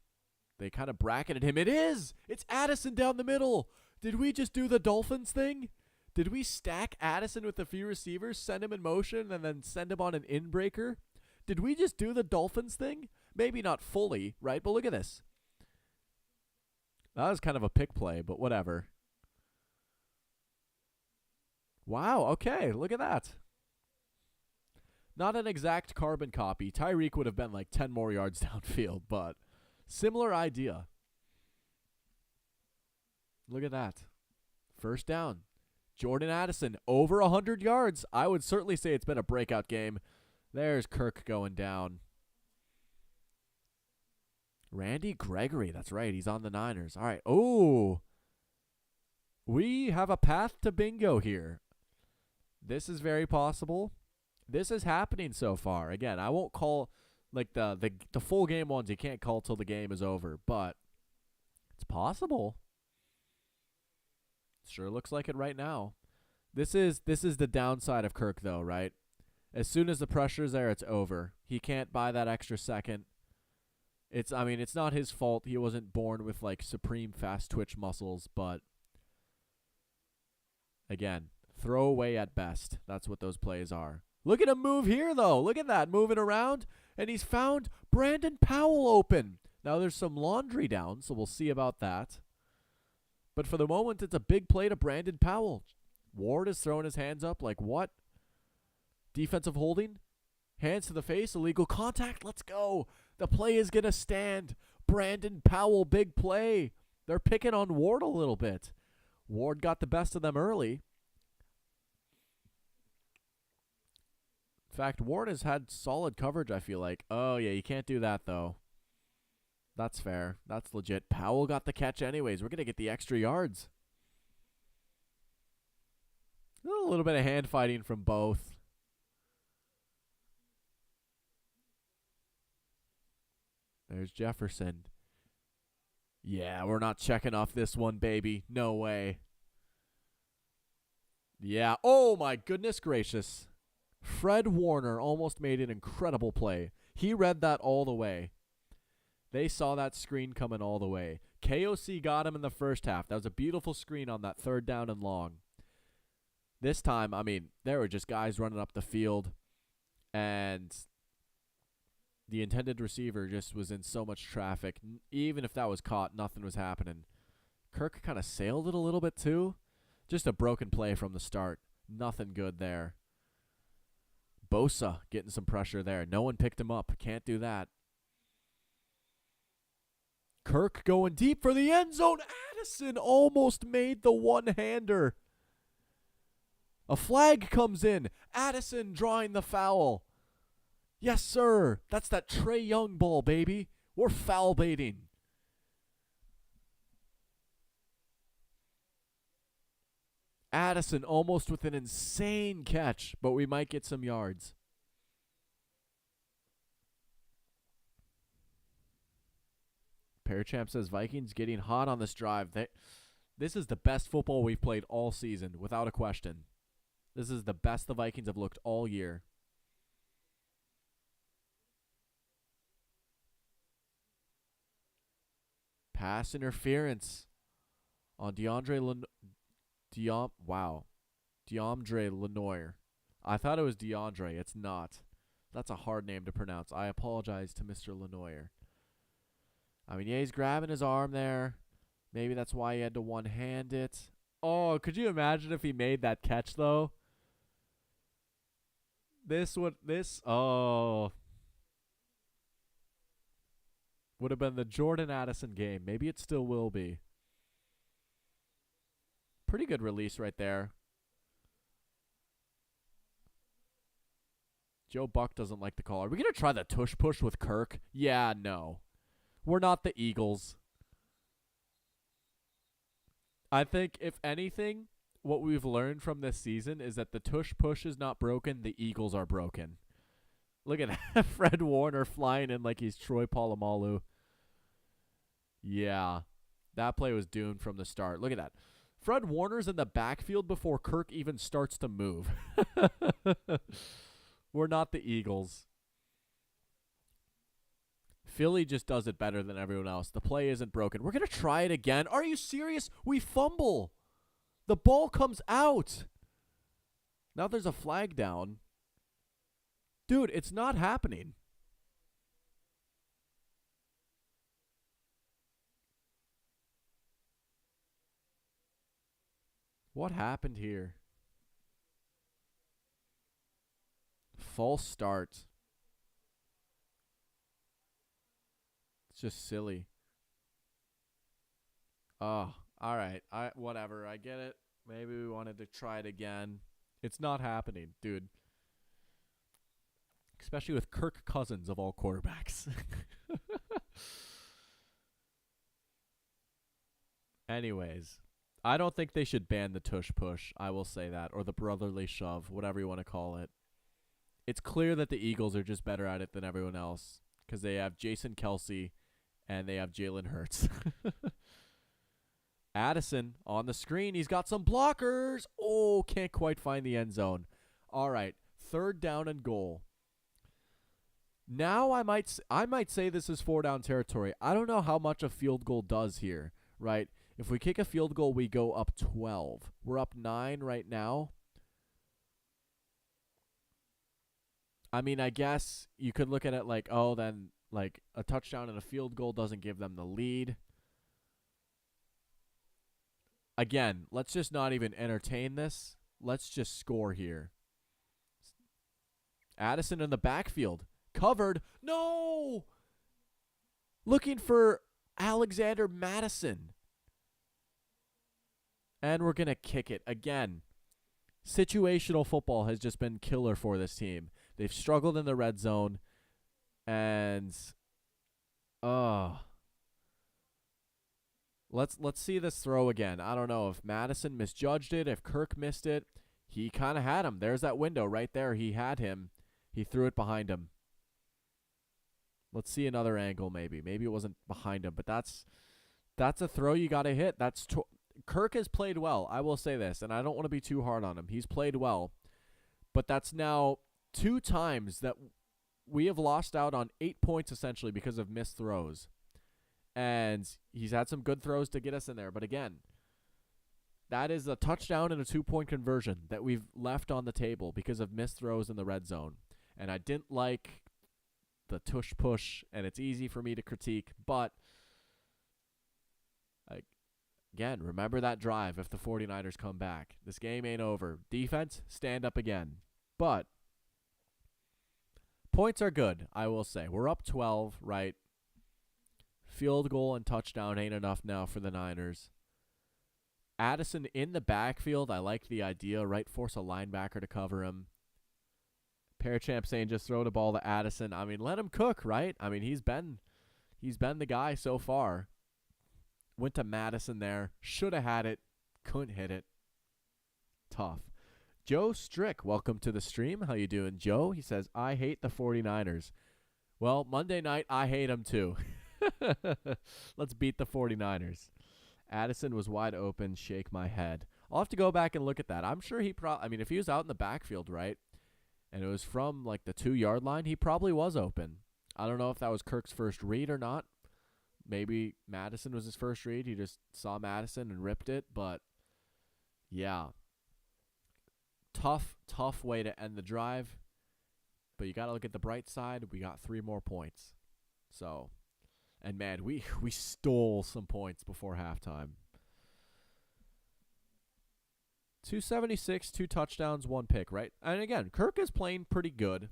They kind of bracketed him. It is! It's Addison down the middle. Did we just do the Dolphins thing? Did we stack Addison with a few receivers, send him in motion, and then send him on an in-breaker? Did we just do the Dolphins thing? Maybe not fully, right? But look at this. That was kind of a pick play, but whatever. Wow, okay, look at that. Not an exact carbon copy. Tyreek would have been like 10 more yards downfield, but similar idea. Look at that. First down. Jordan Addison, over 100 yards. I would certainly say it's been a breakout game. There's Kirk going down. Randy Gregory, that's right. He's on the Niners. All right. Oh, we have a path to bingo here. This is very possible. This is happening so far. Again, I won't call like the full game ones. You can't call till the game is over, but it's possible. Sure looks like it right now. This is the downside of Kirk, though, right? As soon as the pressure's there, it's over. He can't buy that extra second. It's not his fault. He wasn't born with like supreme fast twitch muscles, but again, throwaway at best. That's what those plays are. Look at him move here, though. Look at that, moving around, and he's found Brandon Powell open. Now there's some laundry down, so we'll see about that. But for the moment, it's a big play to Brandon Powell. Ward is throwing his hands up like, what? Defensive holding? Hands to the face, illegal contact. Let's go. The play is going to stand. Brandon Powell, big play. They're picking on Ward a little bit. Ward got the best of them early. In fact, Ward has had solid coverage, I feel like. Oh, yeah, you can't do that, though. That's fair. That's legit. Powell got the catch anyways. We're going to get the extra yards. A little bit of hand fighting from both. There's Jefferson. Yeah, we're not checking off this one, baby. No way. Yeah. Oh, my goodness gracious. Fred Warner almost made an incredible play. He read that all the way. They saw that screen coming all the way. KOC got him in the first half. That was a beautiful screen on that 3rd down and long. This time, there were just guys running up the field, and the intended receiver just was in so much traffic. Even if that was caught, nothing was happening. Kirk kind of sailed it a little bit too. Just a broken play from the start. Nothing good there. Bosa getting some pressure there. No one picked him up. Can't do that. Kirk going deep for the end zone. Addison almost made the one-hander. A flag comes in. Addison drawing the foul. Yes, sir. That's that Trey Young ball, baby. We're foul baiting. Addison almost with an insane catch, but we might get some yards. Parachamp says Vikings getting hot on this drive. This is the best football we've played all season, without a question. This is the best the Vikings have looked all year. Pass interference on DeAndre Lenoir. I thought it was DeAndre. It's not. That's a hard name to pronounce. I apologize to Mr. Lenoir. I mean, yeah, he's grabbing his arm there. Maybe that's why he had to one-hand it. Oh, could you imagine if he made that catch, though? Would have been the Jordan Addison game. Maybe it still will be. Pretty good release right there. Joe Buck doesn't like the call. Are we going to try the tush push with Kirk? Yeah, no. We're not the Eagles. I think, if anything, what we've learned from this season is that the tush push is not broken. The Eagles are broken. Look at that. Fred Warner flying in like he's Troy Polamalu. Yeah. That play was doomed from the start. Look at that. Fred Warner's in the backfield before Kirk even starts to move. We're not the Eagles. Philly just does it better than everyone else. The play isn't broken. We're going to try it again. Are you serious? We fumble. The ball comes out. Now there's a flag down. Dude, it's not happening. What happened here? False start. It's just silly. Oh, all right. Whatever. I get it. Maybe we wanted to try it again. It's not happening, dude. Especially with Kirk Cousins of all quarterbacks. Anyways, I don't think they should ban the tush push. I will say that. Or the brotherly shove, whatever you want to call it. It's clear that the Eagles are just better at it than everyone else because they have Jason Kelsey and they have Jalen Hurts. Addison on the screen. He's got some blockers. Oh, can't quite find the end zone. All right, 3rd down and goal. Now I might say this is 4-down territory. I don't know how much a field goal does here, right? If we kick a field goal, we go up 12. We're up 9 right now. I mean, I guess you could look at it like, oh, then like a touchdown and a field goal doesn't give them the lead. Again, let's just not even entertain this. Let's just score here. Addison in the backfield. Covered. No! Looking for Alexander Madison. And we're going to kick it again. Situational football has just been killer for this team. They've struggled in the red zone. And let's see this throw again. I don't know if Madison misjudged it, if Kirk missed it. He kind of had him. There's that window right there. He had him. He threw it behind him. Let's see another angle maybe. Maybe it wasn't behind him, but that's a throw you got to hit. Kirk has played well. I will say this, and I don't want to be too hard on him. He's played well, but that's now 2 times that we have lost out on 8 points essentially because of missed throws. And he's had some good throws to get us in there. But again, that is a touchdown and a 2-point conversion that we've left on the table because of missed throws in the red zone. And I didn't like the tush push, and it's easy for me to critique. But, again, remember that drive if the 49ers come back. This game ain't over. Defense, stand up again. But points are good, I will say. We're up 12, right? Field goal and touchdown ain't enough now for the Niners. Addison in the backfield, I like the idea, right? Force a linebacker to cover him. Parachamp saying just throw the ball to Addison. I mean, let him cook, right? I mean, he's been the guy so far. Went to Madison there. Should have had it. Couldn't hit it. tough. Joe Strick, welcome to the stream. How you doing, Joe? He says, I hate the 49ers. Well, Monday night, I hate them too. Let's beat the 49ers. Addison was wide open. Shake my head. I'll have to go back and look at that. I'm sure he I mean, if he was out in the backfield, right, and it was from like the 2-yard line, he probably was open. I don't know if that was Kirk's first read or not. Maybe Madison was his first read. He just saw Madison and ripped it. But, yeah. Tough way to end the drive. But you got to look at the bright side. We got 3 more points. So, and man, we stole some points before halftime. 276, 2 touchdowns, 1 pick, right? And again, Kirk is playing pretty good.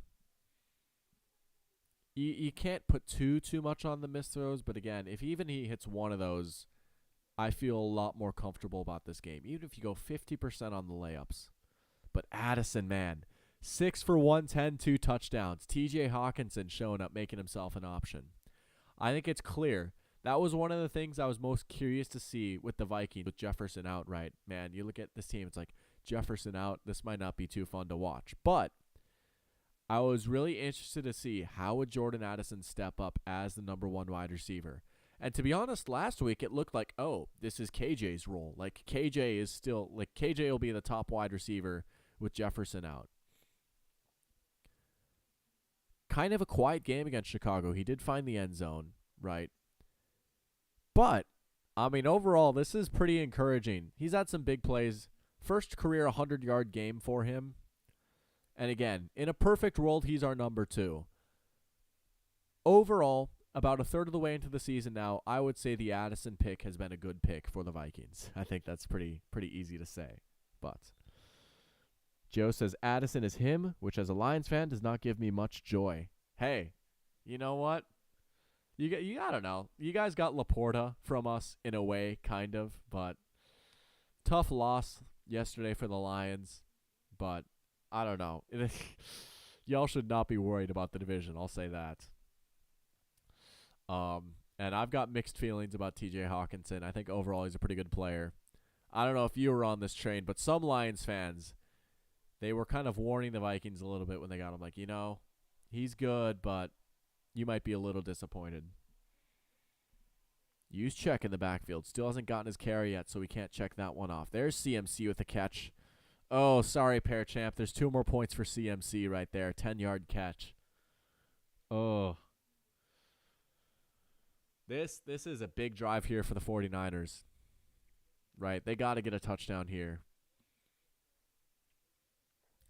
You can't put too much on the missed throws, but again, if even he hits one of those, I feel a lot more comfortable about this game, even if you go 50% on the layups. But Addison, man, 6 for 110, 2 touchdowns. TJ Hawkinson showing up, making himself an option. I think it's clear. That was one of the things I was most curious to see with the Vikings, with Jefferson out, right? Man, you look at this team, it's like, Jefferson out, this might not be too fun to watch. But I was really interested to see how would Jordan Addison step up as the number 1 wide receiver. And to be honest, last week it looked like, oh, this is KJ's role. Like KJ is still, like KJ will be the top wide receiver with Jefferson out. Kind of a quiet game against Chicago. He did find the end zone, right? But, I mean, overall, this is pretty encouraging. He's had some big plays. First career 100-yard game for him. And again, in a perfect world, he's our number 2. Overall, about a third of the way into the season now, I would say the Addison pick has been a good pick for the Vikings. I think that's pretty easy to say. But Joe says Addison is him, which as a Lions fan does not give me much joy. Hey, you know what? You I don't know. You guys got Laporta from us in a way, kind of, but tough loss yesterday for the Lions. But I don't know. Y'all should not be worried about the division. I'll say that. And I've got mixed feelings about TJ Hawkinson. I think overall he's a pretty good player. I don't know if you were on this train, but some Lions fans, they were kind of warning the Vikings a little bit when they got him. Like, you know, he's good, but you might be a little disappointed. Use check in the backfield. Still hasn't gotten his carry yet, so we can't check that one off. There's CMC with a catch. Oh, sorry, Pear Champ. There's 2 more points for CMC right there. 10-yard catch. Oh. This is a big drive here for the 49ers. Right, they got to get a touchdown here.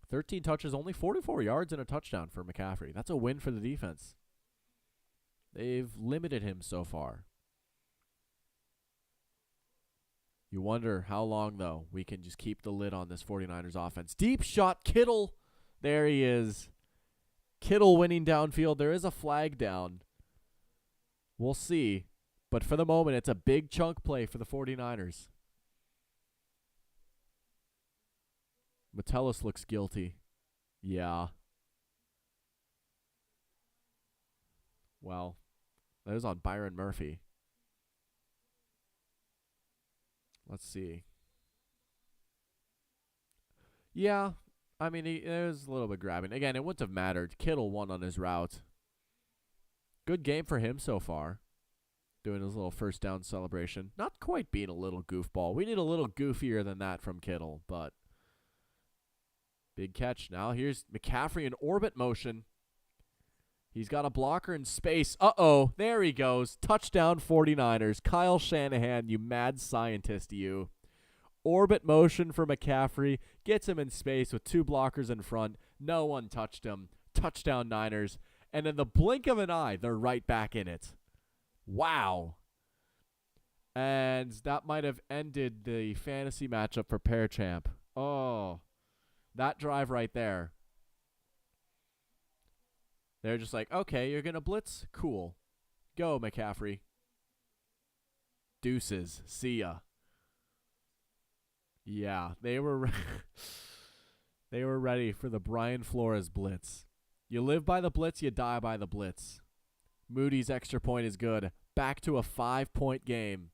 13 touches, only 44 yards and a touchdown for McCaffrey. That's a win for the defense. They've limited him so far. You wonder how long, though, we can just keep the lid on this 49ers offense. Deep shot, Kittle. There he is. Kittle winning downfield. There is a flag down. We'll see. But for the moment, it's a big chunk play for the 49ers. Metellus looks guilty. Yeah. Well, that was on Byron Murphy. Let's see. Yeah, I mean, it was a little bit grabbing. Again, it wouldn't have mattered. Kittle won on his route. Good game for him so far. Doing his little first down celebration. Not quite being a little goofball. We need a little goofier than that from Kittle, but big catch. Now here's McCaffrey in orbit motion. He's got a blocker in space. Uh-oh, there he goes. Touchdown 49ers. Kyle Shanahan, you mad scientist, you. Orbit motion for McCaffrey. Gets him in space with 2 blockers in front. No one touched him. Touchdown Niners. And in the blink of an eye, they're right back in it. Wow. And that might have ended the fantasy matchup for Pear Champ. Oh, that drive right there. They're just like, okay, you're going to blitz? Cool. Go, McCaffrey. Deuces. See ya. Yeah, they were they were ready for the Brian Flores blitz. You live by the blitz, you die by the blitz. Moody's extra point is good. Back to a 5-point game.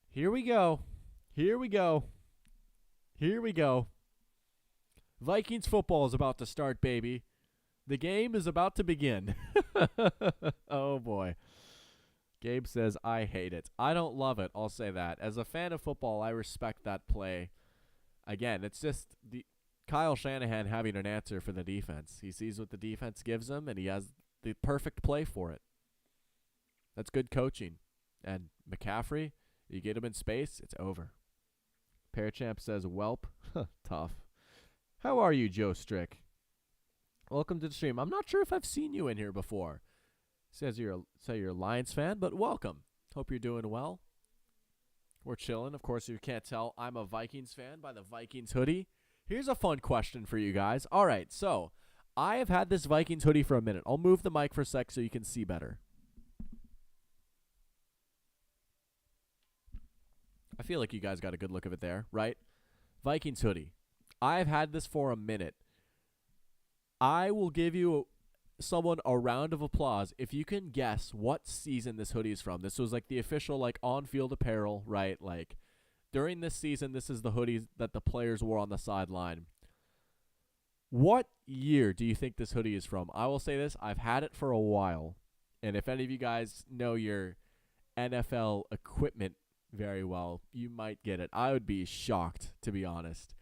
Here we go. Here we go. Here we go. Vikings football is about to start, baby. The game is about to begin. Oh, boy. Gabe says, I hate it. I don't love it. I'll say that. As a fan of football, I respect that play. Again, it's just the Kyle Shanahan having an answer for the defense. He sees what the defense gives him, and he has the perfect play for it. That's good coaching. And McCaffrey, you get him in space, it's over. Pearchamp says, welp. Tough. How are you, Joe Strick? Welcome to the stream. I'm not sure if I've seen you in here before. Says you're a Lions fan, but welcome. Hope you're doing well. We're chilling. Of course, if you can't tell, I'm a Vikings fan by the Vikings hoodie. Here's a fun question for you guys. All right, so I have had this Vikings hoodie for a minute. I'll move the mic for a sec so you can see better. I feel like you guys got a good look of it there, right? Vikings hoodie. I've had this for a minute. I will give you someone a round of applause if you can guess what season this hoodie is from. This was like the official like on-field apparel, right? Like during this season, this is the hoodies that the players wore on the sideline. What year do you think this hoodie is from? I will say this, I've had it for a while. And if any of you guys know your NFL equipment very well, you might get it. I would be shocked, to be honest.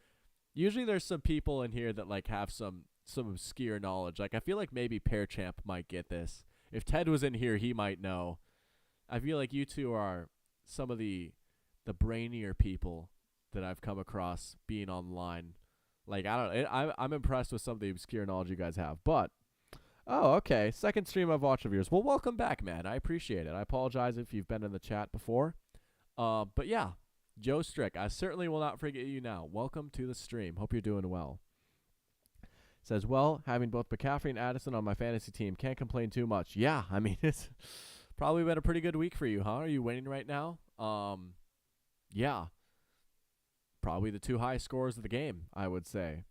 Usually there's some people in here that like have some obscure knowledge. Like I feel like maybe Pearchamp might get this. If Ted was in here, he might know. I feel like you two are some of the brainier people that I've come across being online. Like I don't know, I'm impressed with some of the obscure knowledge you guys have. But oh, okay, second stream I've watched of yours. Well, welcome back, man. I appreciate it. I apologize if you've been in the chat before. But yeah, Joe Strick, I certainly will not forget you now. Welcome to the stream. Hope you're doing well. Says, well, having both McCaffrey and Addison on my fantasy team, can't complain too much. Yeah, I mean, it's probably been a pretty good week for you, huh? Are you winning right now? Yeah. Probably the two highest scores of the game, I would say.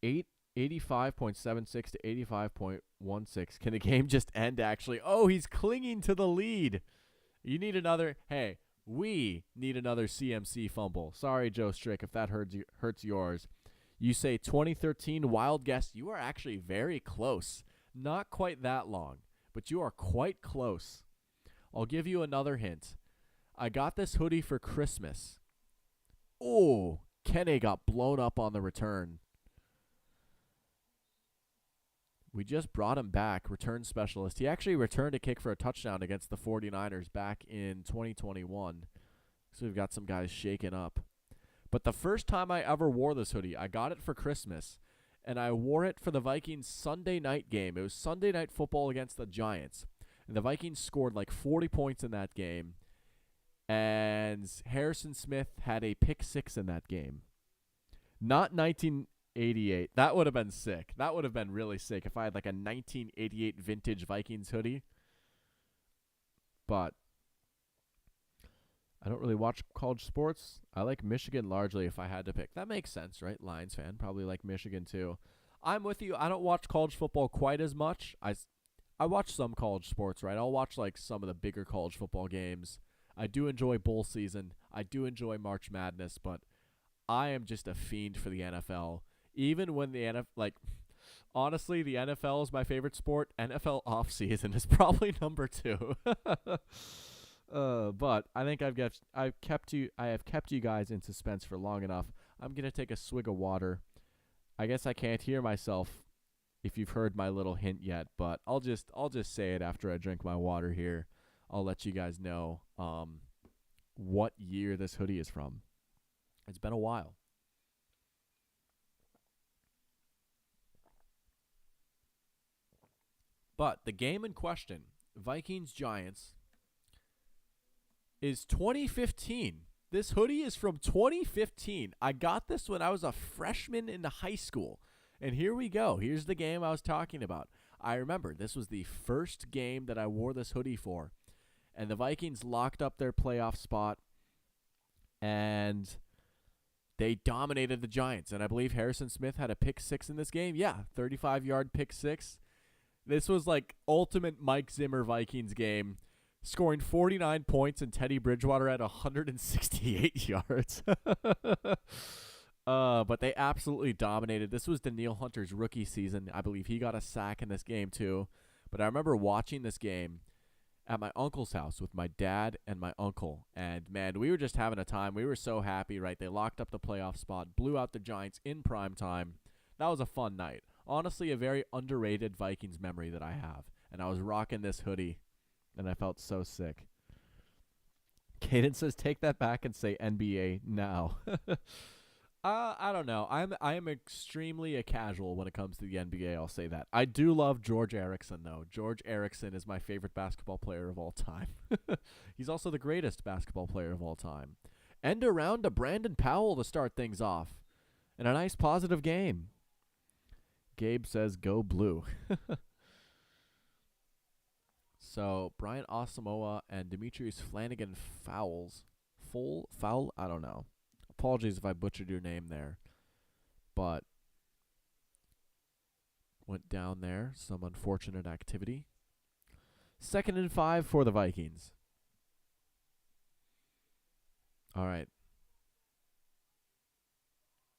85.76 to 85.16. Can the game just end, actually? Oh, he's clinging to the lead. You need another. Hey, we need another CMC fumble. Sorry, Joe Strick, if that hurts yours. You say 2013, wild guess. You are actually very close. Not quite that long, but you are quite close. I'll give you another hint. I got this hoodie for Christmas. Oh, Kenny got blown up on the return. We just brought him back, return specialist. He actually returned a kick for a touchdown against the 49ers back in 2021. So we've got some guys shaken up. But the first time I ever wore this hoodie, I got it for Christmas, and I wore it for the Vikings Sunday night game. It was Sunday night football against the Giants, and the Vikings scored like 40 points in that game, and Harrison Smith had a pick six in that game. Not 1988. That would have been sick. That would have been really sick if I had like a 1988 vintage Vikings hoodie. But I don't really watch college sports. I like Michigan largely if I had to pick. That makes sense, right? Lions fan. Probably like Michigan too. I'm with you. I don't watch college football quite as much. I watch some college sports, right? I'll watch like some of the bigger college football games. I do enjoy bowl season. I do enjoy March Madness, but I am just a fiend for the NFL. Even when the NFL, like, honestly, the NFL is my favorite sport. NFL offseason is probably number 2. But I think I have kept you guys in suspense for long enough. I'm gonna take a swig of water. I guess I can't hear myself if you've heard my little hint yet, but I'll just say it after I drink my water here. I'll let you guys know what year this hoodie is from. It's been a while. But the game in question, Vikings-Giants, is 2015. This hoodie is from 2015. I got this when I was a freshman in high school. And here we go. Here's the game I was talking about. I remember this was the first game that I wore this hoodie for. And the Vikings locked up their playoff spot. And they dominated the Giants. And I believe Harrison Smith had a pick six in this game. Yeah, 35-yard pick six. This was like ultimate Mike Zimmer Vikings game. scoring 49 points, and Teddy Bridgewater at 168 yards. But they absolutely dominated. This was Danielle Hunter's rookie season. I believe he got a sack in this game too. But I remember watching this game at my uncle's house with my dad and my uncle. And, man, we were just having a time. We were so happy, right? They locked up the playoff spot, blew out the Giants in prime time. That was a fun night. Honestly, a very underrated Vikings memory that I have. And I was rocking this hoodie, and I felt so sick. Caden says, take that back and say NBA now. I don't know. I am extremely a casual when it comes to the NBA. I'll say that. I do love George Erickson, though. George Erickson is my favorite basketball player of all time. He's also the greatest basketball player of all time. End around to Brandon Powell to start things off. And a nice positive game. Gabe says, go blue. So, Brian Asamoah and Demetrius Flanagan fouls. Foul? I don't know. Apologies if I butchered your name there. But went down there. Some unfortunate activity. 2nd and 5 for the Vikings. All right.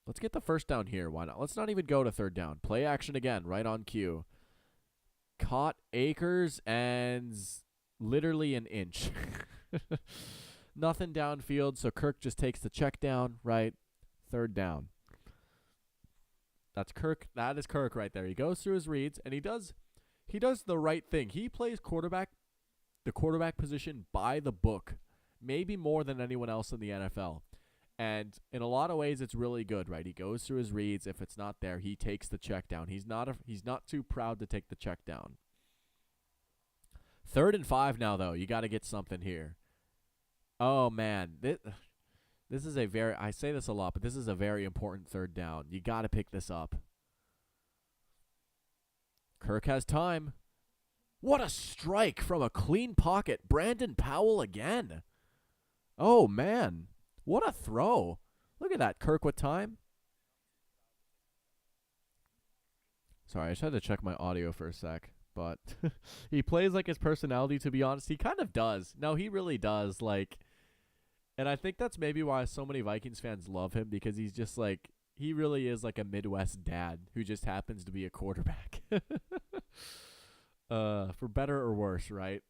Let's get the first down here. Why not? Let's not even go to third down. Play action again, right on cue. Caught Akers and literally an inch. Nothing downfield, so Kirk just takes the check down, right? Third down. That's Kirk. That is Kirk right there. He goes through his reads, and he does the right thing. He plays the quarterback position by the book, maybe more than anyone else in the NFL. And in a lot of ways, it's really good, right? He goes through his reads. If it's not there, he takes the check down. He's not too proud to take the check down. 3rd and 5 now, though. You got to get something here. Oh, man. This is I say this a lot, but this is a very important third down. You got to pick this up. Kirk has time. What a strike from a clean pocket. Brandon Powell again. Oh, man. What a throw. Look at that. Kirk with time. Sorry, I just had to check my audio for a sec. But he plays like his personality, to be honest. He kind of does. No, he really does. And I think that's maybe why so many Vikings fans love him, because he's just he really is like a Midwest dad who just happens to be a quarterback. For better or worse, right?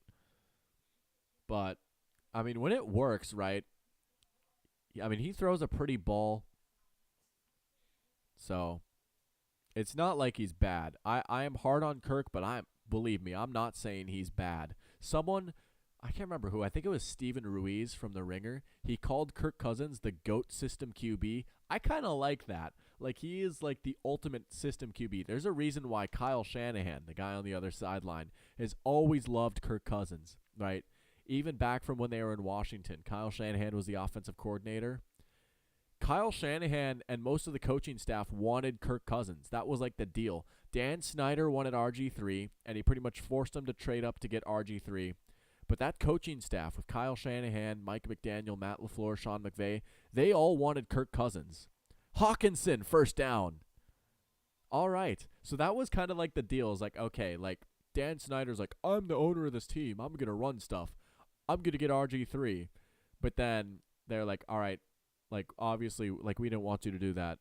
But, I mean, when it works, right? I mean, he throws a pretty ball. So, it's not like he's bad. I am hard on Kirk, but believe me, I'm not saying he's bad. I can't remember who. I think it was Steven Ruiz from The Ringer. He called Kirk Cousins the GOAT system QB. I kind of like that. He is like the ultimate system QB. There's a reason why Kyle Shanahan, the guy on the other sideline, has always loved Kirk Cousins, right? Even back from when they were in Washington, Kyle Shanahan was the offensive coordinator. Kyle Shanahan and most of the coaching staff wanted Kirk Cousins. That was the deal. Dan Snyder wanted RG3, and he pretty much forced him to trade up to get RG3. But that coaching staff with Kyle Shanahan, Mike McDaniel, Matt LaFleur, Sean McVay, they all wanted Kirk Cousins. Hawkinson, first down. All right. So that was kind of the deal. It's okay, Dan Snyder's I'm the owner of this team. I'm going to run stuff. I'm going to get RG3. But then they're all right, obviously, we didn't want you to do that,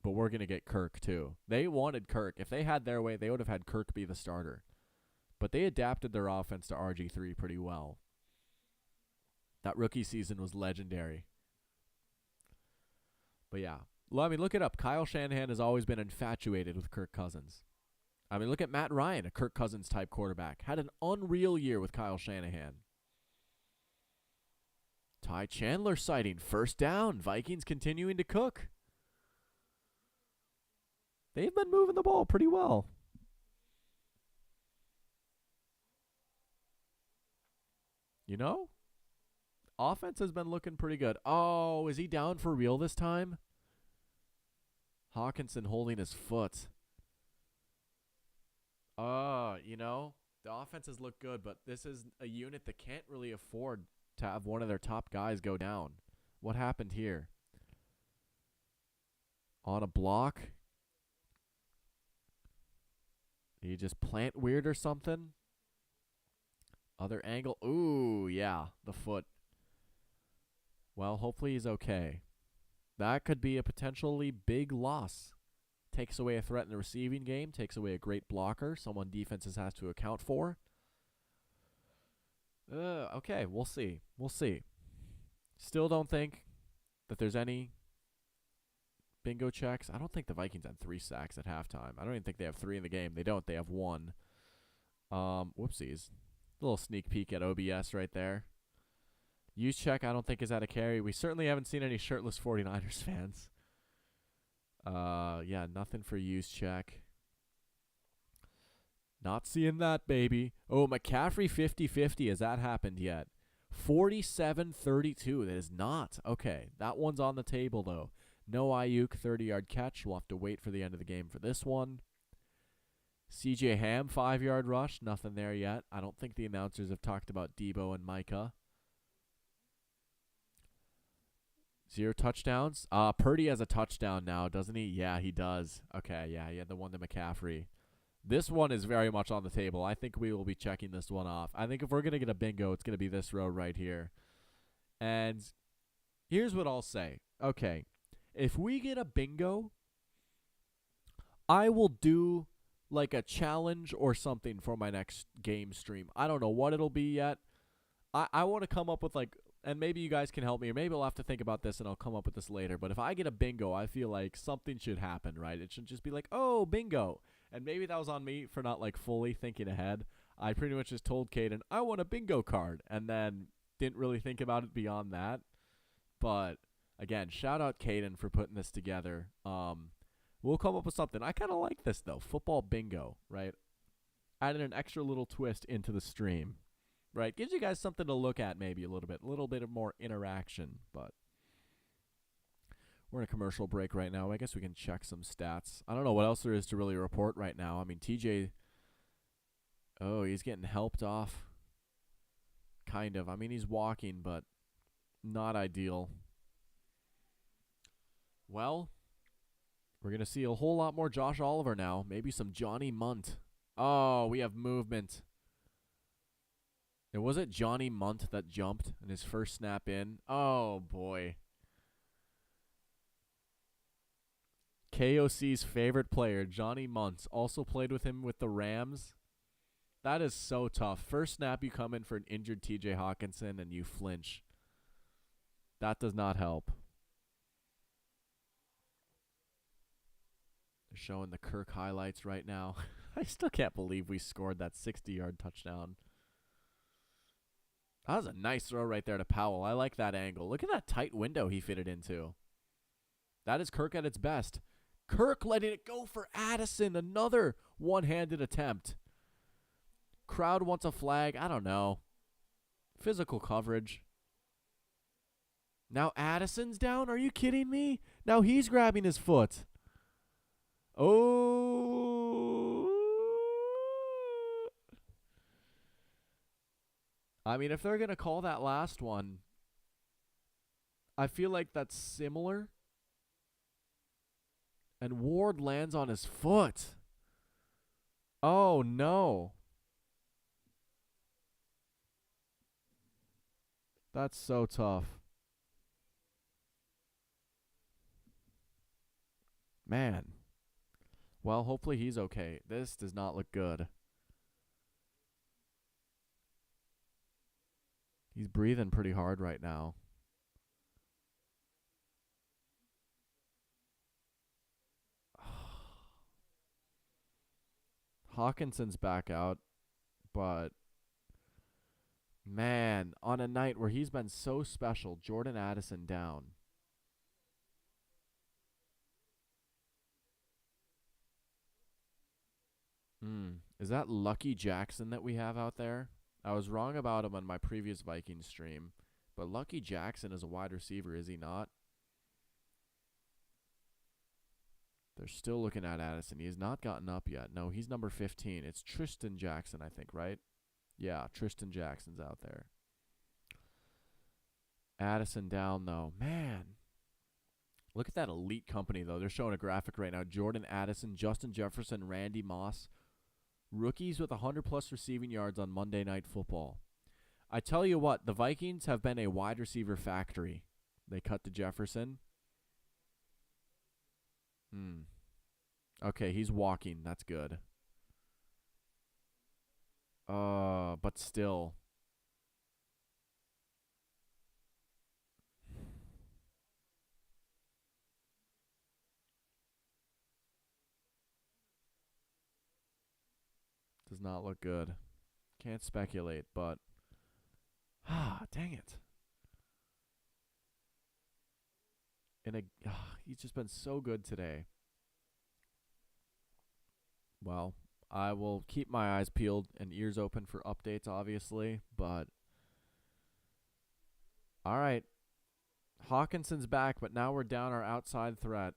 but we're going to get Kirk too. They wanted Kirk. If they had their way, they would have had Kirk be the starter. But they adapted their offense to RG3 pretty well. That rookie season was legendary. But yeah, I mean, look it up. Kyle Shanahan has always been infatuated with Kirk Cousins. I mean, look at Matt Ryan, a Kirk Cousins type quarterback. Had an unreal year with Kyle Shanahan. Ty Chandler sighting, first down. Vikings continuing to cook. They've been moving the ball pretty well. You know? Offense has been looking pretty good. Oh, is he down for real this time? Hawkinson holding his foot. The offenses look good, but this is a unit that can't really afford to have one of their top guys go down. What happened here? On a block? Did he just plant weird or something? Other angle. Ooh, yeah, the foot. Well, hopefully he's okay. That could be a potentially big loss. Takes away a threat in the receiving game, takes away a great blocker, someone defenses has to account for. Okay, we'll see. We'll see. Still don't think that there's any bingo checks. I don't think the Vikings had 3 sacks at halftime. I don't even think they have 3 in the game. They don't. They have 1. Whoopsies. A little sneak peek at OBS right there. Use check, I don't think is at a carry. We certainly haven't seen any shirtless 49ers fans. Yeah, nothing for use check. Not seeing that, baby. Oh, McCaffrey 50-50. Has that happened yet? 47-32. That is not. Okay, that one's on the table, though. No Ayuk 30-yard catch. We'll have to wait for the end of the game for this one. CJ Ham 5-yard rush. Nothing there yet. I don't think the announcers have talked about Debo and Micah. 0 touchdowns. Purdy has a touchdown now, doesn't he? Yeah, he does. Okay, yeah, he had the one to McCaffrey. This one is very much on the table. I think we will be checking this one off. I think if we're going to get a bingo, it's going to be this row right here. And here's what I'll say. Okay, if we get a bingo, I will do like a challenge or something for my next game stream. I don't know what it'll be yet. I want to come up with like, and maybe you guys can help me, or maybe I'll have to think about this and I'll come up with this later. But if I get a bingo, I feel like something should happen, right? It shouldn't just be like, oh, bingo. And maybe that was on me for not like fully thinking ahead. I pretty much just told Caden, I want a bingo card, and then didn't really think about it beyond that. But again, shout out Caden for putting this together. We'll come up with something. I kind of like this though, football bingo, right? Adding an extra little twist into the stream. Right, gives you guys something to look at maybe a little bit of more interaction, but we're in a commercial break right now. I guess we can check some stats. I don't know what else there is to really report right now. I mean, TJ, oh, he's getting helped off, kind of. I mean, he's walking, but not ideal. Well, we're going to see a whole lot more Josh Oliver now, maybe some Johnny Munt. Oh, we have movement. Was it Johnny Munt that jumped in his first snap in? Oh, boy. KOC's favorite player, Johnny Munt, also played with him with the Rams. That is so tough. First snap, you come in for an injured TJ Hawkinson, and you flinch. That does not help. They're showing the Kirk highlights right now. I still can't believe we scored that 60-yard touchdown. That was a nice throw right there to Powell. I like that angle. Look at that tight window he fitted into. That is Kirk at its best. Kirk letting it go for Addison. Another one-handed attempt. Crowd wants a flag. I don't know. Physical coverage. Now Addison's down? Are you kidding me? Now he's grabbing his foot. Oh. I mean, if they're going to call that last one, I feel like that's similar. And Ward lands on his foot. Oh, no. That's so tough. Man. Well, hopefully he's okay. This does not look good. He's breathing pretty hard right now. Hawkinson's back out, but man, on a night where he's been so special, Jordan Addison down. Is that Lucky Jackson that we have out there? I was wrong about him on my previous Vikings stream, but Lucky Jackson is a wide receiver, is he not? They're still looking at Addison. He has not gotten up yet. No, he's number 15. It's Tristan Jackson, I think, right? Yeah, Tristan Jackson's out there. Addison down, though. Man. Look at that elite company, though. They're showing a graphic right now. Jordan Addison, Justin Jefferson, Randy Moss. Rookies with 100-plus receiving yards on Monday Night Football. I tell you what, the Vikings have been a wide receiver factory. They cut to Jefferson. Okay, he's walking. That's good. But still. Does not look good. Can't speculate, but dang it. He's just been so good today. Well, I will keep my eyes peeled and ears open for updates, obviously, but all right. Hawkinson's back, but now we're down our outside threat.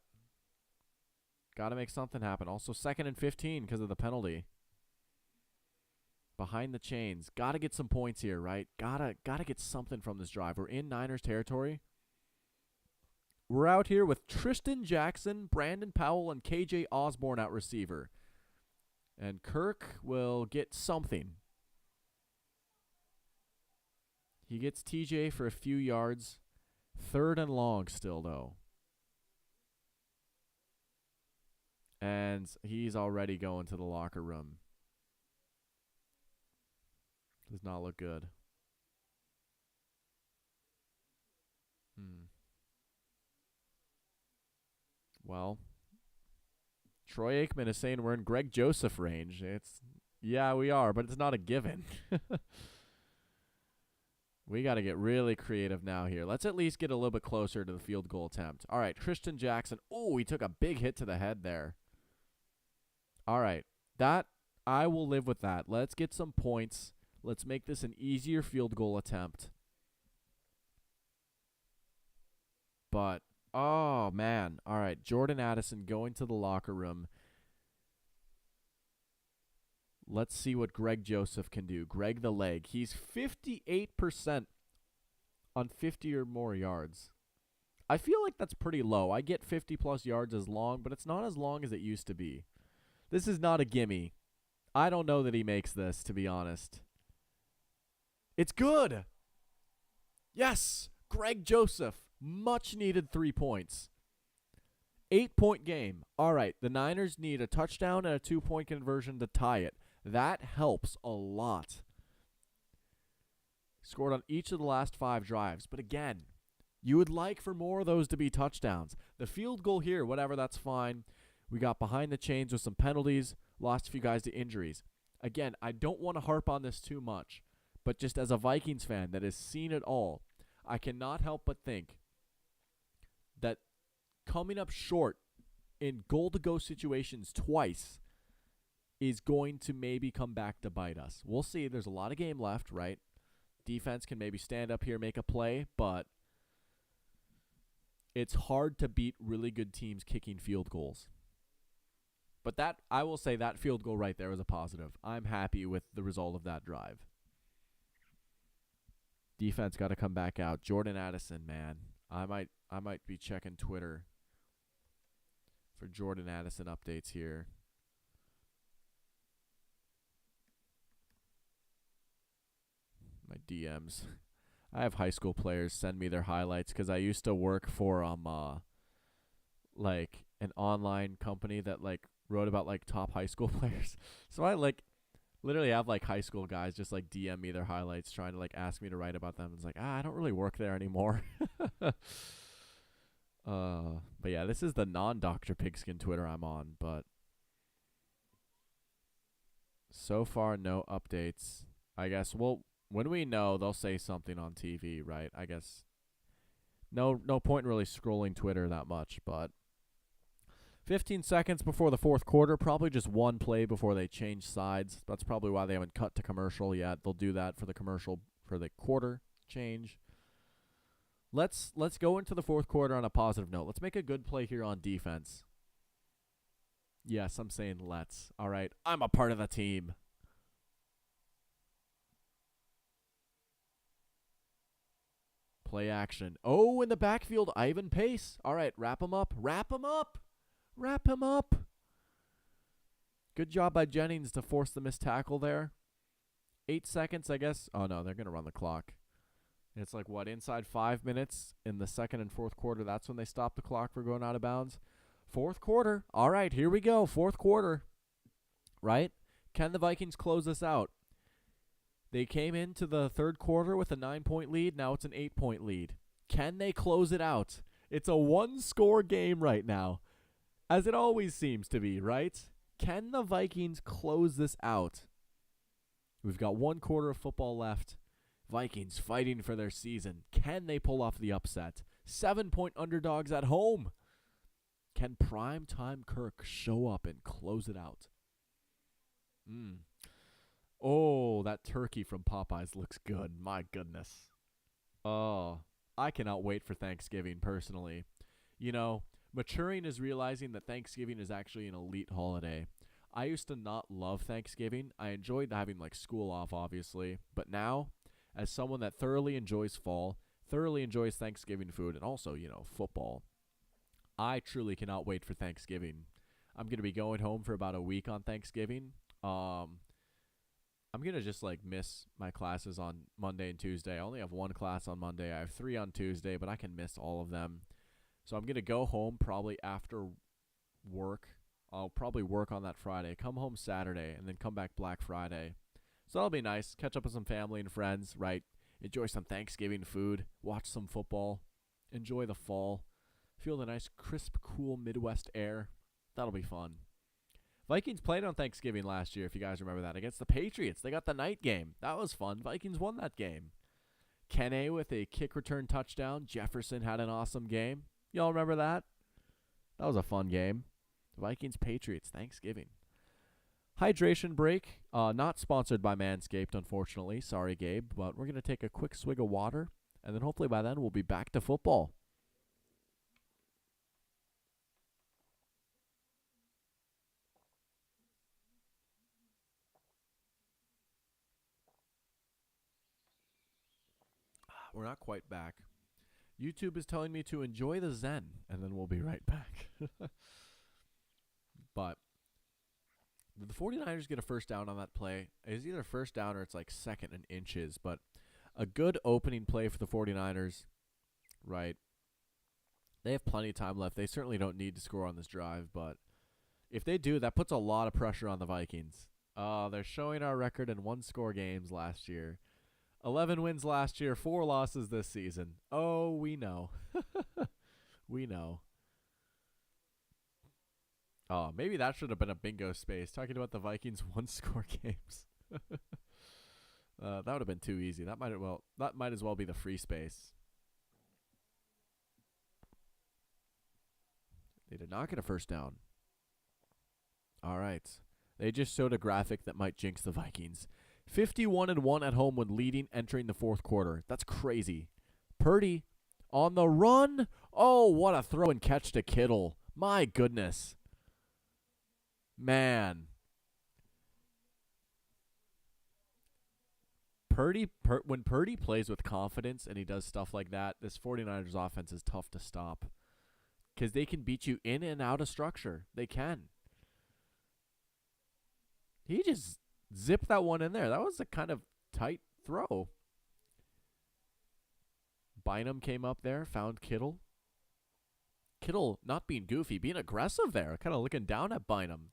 Got to make something happen. Also, 2nd and 15 because of the penalty. Behind the chains. Got to get some points here, right? Gotta get something from this drive. We're in Niners territory. We're out here with Tristan Jackson, Brandon Powell, and KJ Osborne at receiver. And Kirk will get something. He gets TJ for a few yards. 3rd and long still, though. And he's already going to the locker room. Does not look good. Well, Troy Aikman is saying we're in Greg Joseph range. Yeah, we are, but it's not a given. We got to get really creative now here. Let's at least get a little bit closer to the field goal attempt. All right, Tristan Jackson. Oh, he took a big hit to the head there. All right, I will live with that. Let's get some points. Let's make this an easier field goal attempt. But, oh, man. All right, Jordan Addison going to the locker room. Let's see what Greg Joseph can do. Greg the leg. He's 58% on 50 or more yards. I feel like that's pretty low. I get 50-plus yards as long, but it's not as long as it used to be. This is not a gimme. I don't know that he makes this, to be honest. It's good. Yes, Greg Joseph. Much needed 3 points. 8-point game. All right, the Niners need a touchdown and a 2-point conversion to tie it. That helps a lot. Scored on each of the last 5 drives. But again, you would like for more of those to be touchdowns. The field goal here, whatever, that's fine. We got behind the chains with some penalties. Lost a few guys to injuries. Again, I don't want to harp on this too much. But just as a Vikings fan that has seen it all, I cannot help but think that coming up short in goal-to-go situations twice is going to maybe come back to bite us. We'll see. There's a lot of game left, right? Defense can maybe stand up here, make a play, but it's hard to beat really good teams kicking field goals. But that, I will say, that field goal right there was a positive. I'm happy with the result of that drive. Defense got to come back out. Jordan Addison, man. I might be checking Twitter for Jordan Addison updates here. My DMs. I have high school players send me their highlights because I used to work for like an online company that like wrote about like top high school players. So I like literally have like high school guys just like DM me their highlights, trying to like ask me to write about them. It's like, I don't really work there anymore. But yeah, this is the non-Dr. Pigskin Twitter I'm on, but so far no updates. I guess when we know, they'll say something on TV, right? I guess no point in really scrolling Twitter that much, but 15 seconds before the fourth quarter, probably just one play before they change sides. That's probably why they haven't cut to commercial yet. They'll do that for the commercial for the quarter change. Let's go into the fourth quarter on a positive note. Let's make a good play here on defense. Yes, I'm saying let's. All right, I'm a part of the team. Play action. Oh, in the backfield, Ivan Pace. All right, wrap him up. Wrap him up. Wrap him up. Good job by Jennings to force the missed tackle there. 8 seconds, I guess. Oh, no, they're going to run the clock. It's like, what, inside 5 minutes in the second and fourth quarter? That's when they stop the clock for going out of bounds. Fourth quarter. All right, here we go. Fourth quarter. Right? Can the Vikings close this out? They came into the third quarter with a 9-point lead. Now it's an 8-point lead. Can they close it out? It's a one-score game right now, as it always seems to be, right? Can the Vikings close this out? We've got 1 quarter of football left. Vikings fighting for their season. Can they pull off the upset? 7-point underdogs at home. Can primetime Kirk show up and close it out? Oh, that turkey from Popeyes looks good. My goodness. Oh, I cannot wait for Thanksgiving personally. You know, maturing is realizing that Thanksgiving is actually an elite holiday. I used to not love Thanksgiving. I enjoyed having like school off, obviously. But now, as someone that thoroughly enjoys fall, thoroughly enjoys Thanksgiving food, and also, football, I truly cannot wait for Thanksgiving. I'm going to be going home for about a week on Thanksgiving. I'm going to just like miss my classes on Monday and Tuesday. I only have 1 class on Monday. I have 3 on Tuesday, but I can miss all of them. So I'm going to go home probably after work. I'll probably work on that Friday, come home Saturday, and then come back Black Friday. So that'll be nice. Catch up with some family and friends, right? Enjoy some Thanksgiving food. Watch some football. Enjoy the fall. Feel the nice, crisp, cool Midwest air. That'll be fun. Vikings played on Thanksgiving last year, if you guys remember that, against the Patriots. They got the night game. That was fun. Vikings won that game. Kene with a kick return touchdown. Jefferson had an awesome game. Y'all remember that? That was a fun game. Vikings-Patriots, Thanksgiving. Hydration break. Not sponsored by Manscaped, unfortunately. Sorry, Gabe. But we're going to take a quick swig of water, and then hopefully by then we'll be back to football. We're not quite back. YouTube is telling me to enjoy the Zen, and then we'll be right back. But did the 49ers get a first down on that play? It's either first down or it's like second and inches, but a good opening play for the 49ers, right? They have plenty of time left. They certainly don't need to score on this drive, but if they do, that puts a lot of pressure on the Vikings. They're showing our record in 1-score games last year. 11 wins last year, 4 losses this season. Oh, we know. We know. Oh, maybe that should have been a bingo space, talking about the Vikings 1-score games. That would have been too easy. That might as well be the free space. They did not get a first down. All right. They just showed a graphic that might jinx the Vikings. 51-1 at home when leading entering the fourth quarter. That's crazy. Purdy on the run. Oh, what a throw and catch to Kittle. My goodness. Man. When Purdy plays with confidence and he does stuff like that, this 49ers offense is tough to stop. Because they can beat you in and out of structure. They can. He just zipped that one in there. That was a kind of tight throw. Bynum came up there, found Kittle. Kittle not being goofy, being aggressive there, kind of looking down at Bynum.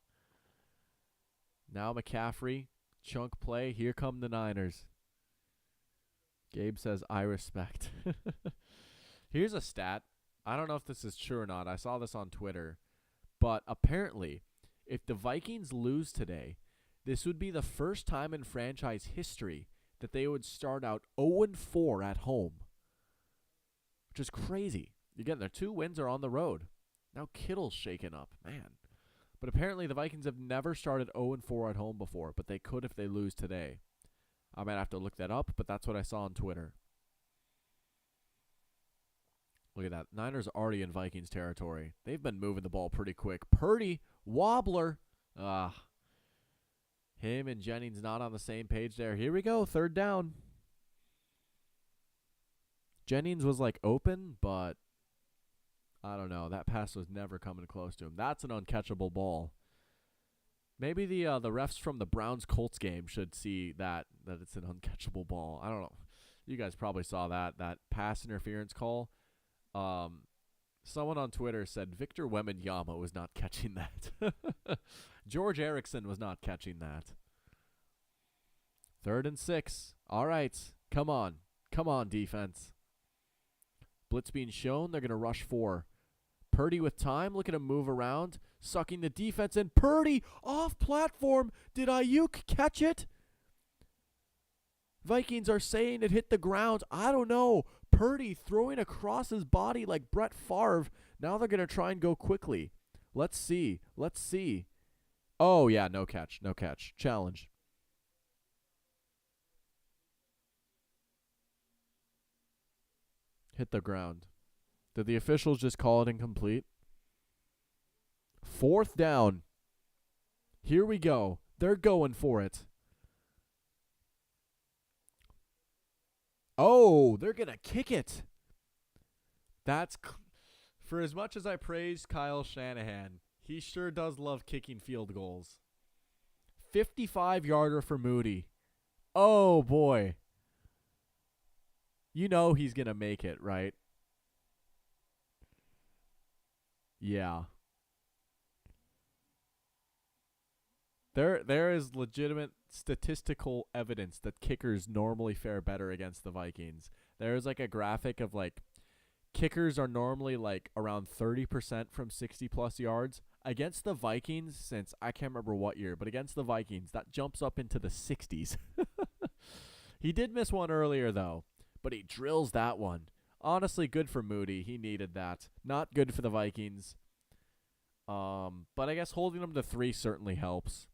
Now McCaffrey, chunk play. Here come the Niners. Gabe says, I respect. Here's a stat. I don't know if this is true or not. I saw this on Twitter. But apparently, if the Vikings lose today, this would be the first time in franchise history that they would start out 0-4 at home, which is crazy. Again, their 2 wins are on the road. Now Kittle's shaken up, man. But apparently the Vikings have never started 0-4 at home before, but they could if they lose today. I might have to look that up, but that's what I saw on Twitter. Look at that. Niners already in Vikings territory. They've been moving the ball pretty quick. Purdy, wobbler. Him and Jennings not on the same page there. Here we go, third down. Jennings was like open, but I don't know. That pass was never coming close to him. That's an uncatchable ball. Maybe the refs from the Browns Colts game should see that it's an uncatchable ball. I don't know. You guys probably saw that pass interference call. Um, Someone on Twitter said Victor Wembanyama was not catching that. George Erickson was not catching that. 3rd and 6. All right. Come on. Come on, defense. Blitz being shown. They're going to rush 4. Purdy with time. Look at him move around. Sucking the defense in. Purdy off platform. Did Ayuk catch it? Vikings are saying it hit the ground. I don't know. Purdy throwing across his body like Brett Favre. Now they're going to try and go quickly. Let's see. Let's see. Oh, yeah, no catch. No catch. Challenge. Hit the ground. Did the officials just call it incomplete? 4th down. Here we go. They're going for it. Oh, they're going to kick it. For as much as I praise Kyle Shanahan, he sure does love kicking field goals. 55-yarder for Moody. Oh, boy. You know he's going to make it, right? Yeah. There is legitimate statistical evidence that kickers normally fare better against the Vikings. There's like a graphic of like kickers are normally like around 30% from 60 plus yards. Against the Vikings, since I can't remember what year, but against the Vikings, that jumps up into the 60s. He did miss one earlier though, but he drills that one. Honestly, good for Moody. He needed that. Not good for the Vikings. But I guess holding them to 3 certainly helps.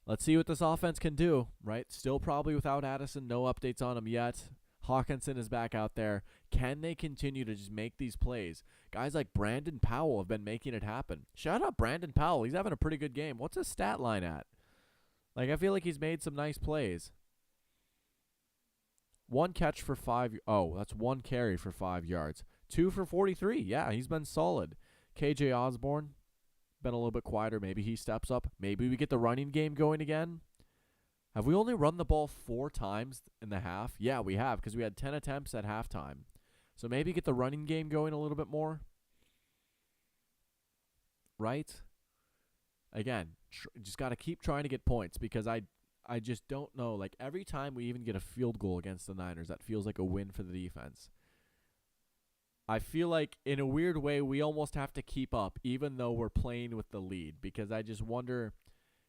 Let's see what this offense can do, right? Still probably without Addison. No updates on him yet. Hawkinson is back out there. Can they continue to just make these plays? Guys like Brandon Powell have been making it happen. Shout out Brandon Powell. He's having a pretty good game. What's his stat line at? Like, I feel like he's made some nice plays. 1 catch for 5. Oh, that's 1 carry for 5 yards. 2 for 43. Yeah, he's been solid. KJ Osborne, been a little bit quieter. Maybe he steps up. Maybe we get the running game going again. Have we only run the ball 4 times in the half? Yeah, we have, because we had 10 attempts at halftime. So maybe get the running game going a little bit more. Right? Again, just got to keep trying to get points, because I just don't know. Like, every time we even get a field goal against the Niners, that feels like a win for the defense. I feel like, in a weird way, we almost have to keep up, even though we're playing with the lead, because I just wonder,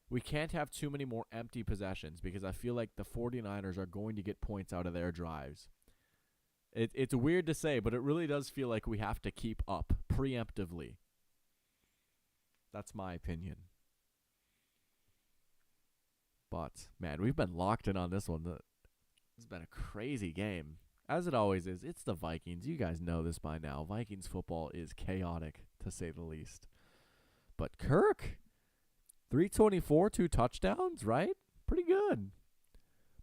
we can't have too many more empty possessions, because I feel like the 49ers are going to get points out of their drives. It's weird to say, but it really does feel like we have to keep up preemptively. That's my opinion. But, man, we've been locked in on this one. It's been a crazy game. As it always is, it's the Vikings. You guys know this by now. Vikings football is chaotic, to say the least. But Kirk, 324, 2 touchdowns, right? Pretty good.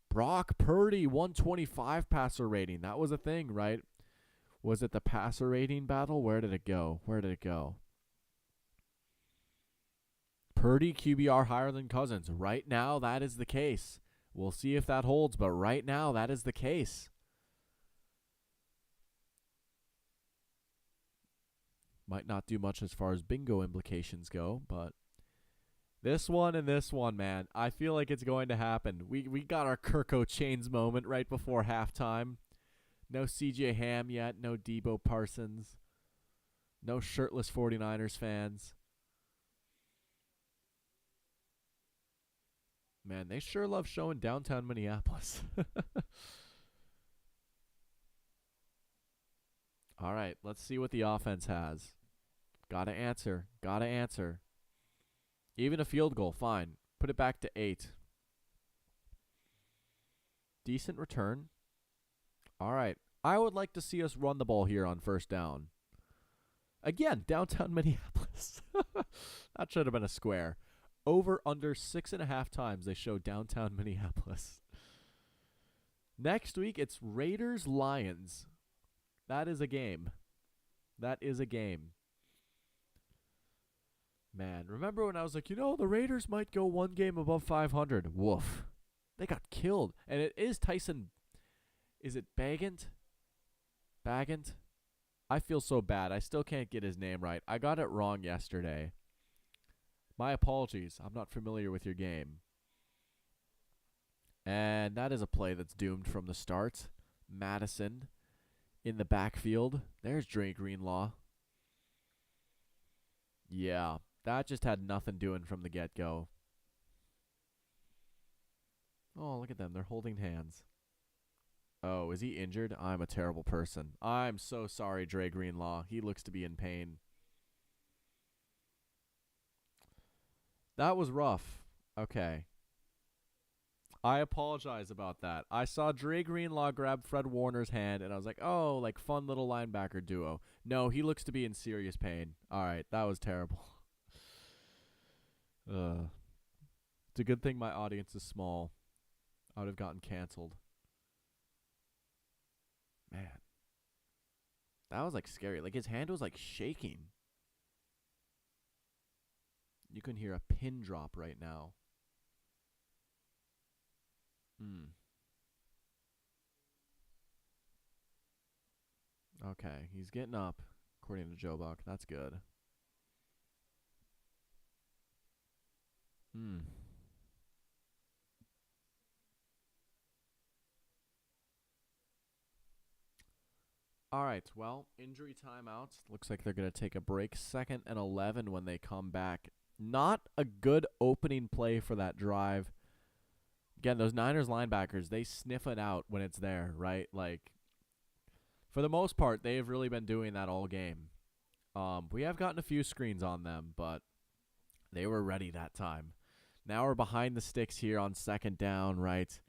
Brock Purdy, 125 passer rating. That was a thing, right? Was it the passer rating battle? Where did it go? Purdy QBR higher than Cousins. Right now, that is the case. We'll see if that holds, but right now, that is the case. Might not do much as far as bingo implications go, but this one and this one, man, I feel like it's going to happen. We got our Kirko Chains moment right before halftime. No CJ Ham yet, no Debo Parsons, no shirtless 49ers fans. Man, they sure love showing downtown Minneapolis. All right, let's see what the offense has. Gotta answer. Even a field goal, fine. Put it back to 8. Decent return. All right. I would like to see us run the ball here on 1st down. Again, downtown Minneapolis. That should have been a square. Over under 6.5 times they show downtown Minneapolis. Next week, it's Raiders-Lions. That is a game. Man, remember when I was like, the Raiders might go one game above 500? Woof. They got killed. And it is Tyson. Is it Bagant? Bagant? I feel so bad. I still can't get his name right. I got it wrong yesterday. My apologies. I'm not familiar with your game. And that is a play that's doomed from the start. Madison in the backfield. There's Dre Greenlaw. Yeah, that just had nothing doing from the get-go. Oh, look at them. They're holding hands. Oh, is he injured? I'm a terrible person. I'm so sorry, Dre Greenlaw. He looks to be in pain. That was rough. Okay. I apologize about that. I saw Dre Greenlaw grab Fred Warner's hand, and I was like, oh, like fun little linebacker duo. No, he looks to be in serious pain. All right, that was terrible. It's a good thing my audience is small. I would have gotten canceled. Man. That was like scary. Like his hand was like shaking. You can hear a pin drop right now. Okay, he's getting up, according to Joe Buck. That's good. All right, well, injury timeouts. Looks like they're going to take a break. 2nd and 11 when they come back. Not a good opening play for that drive. Again, those Niners linebackers, they sniff it out when it's there, right? Like, for the most part, they've really been doing that all game. We have gotten a few screens on them, but they were ready that time. Now we're behind the sticks here on 2nd down, right?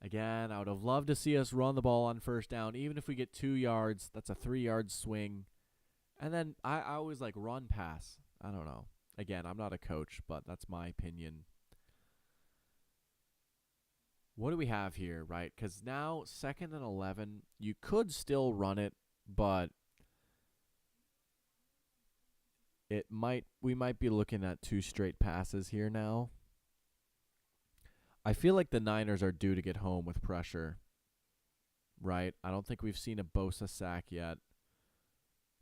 Again, I would have loved to see us run the ball on 1st down. Even if we get 2 yards, that's a 3-yard swing. And then I always like run pass. I don't know. Again, I'm not a coach, but that's my opinion. What do we have here, right? Because now 2nd and 11, you could still run it, but we might be looking at 2 straight passes here now. I feel like the Niners are due to get home with pressure, right? I don't think we've seen a Bosa sack yet.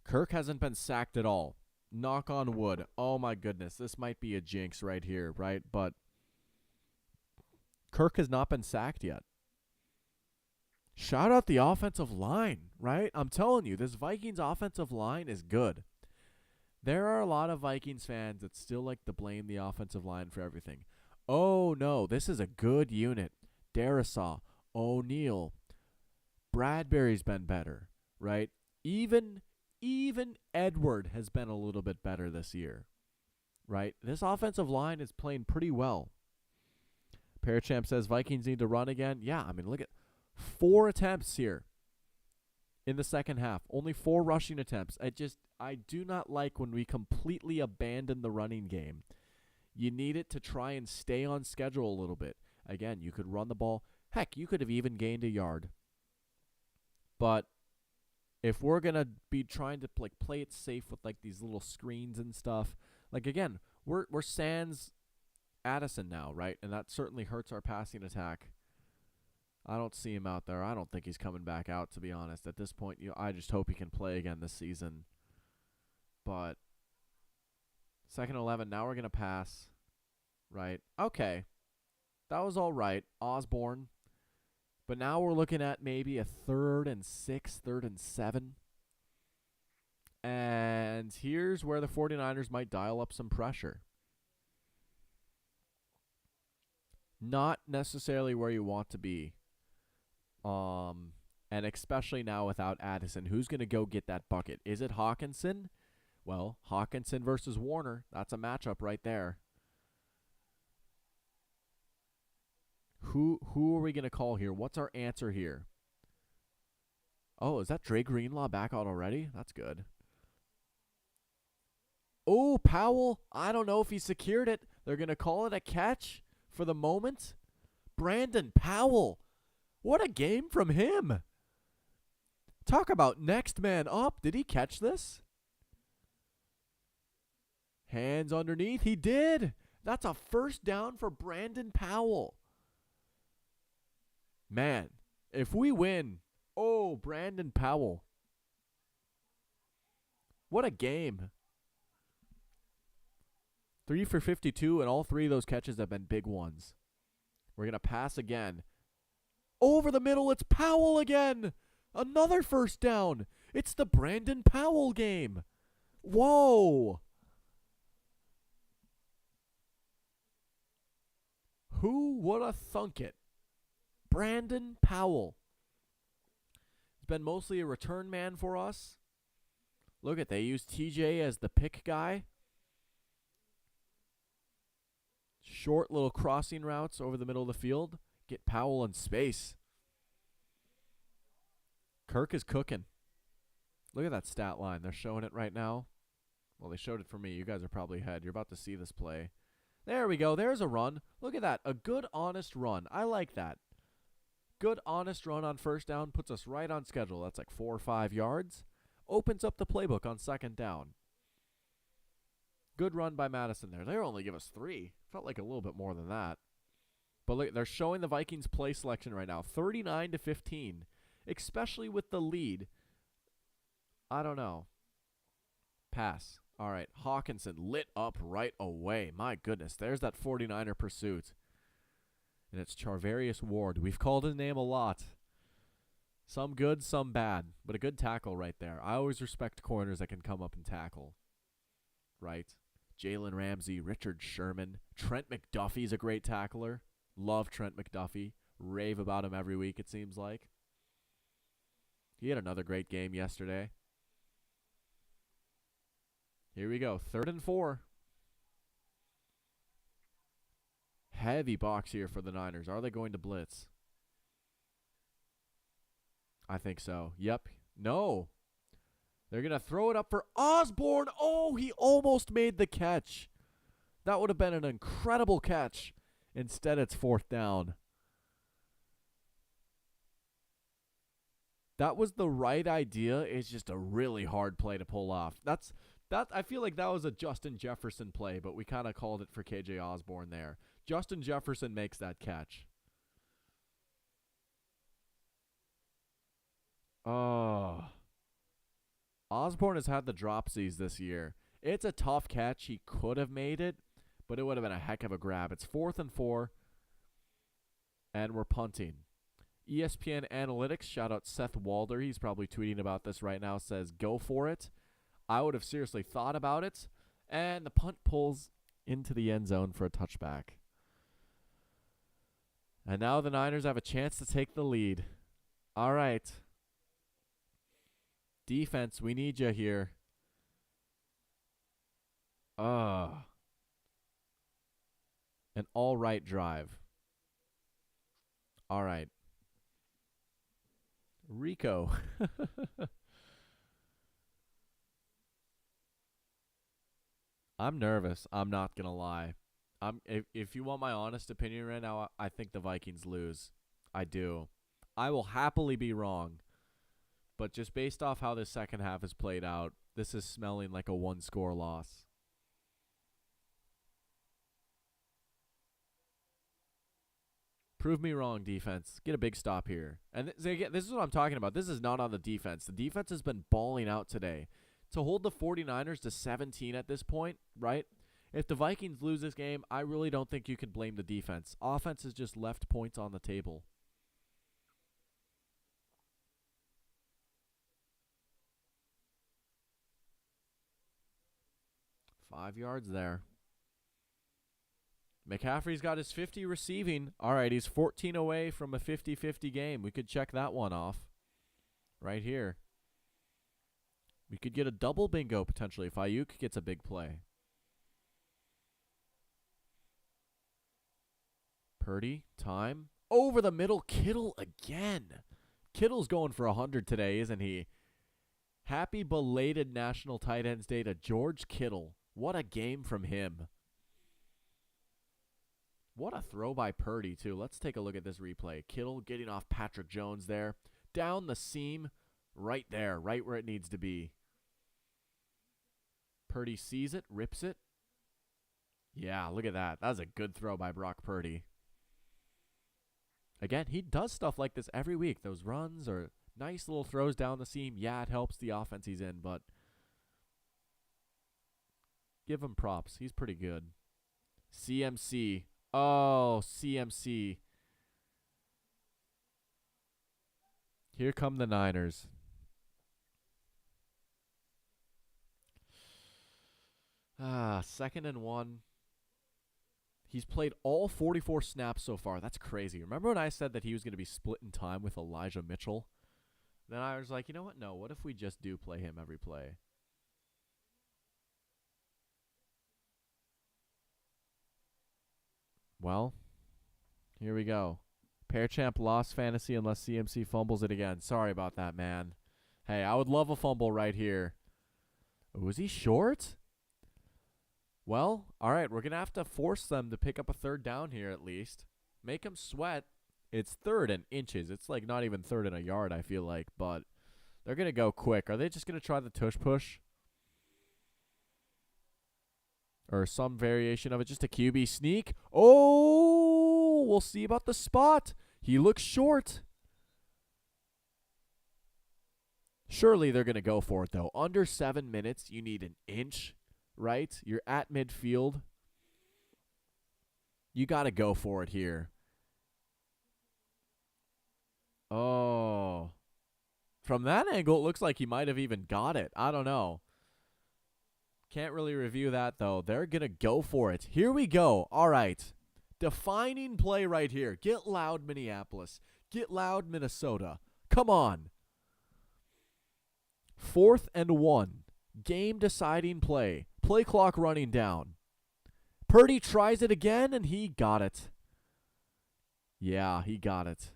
Kirk hasn't been sacked at all. Knock on wood. Oh, my goodness. This might be a jinx right here, right? But Kirk has not been sacked yet. Shout out the offensive line, right? I'm telling you, this Vikings offensive line is good. There are a lot of Vikings fans that still like to blame the offensive line for everything. Oh, no, this is a good unit. Darisaw, O'Neal, Bradbury's been better, right? Even Edward has been a little bit better this year, right? This offensive line is playing pretty well. Parachamp says Vikings need to run again. Yeah, I mean, look at 4 attempts here in the second half. Only 4 rushing attempts. I do not like when we completely abandon the running game. You need it to try and stay on schedule a little bit. Again, you could run the ball. Heck, you could have even gained a yard. But if we're going to be trying to play it safe with like these little screens and stuff, like again, we're sans Addison now, right? And that certainly hurts our passing attack. I don't see him out there. I don't think he's coming back out, to be honest. At this point, I just hope he can play again this season. But 2nd 11, now we're going to pass, right? Okay. That was all right. Osborne. But now we're looking at maybe a 3rd and 6, 3rd and 7. And here's where the 49ers might dial up some pressure. Not necessarily where you want to be. And especially now without Addison, who's going to go get that bucket? Is it Hawkinson? Well, Hawkinson versus Warner, that's a matchup right there. Who are we going to call here? What's our answer here? Oh, is that Dre Greenlaw back out already? That's good. Oh, Powell. I don't know if he secured it. They're going to call it a catch for the moment. Brandon Powell. What a game from him. Talk about next man up. Did he catch this? Hands underneath. He did. That's a first down for Brandon Powell. Man, if we win, oh, Brandon Powell. What a game. 3 for 52, and all three of those catches have been big ones. We're going to pass again. Over the middle, it's Powell again. Another first down. It's the Brandon Powell game. Whoa. Who would have thunk it? Brandon Powell. He's been mostly a return man for us. Look at, they use TJ as the pick guy. Short little crossing routes over the middle of the field. Get Powell in space. Kirk is cooking. Look at that stat line. They're showing it right now. Well, they showed it for me. You guys are probably ahead. You're about to see this play. There we go. There's a run. Look at that. A good, honest run. I like that. Good, honest run on first down. Puts us right on schedule. That's like 4 or 5 yards. Opens up the playbook on second down. Good run by Madison there. They only give us 3. Felt like a little bit more than that. But look, they're showing the Vikings play selection right now. 39-15. Especially with the lead. I don't know. Pass. All right. Hawkinson lit up right away. My goodness. There's that 49er pursuit. And it's Charvarius Ward. We've called his name a lot. Some good, some bad. But a good tackle right there. I always respect corners that can come up and tackle. Right? Jalen Ramsey, Richard Sherman. Trent McDuffie's a great tackler. Love Trent McDuffie. Rave about him every week, it seems like. He had another great game yesterday. Here we go. 3rd and 4. Heavy box here for the Niners. Are they going to blitz? I think so. Yep. No. They're going to throw it up for Osborne. Oh, he almost made the catch. That would have been an incredible catch. Instead, it's 4th down. That was the right idea. It's just a really hard play to pull off. I feel like that was a Justin Jefferson play, but we kind of called it for KJ Osborne there. Justin Jefferson makes that catch. Oh. Osborne has had the dropsies this year. It's a tough catch. He could have made it, but it would have been a heck of a grab. It's 4th and 4, and we're punting. ESPN Analytics, shout out Seth Walder. He's probably tweeting about this right now, says, go for it. I would have seriously thought about it. And the punt pulls into the end zone for a touchback. And now the Niners have a chance to take the lead. All right. Defense, we need you here. An all right drive. All right. Rico. I'm nervous. I'm not going to lie. If you want my honest opinion right now, I think the Vikings lose. I do. I will happily be wrong. But just based off how this second half has played out, this is smelling like a 1-score loss. Prove me wrong, defense. Get a big stop here. And this is what I'm talking about. This is not on the defense. The defense has been balling out today. To hold the 49ers to 17 at this point, right? If the Vikings lose this game, I really don't think you can blame the defense. Offense has just left points on the table. Five yards there. McCaffrey's got his 50 receiving. All right, he's 14 away from a 50-50 game. We could check that one off right here. We could get a double bingo potentially if Ayuk gets a big play. Purdy, time. Over the middle, Kittle again. Kittle's going for 100 today, isn't he? Happy belated National Tight Ends Day to George Kittle. What a game from him. What a throw by Purdy, too. Let's take a look at this replay. Kittle getting off Patrick Jones there. Down the seam, right there, right where it needs to be. Purdy sees it, rips it. Yeah, look at that. That was a good throw by Brock Purdy. Again, he does stuff like this every week. Those runs or nice little throws down the seam. Yeah, it helps the offense he's in, but give him props. He's pretty good. CMC. Oh, CMC. Here come the Niners. Ah, 2nd and 1. He's played all 44 snaps so far. That's crazy. Remember when I said that he was going to be split in time with Elijah Mitchell? Then I was like, you know what? No, what if we just do play him every play? Well, here we go. Pair champ lost fantasy unless CMC fumbles it again. Sorry about that, man. Hey, I would love a fumble right here. Was he short? Well, all right, we're going to have to force them to pick up a 3rd down here at least. Make them sweat. It's 3rd and inches. It's like not even 3rd and a yard, I feel like, but they're going to go quick. Are they just going to try the tush push? Or some variation of it, just a QB sneak. Oh, we'll see about the spot. He looks short. Surely they're going to go for it, though. Under 7 minutes, you need an inch. Right? You're at midfield. You got to go for it here. Oh. From that angle, it looks like he might have even got it. I don't know. Can't really review that, though. They're going to go for it. Here we go. All right. Defining play right here. Get loud, Minneapolis. Get loud, Minnesota. Come on. 4th and 1. Game-deciding play. Play clock running down. Purdy tries it again, and he got it. Yeah, he got it.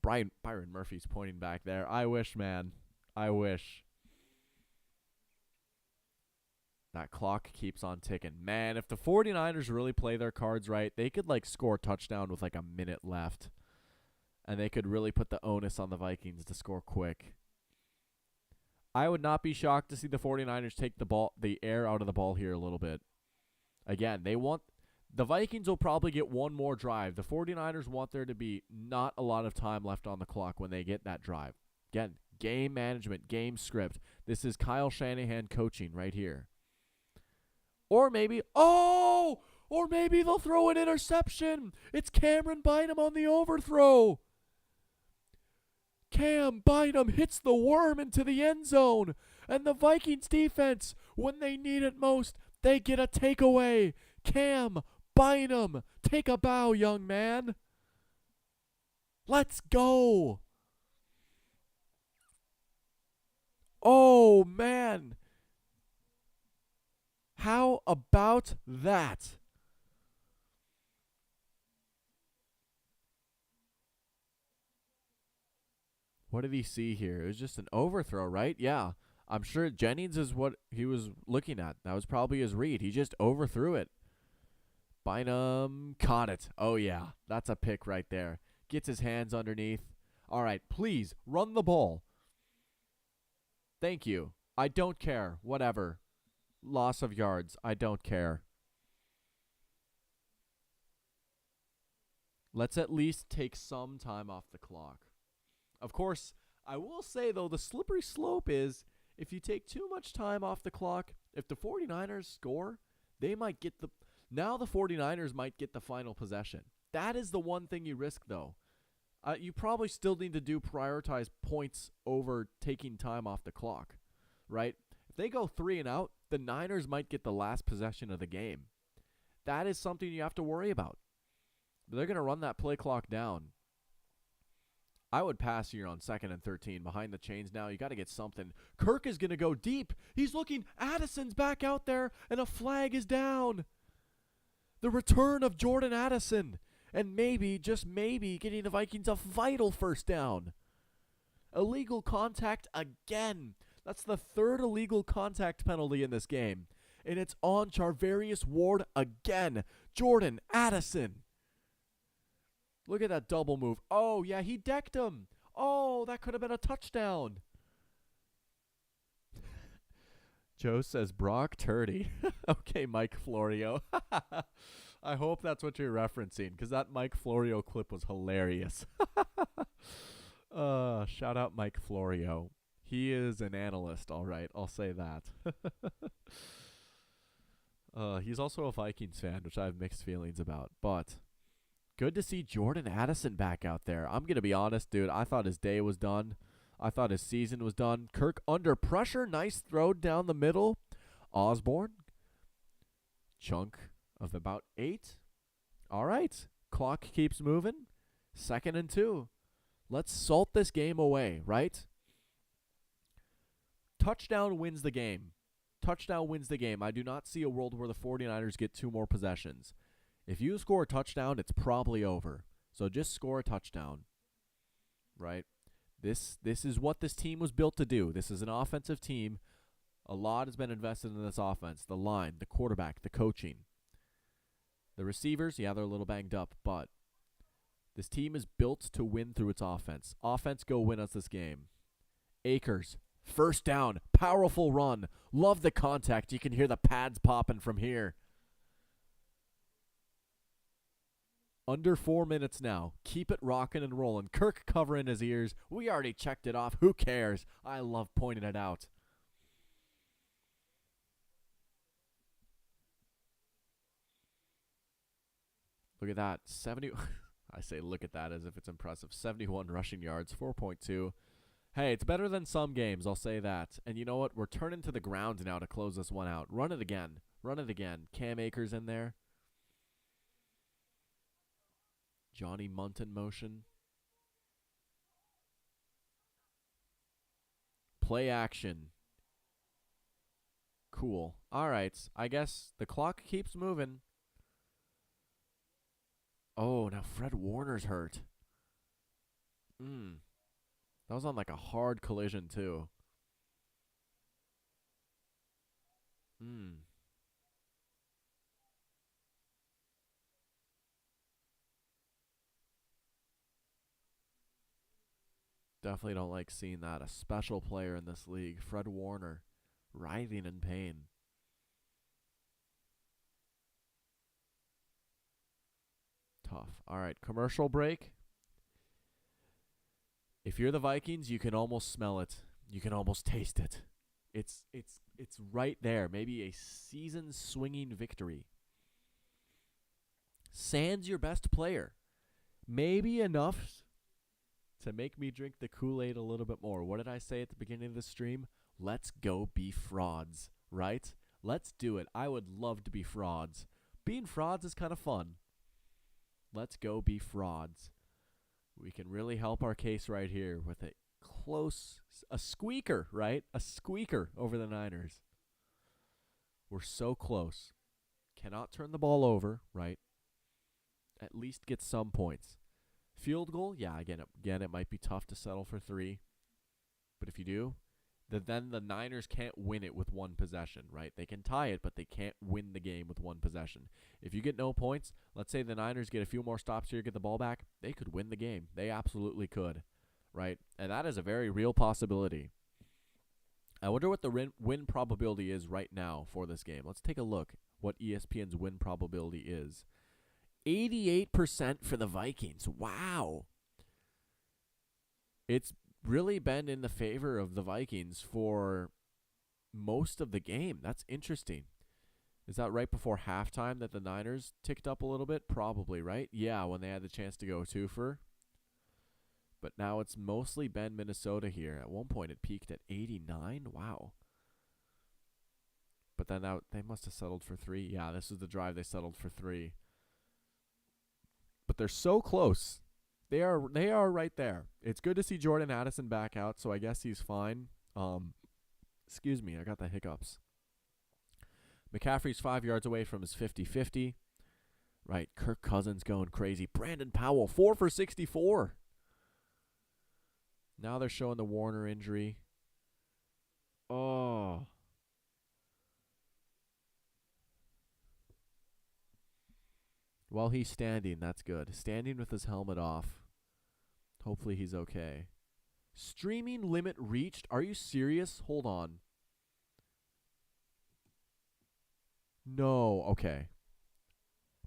Byron Murphy's pointing back there. I wish, man. I wish. That clock keeps on ticking. Man, if the 49ers really play their cards right, they could, like, score a touchdown with, like, a minute left. And they could really put the onus on the Vikings to score quick. I would not be shocked to see the 49ers take the air out of the ball here a little bit. Again, the Vikings will probably get one more drive. The 49ers want there to be not a lot of time left on the clock when they get that drive. Again, game management, game script. This is Kyle Shanahan coaching right here. Or maybe they'll throw an interception. It's Cameron Bynum on the overthrow. Cam Bynum hits the worm into the end zone. And the Vikings defense, when they need it most, they get a takeaway. Cam Bynum, take a bow, young man. Let's go. Oh, man. How about that? What did he see here? It was just an overthrow, right? Yeah. I'm sure Jennings is what he was looking at. That was probably his read. He just overthrew it. Bynum caught it. Oh, yeah. That's a pick right there. Gets his hands underneath. All right, please, run the ball. Thank you. I don't care. Whatever. Loss of yards. I don't care. Let's at least take some time off the clock. Of course, I will say, though, the slippery slope is if you take too much time off the clock, if the 49ers score, they might get the... Now the 49ers might get the final possession. That is the one thing you risk, though. You probably still need to prioritize points over taking time off the clock, right? If they go 3 and out, the Niners might get the last possession of the game. That is something you have to worry about. They're going to run that play clock down. I would pass here on 2nd and 13. Behind the chains now. You got to get something. Kirk is going to go deep. He's looking. Addison's back out there, and a flag is down. The return of Jordan Addison. And maybe, just maybe, getting the Vikings a vital first down. Illegal contact again. That's the 3rd illegal contact penalty in this game. And it's on Charvarius Ward again. Jordan Addison. Look at that double move. Oh, yeah, he decked him. Oh, that could have been a touchdown. Joe says Brock Turdy. Okay, Mike Florio. I hope that's what you're referencing because that Mike Florio clip was hilarious. Shout out Mike Florio. He is an analyst, all right. I'll say that. He's also a Vikings fan, which I have mixed feelings about. But good to see Jordan Addison back out there. I'm going to be honest, dude. I thought his day was done. I thought his season was done. Kirk under pressure. Nice throw down the middle. Osborne. Chunk of about 8. All right. Clock keeps moving. 2nd and 2. Let's salt this game away, right? Touchdown wins the game. Touchdown wins the game. I do not see a world where the 49ers get 2 more possessions. If you score a touchdown, it's probably over. So just score a touchdown, right? This is what this team was built to do. This is an offensive team. A lot has been invested in this offense. The line, the quarterback, the coaching. The receivers, yeah, they're a little banged up, but this team is built to win through its offense. Offense, go win us this game. Akers, first down, powerful run. Love the contact. You can hear the pads popping from here. Under 4 minutes now. Keep it rocking and rolling. Kirk covering his ears. We already checked it off. Who cares? I love pointing it out. Look at that. 70. I say look at that as if it's impressive. 71 rushing yards, 4.2. Hey, it's better than some games, I'll say that. And you know what? We're turning to the ground now to close this one out. Run it again. Run it again. Cam Akers in there. Johnny Munton motion. Play action. Cool. All right. I guess the clock keeps moving. Oh, now Fred Warner's hurt. That was on like a hard collision, too. Definitely don't like seeing that. A special player in this league, Fred Warner, writhing in pain. Tough. All right, commercial break. If you're the Vikings, you can almost smell it. You can almost taste it. It's right there. Maybe a season swinging victory. Sans your best player. Maybe enough to make me drink the Kool-Aid a little bit more. What did I say at the beginning of the stream? Let's go be frauds, right? Let's do it. I would love to be frauds. Being frauds is kind of fun. Let's go be frauds. We can really help our case right here with a squeaker, right? A squeaker over the Niners. We're so close. Cannot turn the ball over, right? At least get some points. Field goal, yeah, again, it might be tough to settle for 3. But if you do, then the Niners can't win it with 1 possession, right? They can tie it, but they can't win the game with 1 possession. If you get no points, let's say the Niners get a few more stops here, get the ball back, they could win the game. They absolutely could, right? And that is a very real possibility. I wonder what the win probability is right now for this game. Let's take a look what ESPN's win probability is. 88% for the Vikings. Wow. It's really been in the favor of the Vikings for most of the game. That's interesting. Is that right before halftime that the Niners ticked up a little bit? Probably, right? Yeah, when they had the chance to go 2-for. But now it's mostly been Minnesota here. At one point it peaked at 89. Wow. But then they must have settled for 3. Yeah, this is the drive they settled for 3. But they're so close. They are right there. It's good to see Jordan Addison back out, so I guess he's fine. Excuse me, I got the hiccups. McCaffrey's 5 yards away from his 50-50. Right, Kirk Cousins going crazy. Brandon Powell, 4 for 64. Now they're showing the Warner injury. Oh. While he's standing, that's good. Standing with his helmet off. Hopefully he's okay. Streaming limit reached? Are you serious? Hold on. No. Okay.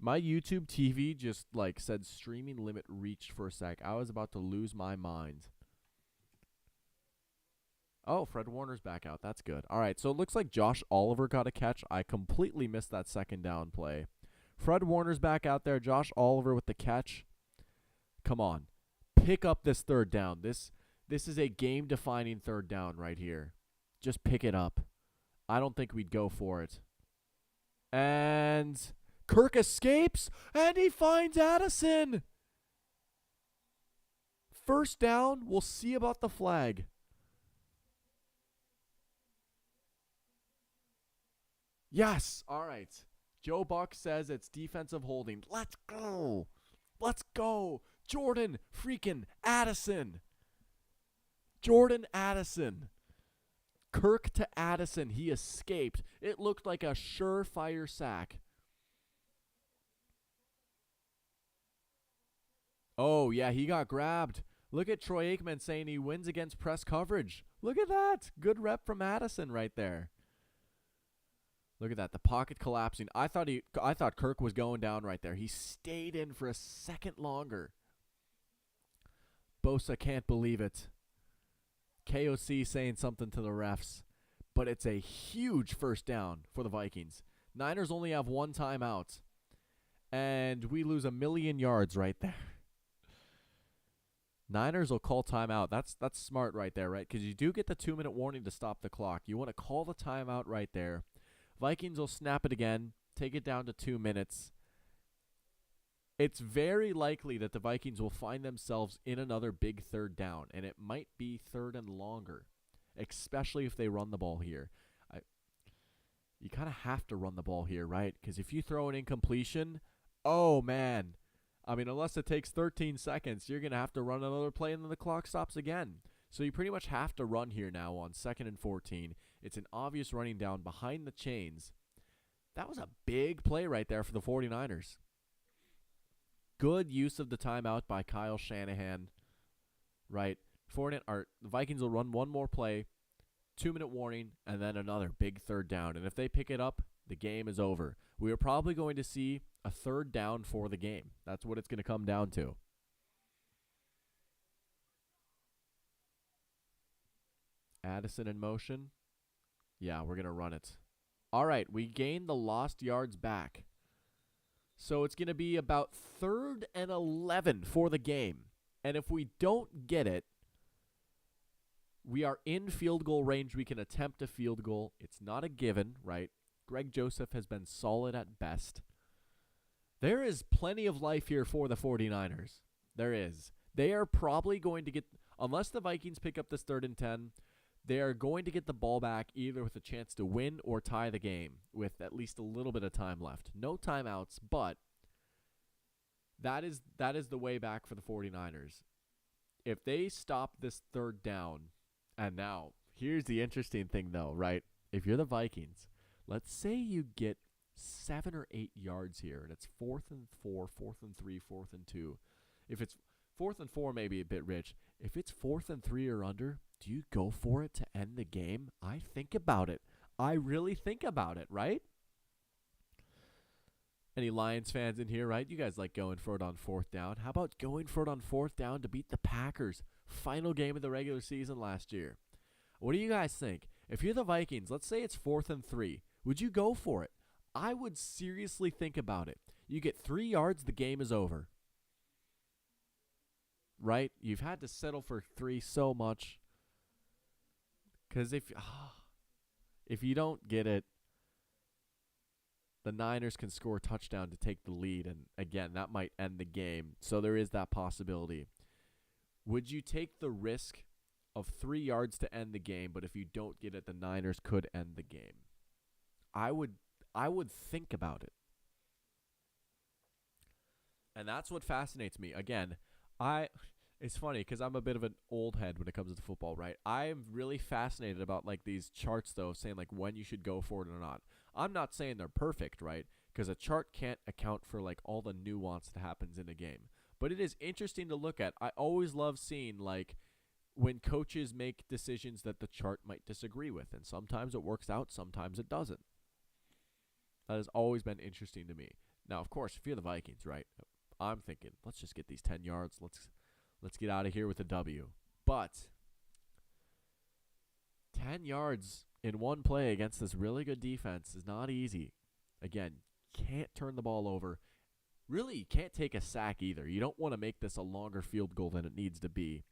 My YouTube TV just like said streaming limit reached for a sec. I was about to lose my mind. Oh, Fred Warner's back out. That's good. All right, so it looks like Josh Oliver got a catch. I completely missed that second down play. Fred Warner's back out there. Josh Oliver with the catch. Come on. Pick up this third down. This is a game-defining third down right here. Just pick it up. I don't think we'd go for it. And Kirk escapes, and he finds Addison. First down. We'll see about the flag. Yes. All right. Joe Buck says it's defensive holding. Let's go. Let's go. Jordan freaking Addison. Jordan Addison. Kirk to Addison. He escaped. It looked like a surefire sack. Oh, yeah, he got grabbed. Look at Troy Aikman saying he wins against press coverage. Look at that. Good rep from Addison right there. Look at that. The pocket collapsing. I thought Kirk was going down right there. He stayed in for a second longer. Bosa can't believe it. KOC saying something to the refs. But it's a huge first down for the Vikings. Niners only have one timeout. And we lose 1,000,000 yards right there. Niners will call timeout. That's smart right there, right? Because you do get the 2-minute warning to stop the clock. You want to call the timeout right there. Vikings will snap it again, take it down to 2 minutes. It's very likely that the Vikings will find themselves in another big third down, and it might be third and longer, especially if they run the ball here. You kind of have to run the ball here, right? Because if you throw an incompletion, oh, man. I mean, unless it takes 13 seconds, you're going to have to run another play, and then the clock stops again. So you pretty much have to run here now on 2nd and 14. It's an obvious running down behind the chains. That was a big play right there for the 49ers. Good use of the timeout by Kyle Shanahan. Right. The Vikings will run one more play, 2-minute warning, and then another big third down. And if they pick it up, the game is over. We are probably going to see a third down for the game. That's what it's going to come down to. Addison in motion. Yeah, we're going to run it. All right, we gained the lost yards back. So it's going to be about 3rd and 11 for the game. And if we don't get it, we are in field goal range. We can attempt a field goal. It's not a given, right? Greg Joseph has been solid at best. There is plenty of life here for the 49ers. There is. They are probably going to get, unless the Vikings pick up this 3rd and 10, they are going to get the ball back either with a chance to win or tie the game with at least a little bit of time left. No timeouts, but that is the way back for the 49ers. If they stop this third down, and now, here's the interesting thing though, right? If you're the Vikings, let's say you get 7 or 8 yards here, and it's 4th and 4, 4th and 3, 4th and 2. If it's 4th and 4, maybe a bit rich. If it's 4th and 3 or under, do you go for it to end the game? I think about it. I really think about it, right? Any Lions fans in here, right? You guys like going for it on 4th down. How about going for it on 4th down to beat the Packers? Final game of the regular season last year. What do you guys think? If you're the Vikings, let's say it's 4th and 3. Would you go for it? I would seriously think about it. You get 3 yards, the game is over. Right? You've had to settle for 3 so much. Because if you don't get it, the Niners can score a touchdown to take the lead. And again, that might end the game. So there is that possibility. Would you take the risk of 3 yards to end the game, but if you don't get it, the Niners could end the game? I would think about it. And that's what fascinates me. Again, it's funny because I'm a bit of an old head when it comes to football, right? I'm really fascinated about like these charts though, saying like when you should go for it or not. I'm not saying they're perfect, right? Because a chart can't account for like all the nuance that happens in a game. But it is interesting to look at. I always love seeing like when coaches make decisions that the chart might disagree with, and sometimes it works out, sometimes it doesn't. That has always been interesting to me. Now, of course, if you're the Vikings, right, I'm thinking, let's just get these 10 yards. Let's get out of here with a W. But 10 yards in one play against this really good defense is not easy. Again, can't turn the ball over. Really, you can't take a sack either. You don't want to make this a longer field goal than it needs to be.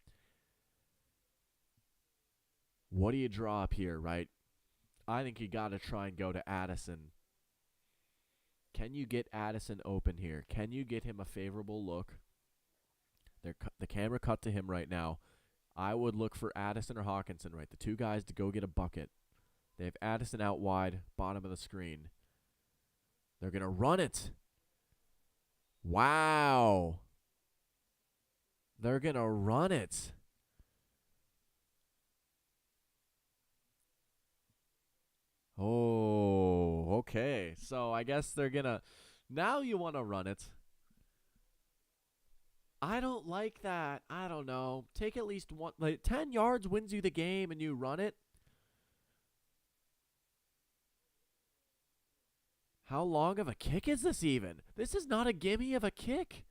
What do you draw up here, right? I think you got to try and go to Addison. Can you get Addison open here? Can you get him a favorable look? The camera cut to him right now. I would look for Addison or Hawkinson, right? The two guys to go get a bucket. They have Addison out wide, bottom of the screen. They're going to run it. Wow. They're going to run it. Oh, okay. So I guess they're going to... Now you want to run it. I don't like that. I don't know. Take at least one... 10 yards wins you the game and you run it. How long of a kick is this even? This is not a gimme of a kick.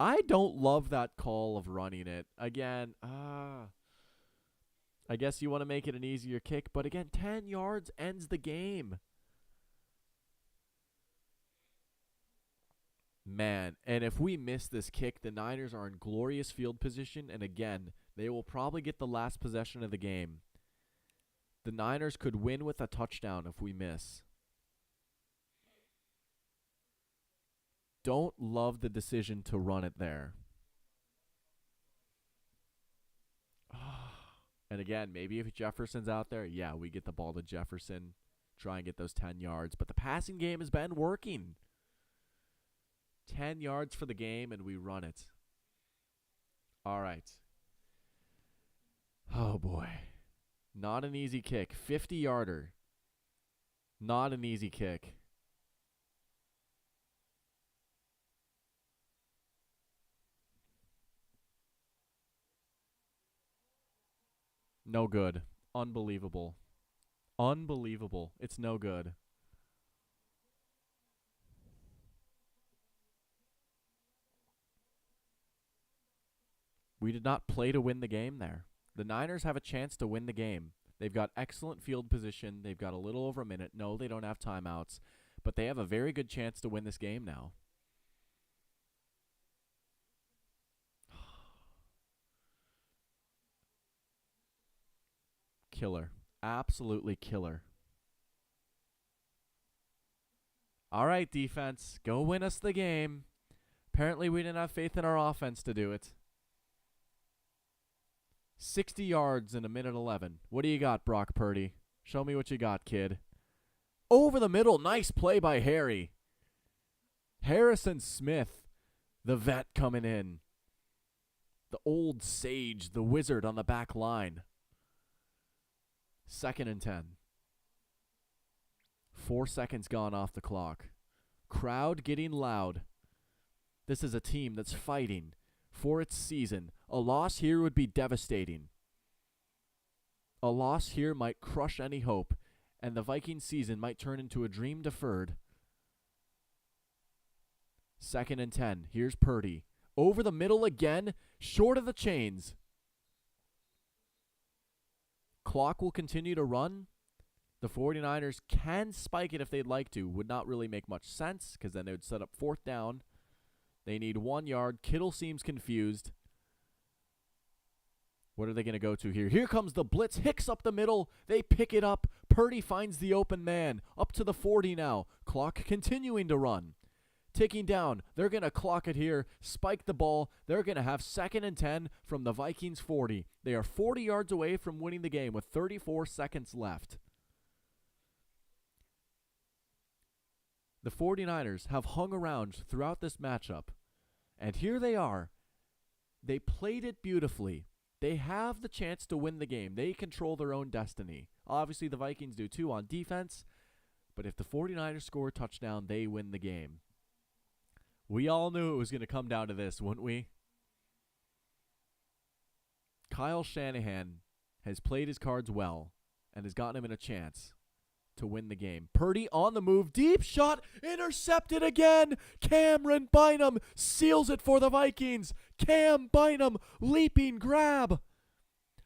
I don't love that call of running it. Again, I guess you want to make it an easier kick, but again, 10 yards ends the game. Man, and if we miss this kick, the Niners are in glorious field position, and again, they will probably get the last possession of the game. The Niners could win with a touchdown if we miss. Don't love the decision to run it there. And again, maybe if Jefferson's out there, yeah, we get the ball to Jefferson, try and get those 10 yards. But the passing game has been working. 10 yards for the game, and we run it. All right. Oh, boy. Not an easy kick. 50-yarder. Not an easy kick. No good. Unbelievable. Unbelievable. It's no good. We did not play to win the game there. The Niners have a chance to win the game. They've got excellent field position. They've got a little over a minute. No, they don't have timeouts. But they have a very good chance to win this game now. Killer. Absolutely killer. All right, defense. Go win us the game. Apparently, we didn't have faith in our offense to do it. 60 yards in a minute 11. What do you got, Brock Purdy? Show me what you got, kid. Over the middle. Nice play by Harry. Harrison Smith, the vet coming in. The old sage, the wizard on the back line. 2nd and 10. 4 seconds gone off the clock. Crowd getting loud. This is a team that's fighting for its season. A loss here would be devastating. A loss here might crush any hope, and the Viking season might turn into a dream deferred. 2nd and 10. Here's Purdy. Over the middle again, short of the chains. Clock will continue to run. The 49ers can spike it if they'd like to. Would not really make much sense because then they would set up 4th down. They need 1 yard. Kittle seems confused. What are they going to go to here? Here comes the blitz. Hicks up the middle. They pick it up. Purdy finds the open man. Up to the 40 now. Clock continuing to run. Ticking down. They're going to clock it here. Spike the ball. They're going to have 2nd and 10 from the Vikings 40. They are 40 yards away from winning the game with 34 seconds left. The 49ers have hung around throughout this matchup. And here they are. They played it beautifully. They have the chance to win the game. They control their own destiny. Obviously, the Vikings do too on defense. But if the 49ers score a touchdown, they win the game. We all knew it was going to come down to this, wouldn't we? Kyle Shanahan has played his cards well and has gotten him in a chance. to win the game. Purdy on the move, deep shot, intercepted again. Cameron Bynum seals it for the Vikings. Cam Bynum, leaping grab.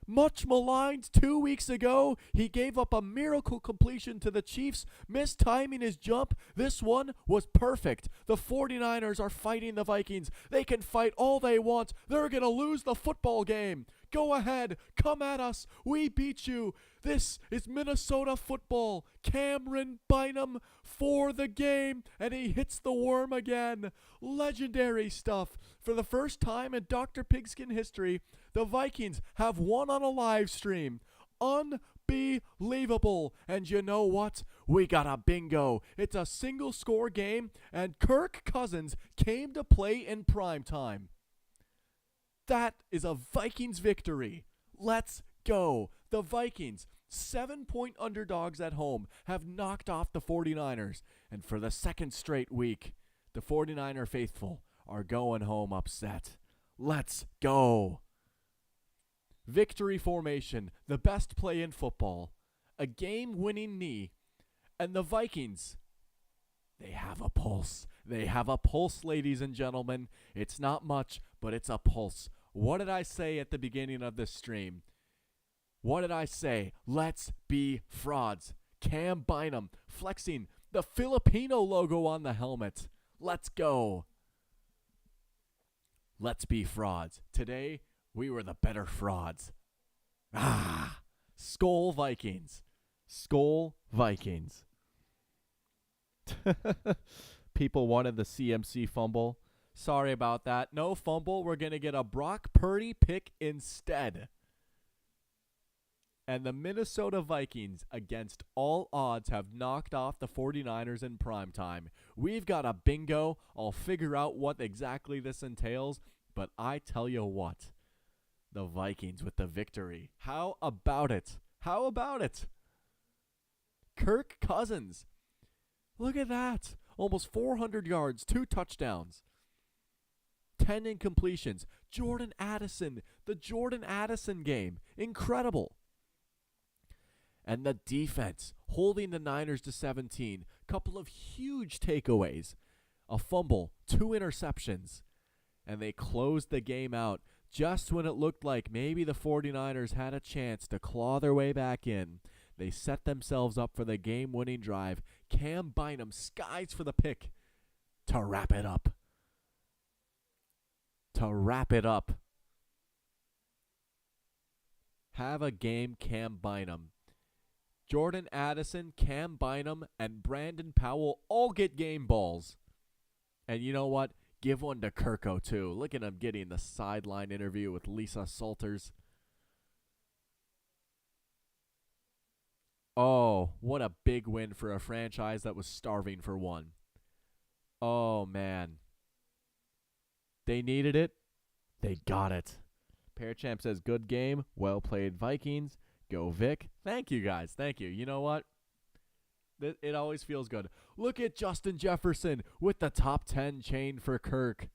Much maligned 2 weeks ago, he gave up a miracle completion to the Chiefs, mistiming his jump. This one was perfect. The 49ers are fighting the Vikings. They can fight all they want. They're going to lose the football game. Go ahead. Come at us. We beat you. This is Minnesota football. Cameron Bynum for the game, and he hits the worm again. Legendary stuff. For the first time in Dr. Pigskin history, the Vikings have won on a live stream. Unbelievable. And you know what? We got a bingo. It's a single score game, and Kirk Cousins came to play in prime time. That is a Vikings victory. Let's go. The Vikings, 7-point underdogs at home, have knocked off the 49ers. And for the second straight week, the 49er faithful are going home upset. Let's go. Victory formation, the best play in football, a game-winning knee, and the Vikings, they have a pulse. They have a pulse, ladies and gentlemen. It's not much, but it's a pulse. What did I say at the beginning of this stream? What did I say? Let's be frauds. Cam Bynum flexing the Filipino logo on the helmet. Let's go. Let's be frauds. Today, we were the better frauds. Skol Vikings. Skol Vikings. People wanted the CMC fumble. Sorry about that. No fumble. We're going to get a Brock Purdy pick instead. And the Minnesota Vikings, against all odds, have knocked off the 49ers in primetime. We've got a bingo. I'll figure out what exactly this entails. But I tell you what, the Vikings with the victory. How about it? How about it? Kirk Cousins. Look at that. Almost 400 yards, 2 touchdowns. 10 incompletions. Jordan Addison. The Jordan Addison game. Incredible. And the defense holding the Niners to 17. Couple of huge takeaways. A fumble, 2 interceptions. And they closed the game out just when it looked like maybe the 49ers had a chance to claw their way back in. They set themselves up for the game-winning drive. Cam Bynum skies for the pick to wrap it up. To wrap it up. Have a game, Cam Bynum. Jordan Addison, Cam Bynum, and Brandon Powell all get game balls. And you know what? Give one to Kirko, too. Look at him getting the sideline interview with Lisa Salters. Oh, what a big win for a franchise that was starving for one. Oh, man. They needed it. They got it. Pearchamp says, good game. Well played, Vikings. Go, Vic. Thank you, guys. Thank you. You know what? It always feels good. Look at Justin Jefferson with the top 10 chain for Kirk.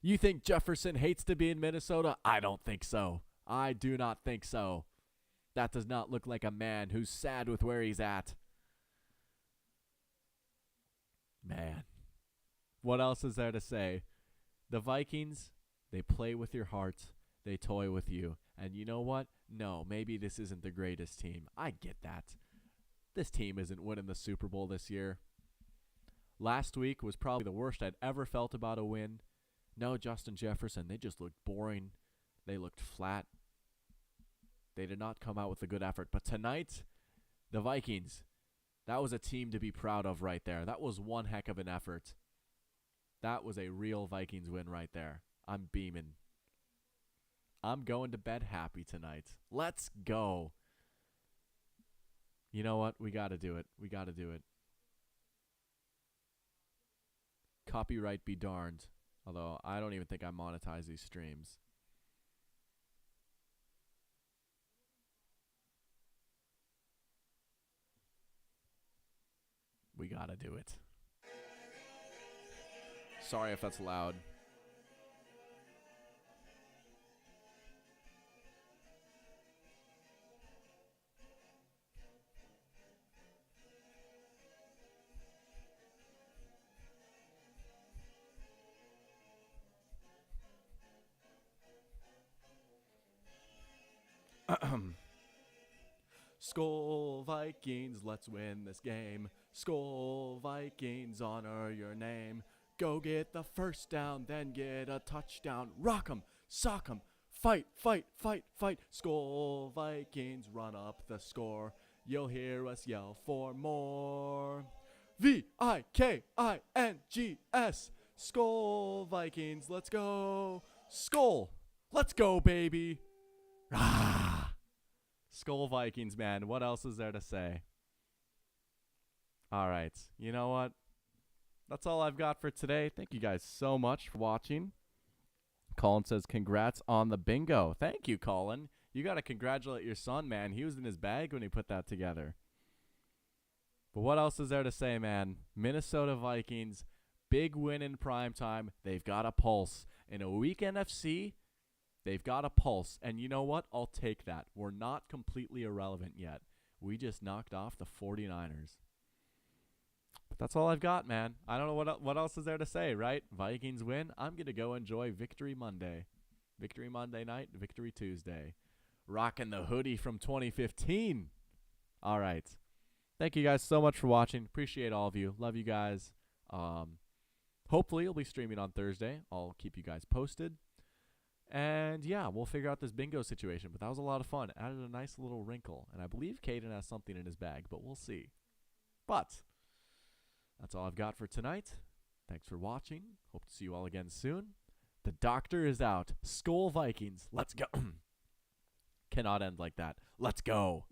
You think Jefferson hates to be in Minnesota? I don't think so. I do not think so. That does not look like a man who's sad with where he's at. Man. What else is there to say? The Vikings, they play with your heart. They toy with you. And you know what? No, maybe this isn't the greatest team. I get that. This team isn't winning the Super Bowl this year. Last week was probably the worst I'd ever felt about a win. No, Justin Jefferson, they just looked boring. They looked flat. They did not come out with a good effort. But tonight, the Vikings, that was a team to be proud of right there. That was one heck of an effort. That was a real Vikings win right there. I'm beaming. I'm going to bed happy tonight. Let's go. You know what? We got to do it. We got to do it. Copyright be darned. Although I don't even think I monetize these streams. We got to do it. Sorry if that's loud. Skol Vikings, let's win this game. Skol Vikings, honor your name. Go get the first down, then get a touchdown. Rock 'em, sock 'em, fight, fight, fight, fight. Skol Vikings, run up the score. You'll hear us yell for more. Vikings, Skol Vikings, let's go. Skol, let's go, baby. Ah. Skol Vikings, man. What else is there to say? All right. You know what? That's all I've got for today. Thank you guys so much for watching. Colin says, congrats on the bingo. Thank you, Colin. You got to congratulate your son, man. He was in his bag when he put that together. But what else is there to say, man? Minnesota Vikings, big win in primetime. They've got a pulse. In a weak NFC, they've got a pulse. And you know what? I'll take that. We're not completely irrelevant yet. We just knocked off the 49ers. But that's all I've got, man. I don't know what else is there to say, right? Vikings win. I'm going to go enjoy Victory Monday. Victory Monday night, Victory Tuesday. Rocking the hoodie from 2015. All right. Thank you guys so much for watching. Appreciate all of you. Love you guys. Hopefully, you'll be streaming on Thursday. I'll keep you guys posted. And, yeah, we'll figure out this bingo situation. But that was a lot of fun. Added a nice little wrinkle. And I believe Caden has something in his bag, but we'll see. But that's all I've got for tonight. Thanks for watching. Hope to see you all again soon. The doctor is out. Skol Vikings. Let's go. Cannot end like that. Let's go.